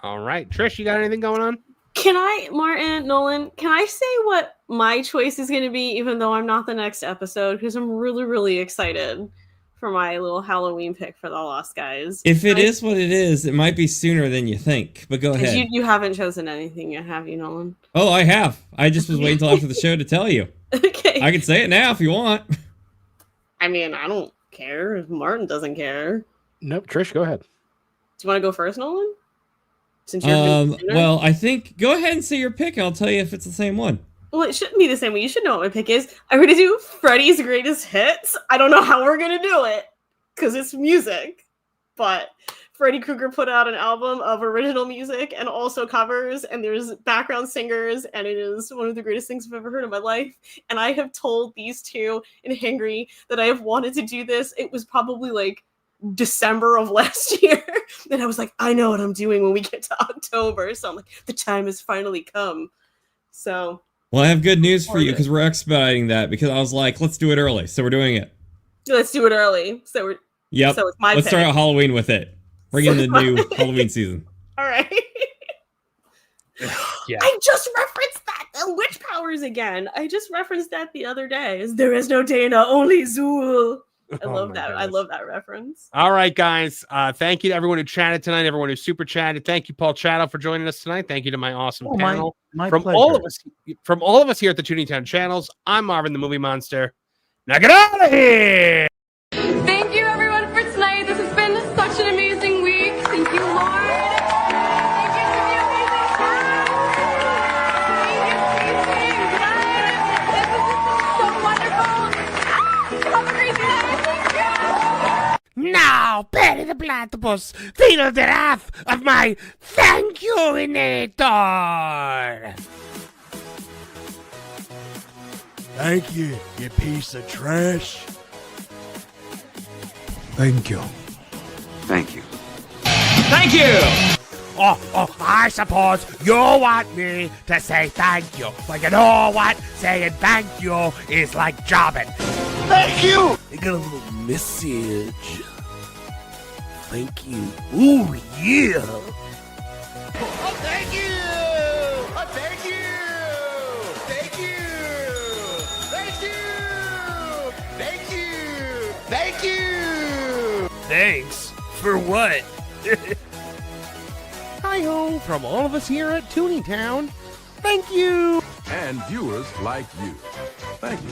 All right. Trish, you got anything going on? Can I, Martin, Nolan, can I say what my choice is going to be, even though I'm not the next episode? Because I'm really, really excited for my little Halloween pick for the Lost Guys. If it is what it is, it might be sooner than you think, but go ahead. You haven't chosen anything yet, have you, Nolan? Oh, I have. I just was waiting until after the show to tell you. Okay. I can say it now if you want. I mean, I don't care if Martin doesn't care. Nope, Trish, go ahead. Do you want to go first, Nolan? Since you're well, I think go ahead and say your pick. I'll tell you if it's the same one. Well, it shouldn't be the same way. You should know what my pick is. I'm going to do Freddie's Greatest Hits. I don't know how we're going to do it because it's music, but Freddy Krueger put out an album of original music and also covers, and there's background singers, and it is one of the greatest things I've ever heard in my life. And I have told these two in Hangry that I have wanted to do this. It was probably like December of last year. And I was like, I know what I'm doing when we get to October. So I'm like, the time has finally come. So. Well, I have good news for you because we're expediting that because I was like, let's do it early. So we're doing it. Let's do it early. So we're. Yep. So it's my Let's start out Halloween with it. Bring in the new Halloween season. All right. Yeah. I just referenced that. The witch powers again. I just referenced that the other day. There is no Dana, only Zool. I love that. Goodness. I love that reference. All right, guys. Thank you to everyone who chatted tonight, everyone who super chatted. Thank you, Paul Chatto, for joining us tonight. Thank you to my awesome panel. My from pleasure. all of us here at the Tooney Town Channels, I'm Marvin the Movie Monster. Now get out of here! Thank you, everyone, for tonight. This has been such an amazing week. Thank you, Lord. Thank you to the amazing cast. Thank you, Casey and Glenn. This has been so wonderful. Have a great night. Thank you. Now, Perry the Platypus, feel the wrath of my thank you-inator! Thank you, you piece of trash. Thank you. Thank you. Thank you! Oh, I suppose you want me to say thank you. But you know what? Saying thank you is like jobbing. Thank you! I got a little message. Thank you. Ooh, yeah. Oh, thank you! Oh, thank you! Thank you! Thank you! Thank you! Thank you! Thanks for what? Hi-ho from all of us here at Tooney Town. Thank you! And viewers like you. Thank you.